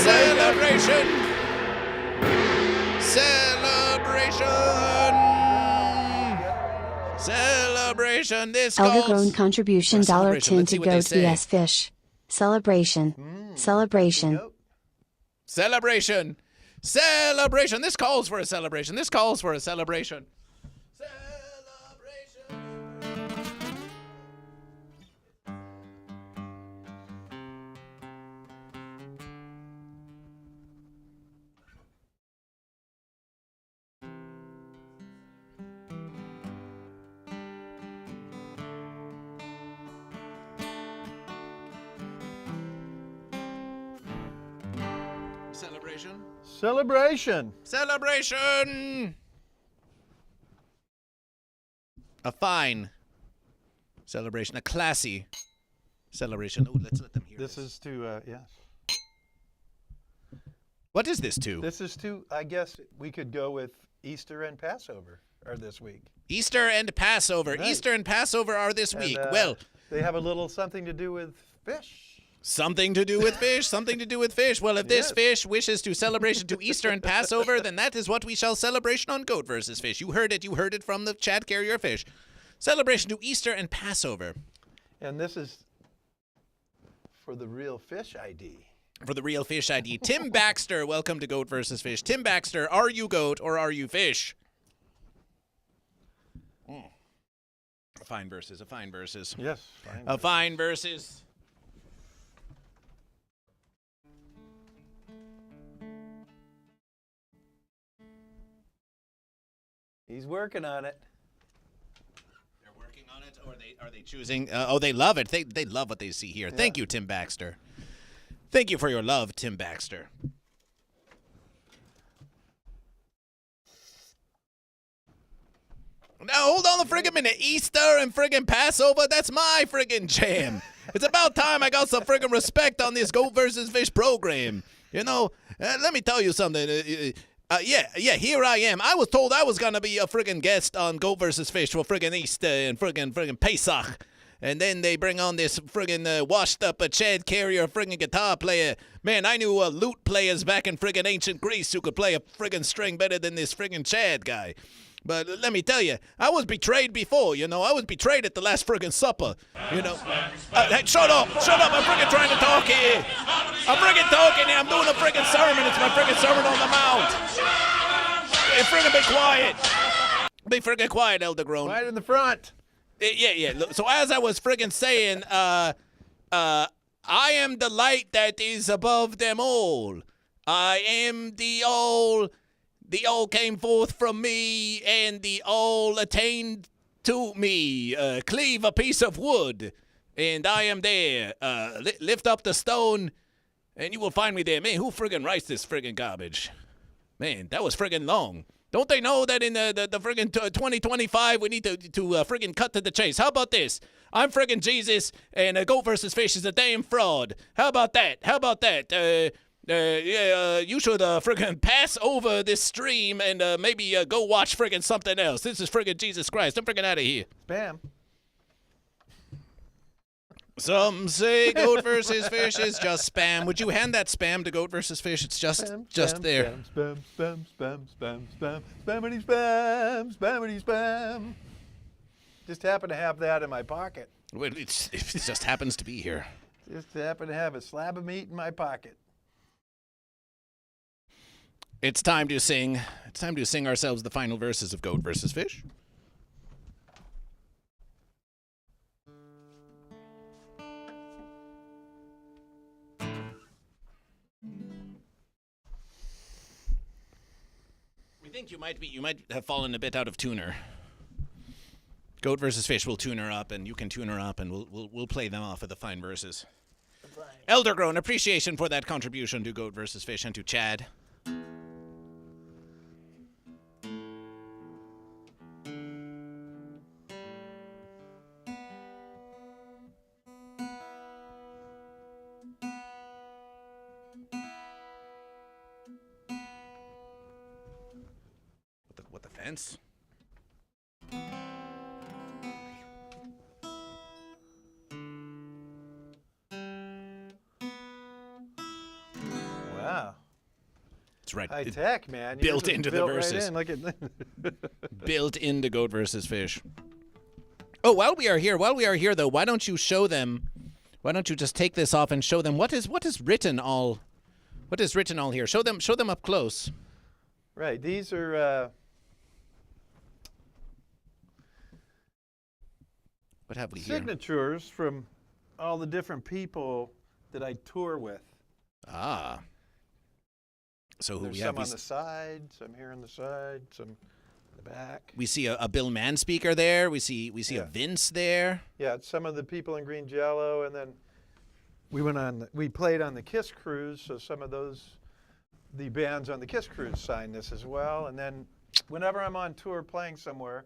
Celebration. Celebration. This Elder-grown calls contribution for a celebration. $10 Let's see to what they say. GoatVsFish. Celebration. Celebration. Celebration. Celebration. This calls for a celebration. This calls for a celebration. Celebration. Celebration. Celebration. A fine celebration, a classy celebration. Oh, let's let them hear This is to, yes. What is this to? This is to, I guess we could go with Easter and Passover are this week. Easter and Passover. Right. Easter and Passover are this And, week. Well, they have a little something to do with fish. something to do with fish, something to do with fish. Well, if this Yes. fish wishes to celebration to Easter and Passover, then that is what we shall celebration on Goat versus Fish. You heard it from the Chad Carrier Fish. Celebration to Easter and Passover. And this is for the real fish ID. For the real fish ID. Tim Baxter, welcome to Goat versus Fish. Tim Baxter, are you goat or are you fish? A fine versus, a fine versus. Yes. A fine versus. He's working on it. They're working on it, or are they choosing? They love it. They love what they see here. Yeah. Thank you, Tim Baxter. Thank you for your love, Tim Baxter. Now, hold on a friggin' minute. Easter and friggin' Passover, that's my friggin' jam. It's about time I got some friggin' respect on this Goat versus Fish program. You know, let me tell you something. Yeah, here I am. I was told I was going to be a friggin' guest on Goat versus Fish for friggin' Easter and friggin' Pesach. And then they bring on this friggin' washed-up Chad Carrier friggin' guitar player. Man, I knew lute players back in friggin' ancient Greece who could play a friggin' string better than this friggin' Chad guy. But let me tell you, I was betrayed before, you know. I was betrayed at the last friggin' supper, you know. Hey, shut up, I'm friggin' trying to talk here. I'm friggin' talking here. I'm doing a friggin' sermon. It's my friggin' sermon on the mount. Hey, friggin' be quiet. Be friggin' quiet, Elder Grown. Right in the front. Yeah. So as I was friggin' saying, I am the light that is above them all. I am the all came forth from me, and the all attained to me. Cleave a piece of wood, and I am there. Lift up the stone, and you will find me there. Man, who friggin' writes this friggin' garbage? Man, that was friggin' long. Don't they know that in the friggin' 2025 we need to friggin' cut to the chase? How about this? I'm friggin' Jesus, and Goat versus Fish is a damn fraud. How about that? You should friggin' pass over this stream and maybe go watch friggin' something else. This is friggin' Jesus Christ. I'm friggin' out of here. Spam. Some say Goat versus Fish is just spam. Would you hand that spam to Goat versus Fish? It's just there. Spam. Just happen to have that in my pocket. Well, it just happens to be here. Just happen to have a slab of meat in my pocket. It's time to sing. It's time to sing ourselves the final verses of Goat versus Fish. We think you might have fallen a bit out of tuner. Goat versus Fish will tune her up, and you can tune her up, and we'll play them off of the fine verses. Elder Grown, appreciation for that contribution to Goat versus Fish and to Chad. What the fence? Wow. It's right. High tech, man. Built Yours is into the built right verses. in. Look at Built into Goat vs. Fish. Oh, while we are here, though, why don't you show them? Why don't you just take this off and show them what is written all? What is written all here? Show them up close. Right. These are. What have we here? Signatures from all the different people that I tour with. Ah. So who There's we have? some on the side, some here on the side, some in the back. We see a Bill Mann speaker there. We see a Vince there. Yeah, some of the people in Green Jellÿ, and then we played on the Kiss cruise, so some of the bands on the Kiss cruise signed this as well. And then whenever I'm on tour playing somewhere,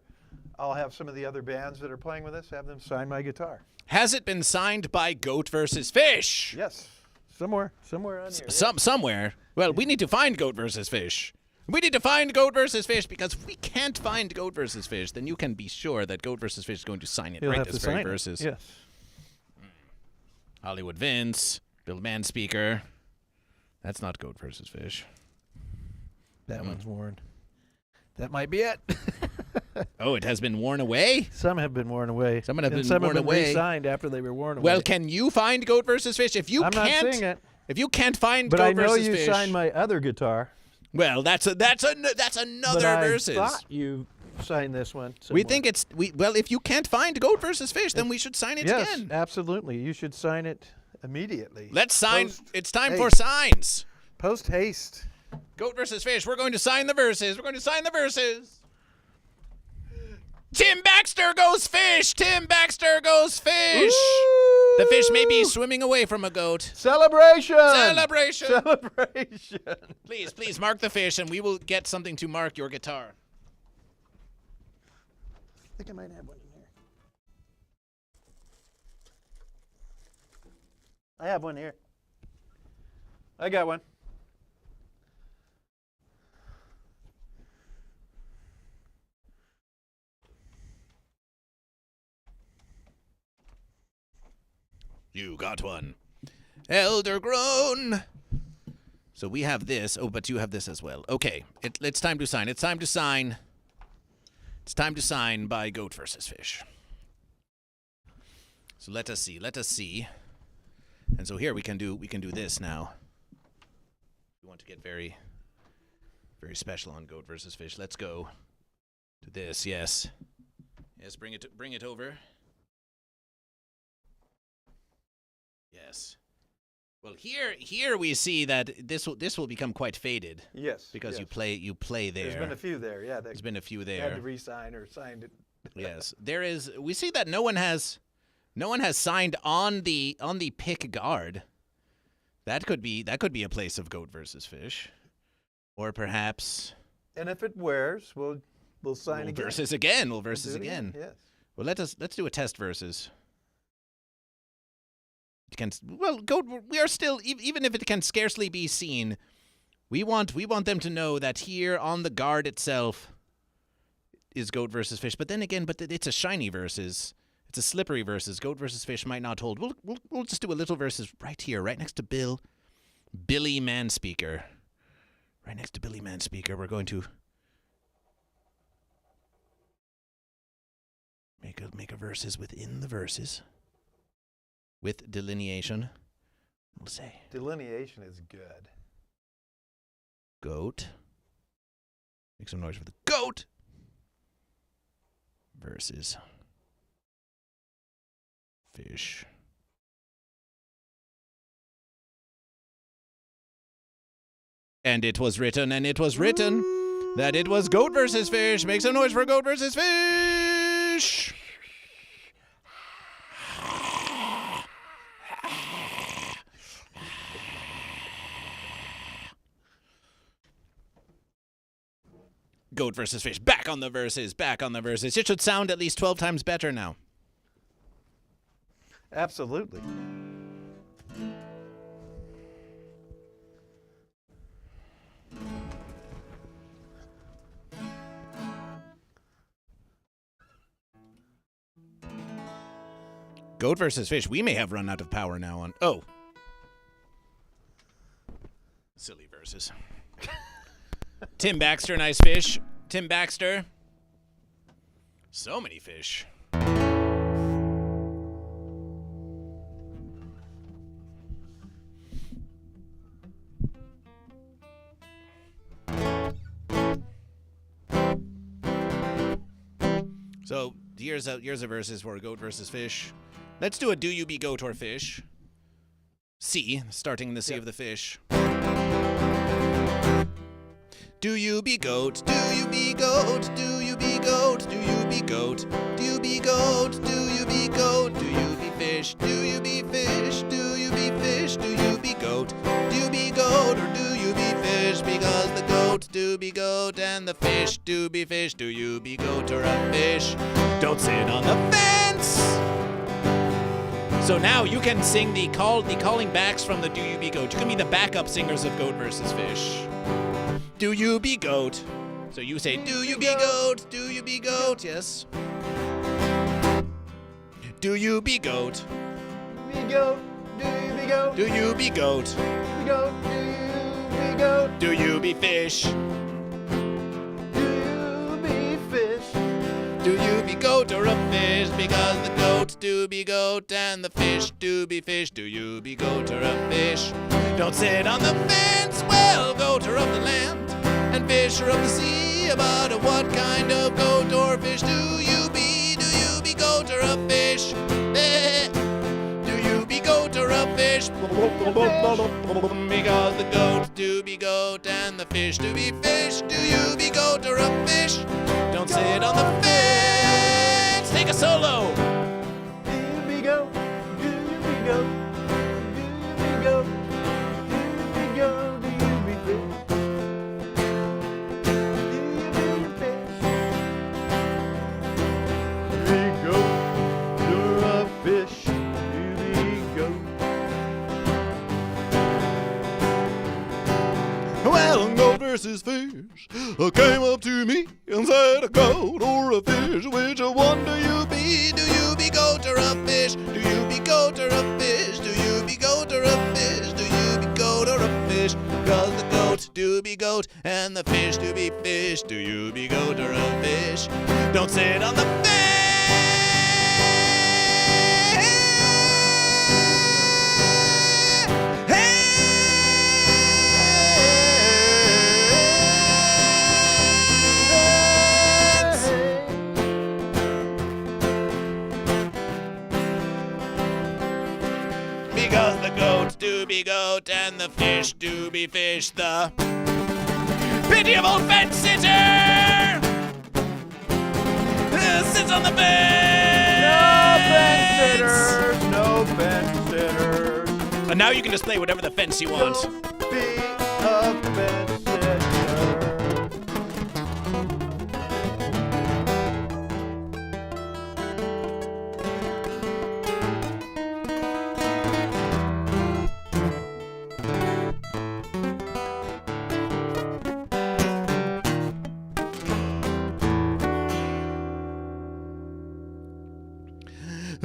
I'll have some of the other bands that are playing with us have them sign my guitar. Has it been signed by Goat vs. Fish? Yes, somewhere on here. Somewhere. Well, we need to find Goat vs. Fish. We need to find Goat vs. Fish, because if we can't find Goat vs. Fish, then you can be sure that Goat vs. Fish is going to sign it. He'll right have this to very sign it. verses. Yes. Hollywood Vince, Bill Mann speaker. That's not Goat vs. Fish. That one's worn. That might be it. Oh, it has been worn away? Some have been worn away. Some have been some worn have been away. re-signed after they were worn away. Well, can you find Goat vs. Fish? If you I'm can't, not seeing it. If you can't find But Goat I know vs. you Fish, signed my other guitar. well, that's another But I versus. thought you signed this one. We somewhere. think well, if you can't find Goat vs. Fish, then we should sign it Yes, again. absolutely. You should sign it immediately. Let's sign. Post It's time haste. for signs. Post haste. Goat vs. Fish. We're going to sign the verses. We're going to sign the verses. Tim Baxter goes fish. Tim Baxter goes fish. The fish may be swimming away from a goat. Celebration! Celebration. Celebration! Please mark the fish, and we will get something to mark your guitar. I think I might have one in here. I have one here. I got one. You got one. Elder grown. So we have this. Oh, but you have this as well. Okay. It's time to sign. It's time to sign. It's time to sign by Goat vs. Fish. So let us see. Let us see. And so here we can do this now. We want to get very, very special on Goat vs. Fish. Let's go to this. Yes. Yes, bring it over. Yes. Well, here we see that this will become quite faded. Yes. Because yes. you play there. There's been a few there, yeah. There's been a few Had there. to re-sign or signed it. Yes. There is. We see that no one has signed on the pick guard. That could be a place of Goat vs. Fish, or perhaps. And if it wears, we'll sign We'll again. versus again. We'll do versus it again. Yes. Well, let's do a test versus. Goat. We are still, even if it can scarcely be seen, we want them to know that here on the guard itself is Goat vs. Fish. But then again, it's a shiny versus. It's a slippery versus. Goat vs. Fish might not hold. We'll just do a little versus right here, right next to Billy Manspeaker. Right next to Billy Manspeaker, we're going to make a versus within the verses. With delineation, we'll say. Delineation is good. Goat. Make some noise for the goat. Versus fish. And it was written that it was Goat vs. Fish. Make some noise for Goat vs. Fish. Goat vs. Fish. Back on the verses. Back on the verses. It should sound at least 12 times better now. Absolutely. Goat vs. Fish. We may have run out of power now on. Oh. Silly verses. Tim Baxter, nice fish. Tim Baxter. So many fish. So here's a versus for goat versus fish. Let's do a do you be goat or fish. C, starting in the sea of the fish. Do you be goat? Do you be goat? Do you be goat? Do you be goat? Do you be goat? Do you be goat? Do you be fish? Do you be fish? Do you be fish? Do you be goat? Do you be goat or do you be fish? Because the goat do be goat and the fish do be fish. Do you be goat or a fish? Don't sit on the fence. So now you can sing the calling backs from the Do You Be Goat. You can be the backup singers of Goat versus Fish. Do you be goat? So you say, do you be goat? Do you be goat? Yes. Do you be goat? Be goat. Do you be goat? Do you be goat? Be goat. Do you be goat? Do you be fish? Do you be fish? Do you be goat or a fish? Because the goat do be goat and the fish do be fish. Do you be goat or a fish? Don't sit on the fence. Well, goat or of the land and fish or of the sea. But what kind of goat or fish do you be? Do you be goat or a fish? Do you be goat or a fish? Because the goat do be goat and the fish do be fish. Do you be goat or a fish? Don't sit on the fence. Take a solo. Do you be goat? Do you be goat? Do you be goat? Do you be goat? Do you be fish? Do you be fish? Be goat, you're a fish. Do you be goat? Well, goat versus fish came up to me and said a goat or a fish. Which one do you be? Do you be goat or a fish? Do you be goat or a fish? Do you be goat or a fish? Do you be goat or a fish? Cause the goat do be goat and the fish do be fish. Do you be goat or a fish? Don't sit on the fence. Because the goat do be goat and the fish do be fish. The pitiable fence sitter sits on the fence. No fence sitters. And now you can just play whatever the fence you want. Don't be a fence sitter.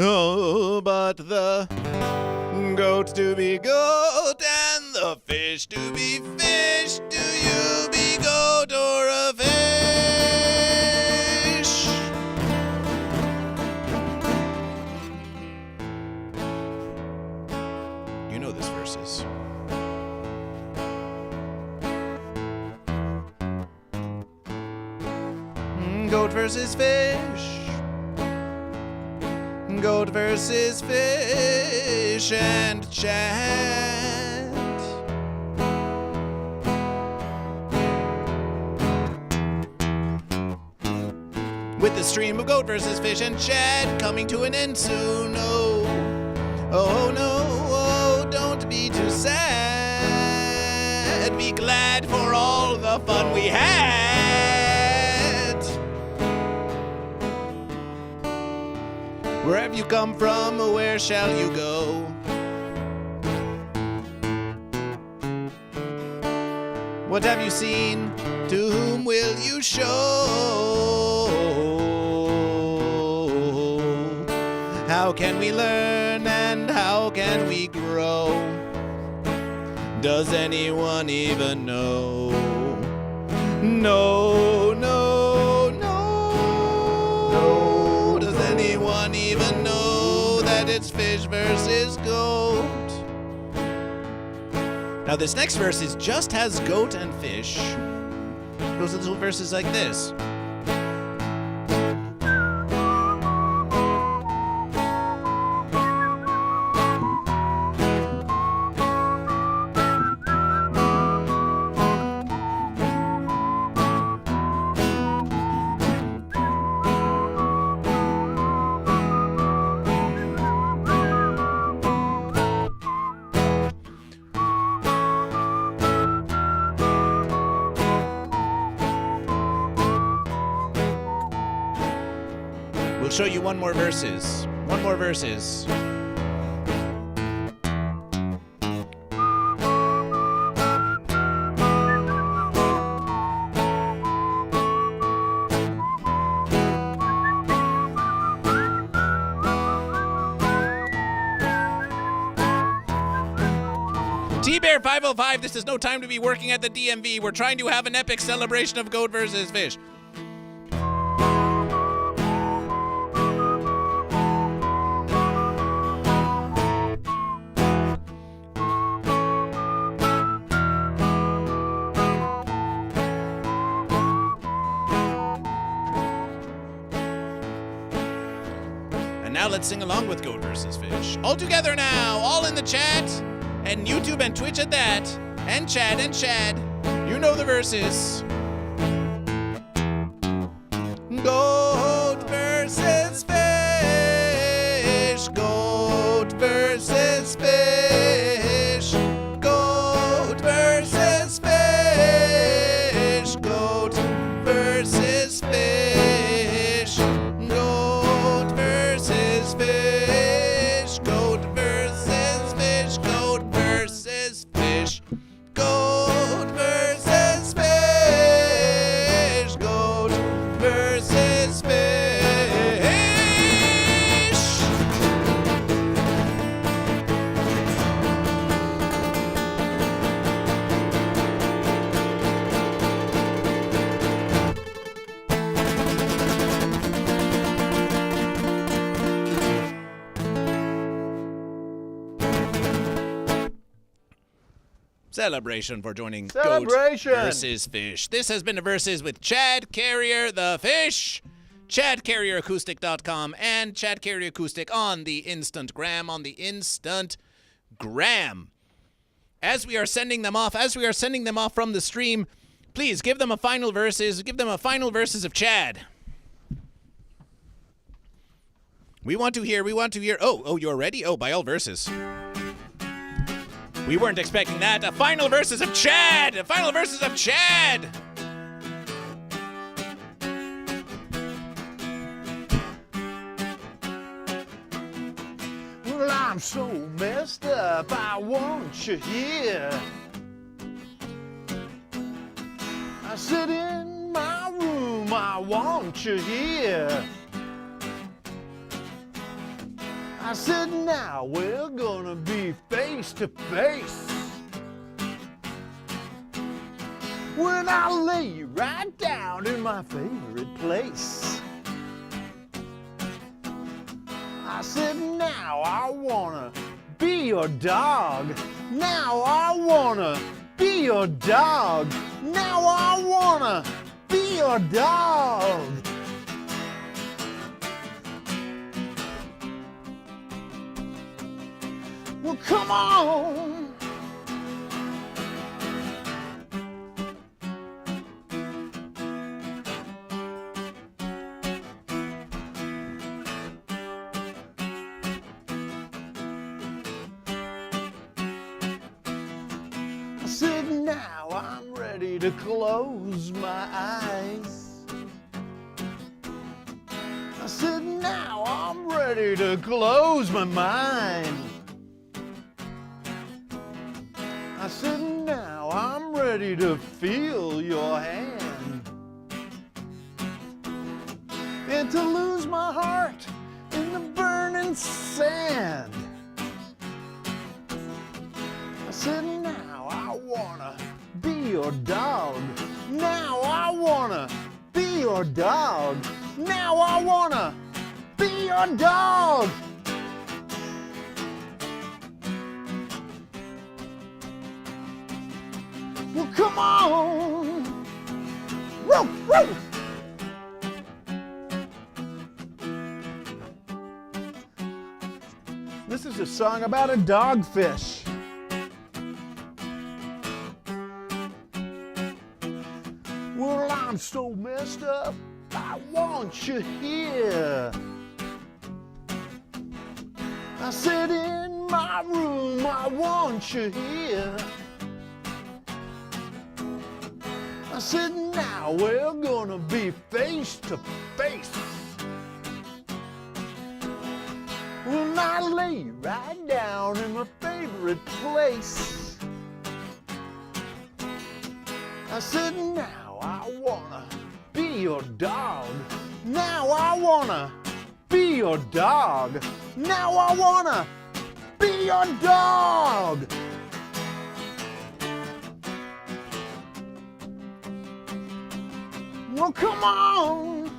Oh, but the goat do be goat and the fish do be fish. Do you be goat or a fish? You know this verses. Goat versus fish. Goat versus fish and chat. With the stream of goat versus fish and chat coming to an end soon. Oh no, oh, don't be too sad. Be glad for all the fun we had. Where have you come from? Where shall you go? What have you seen? To whom will you show? How can we learn and how can we grow? Does anyone even know? No, no, no. Does anyone even know that it's fish versus goat? Now this next verse just has goat and fish. It goes little verses like this. Show you one more verses. T-Bear 505, this is no time to be working at the DMV. We're trying to have an epic celebration of goat versus fish. Now let's sing along with Goat vs. Fish. All together now, all in the chat, and YouTube and Twitch at that, and chat and Shad. You know the verses. Goat versus fish. Goat versus fish. Goat versus fish. Goat versus fish. Goat versus fish. Goat versus fish. Goat versus fish. Goat versus fish. Goat versus fish. Celebration for joining Celebration. Goat versus Fish. This has been a Versus with Chad Carrier the Fish, ChadCarrierAcoustic.com, and Chad Carrier Acoustic on the Instantgram, As we are sending them off from the stream, please give them a final verses of Chad. We want to hear. Oh, you're ready? Oh, by all verses. We weren't expecting that. A final verses of Chad! Well, I'm so messed up, I want you here. I sit in my room, I want you here. I said, now we're gonna be face to face. When I lay you right down in my favorite place. I said, now I wanna be your dog. Now I wanna be your dog. Now I wanna be your dog. Well, come on. I said, now I'm ready to close my eyes. I said, now I'm ready to close my mind. I said, now I'm ready to feel your hand and to lose my heart in the burning sand. I said, now I wanna be your dog. Now I wanna be your dog. Now I wanna be your dog. Well, come on. Woo, woo. This is a song about a dogfish. Well, I'm so messed up, I want you here. I said in my room, I want you here. I said now we're gonna be face to face. Well, I lay right down in my favorite place. I said now I wanna be your dog. Now I wanna be your dog. Now I wanna be your dog. Well, come on.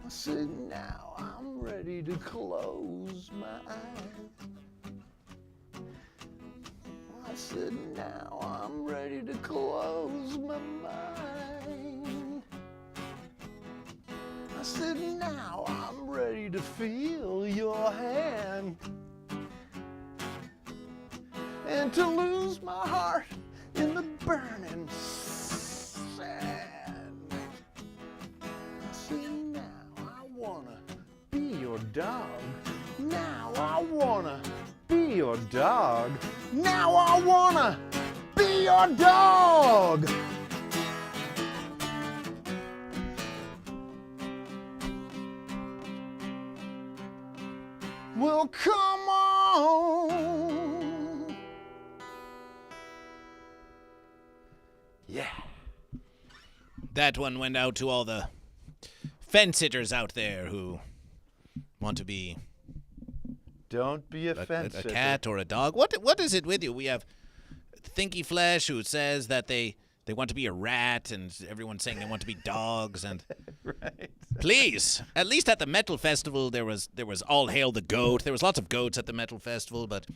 I said, now I'm ready to close my eyes. I said, now I'm ready to close my mind. I said, now I'm ready to feel your hand. And to lose my heart in the burning sand. I said, now I wanna be your dog. Now I wanna be your dog. Now I wanna be your dog. Well, come on. Yeah. That one went out to all the fence-sitters out there who want to be Don't be a fence a sitter. cat or a dog. What is it with you? We have Thinky Flesh who says that they want to be a rat, and everyone's saying they want to be dogs. And Right. please, at least at the metal festival, there was All Hail the Goat. There was lots of goats at the metal festival, but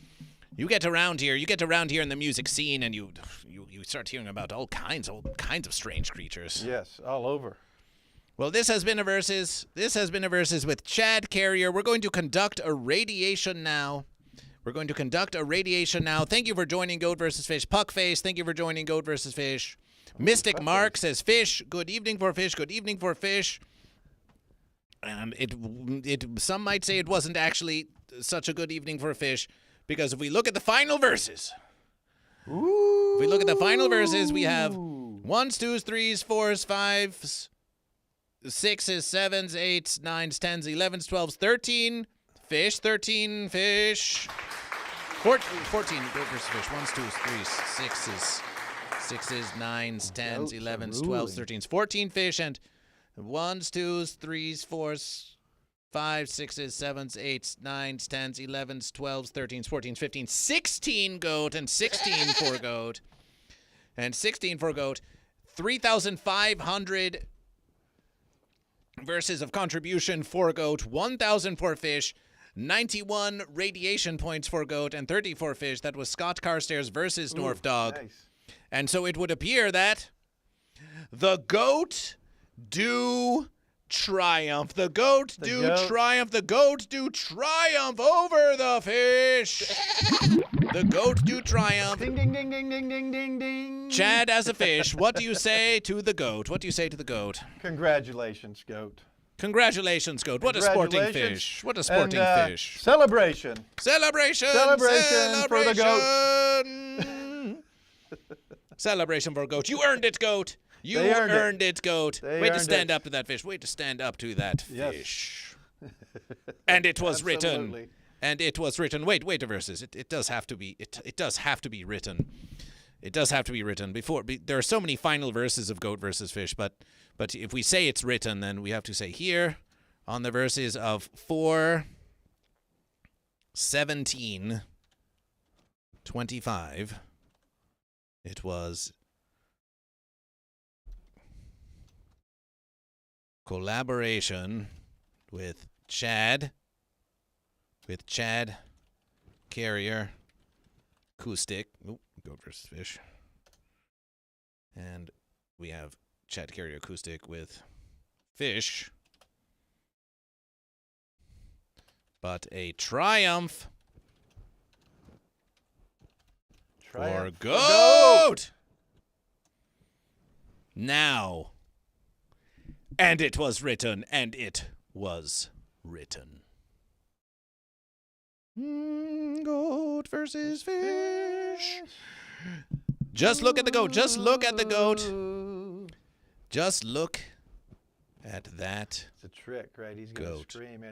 you get around here in the music scene, and you start hearing about all kinds of strange creatures. Yes, all over. Well, this has been a Versus. This has been a Versus with Chad Carrier. We're going to conduct a radiation now. Thank you for joining Goat vs. Fish. Puckface, thank you for joining Goat vs. Fish. Mystic Mark says, Fish, good evening for Fish, good evening for Fish. And some might say it wasn't actually such a good evening for Fish, because if we look at the final verses, we have 1s, 2s, 3s, 4s, 5s, 6s, 7s, 8s, 9s, 10s, 11s, 12s, 13 fish, 13 fish. 14 Goat vs. Fish. 1s, 2s, 3s, 6s, 9s, 10s, 11s, 12s, 13s, 14 fish, and 1s, 2s, 3s, 4s, 5s, 6s, 7s, 8s, 9s, 10s, 11s, 12s, 13s, 14s, 15s, 16 goat, and 16 for goat. And 16 for goat. 3,500 verses of contribution for goat, 1,000 for fish, 91 radiation points for goat, and 30 for fish. That was Scott Carstairs versus North Dog. Nice. And so it would appear that the goat do triumph. The goat do triumph. The goat do triumph over the fish. The goat do triumph. Ding, ding, ding, ding, ding, ding, ding, ding. Chad, as a fish, what do you say to the goat? What do you say to the goat? Congratulations, goat. Congratulations, goat. What a sporting fish. What a sporting fish. Celebration. Celebration. Celebration for the goat. Celebration for goat. You earned it, goat. You They earned it, goat. They Way to earned stand it. up to that fish. Way to stand up to that Yes. fish. And it was written. Absolutely. And it was written. Wait a verses. It does have to be. It does have to be written. It does have to be written before. There are so many final verses of Goat versus Fish, but if we say it's written, then we have to say here on the verses of 4:17:25, it was collaboration with Chad Carrier, Acoustic. Oop, Goat versus Fish. And we have Chad Carrier Acoustic with Fish. But a triumph for Goat! Now. And it was written, and it was written. Goat versus Fish. Just look at the goat. Just look at the goat. Just look at that. It's a trick, right? He's going to goat. scream.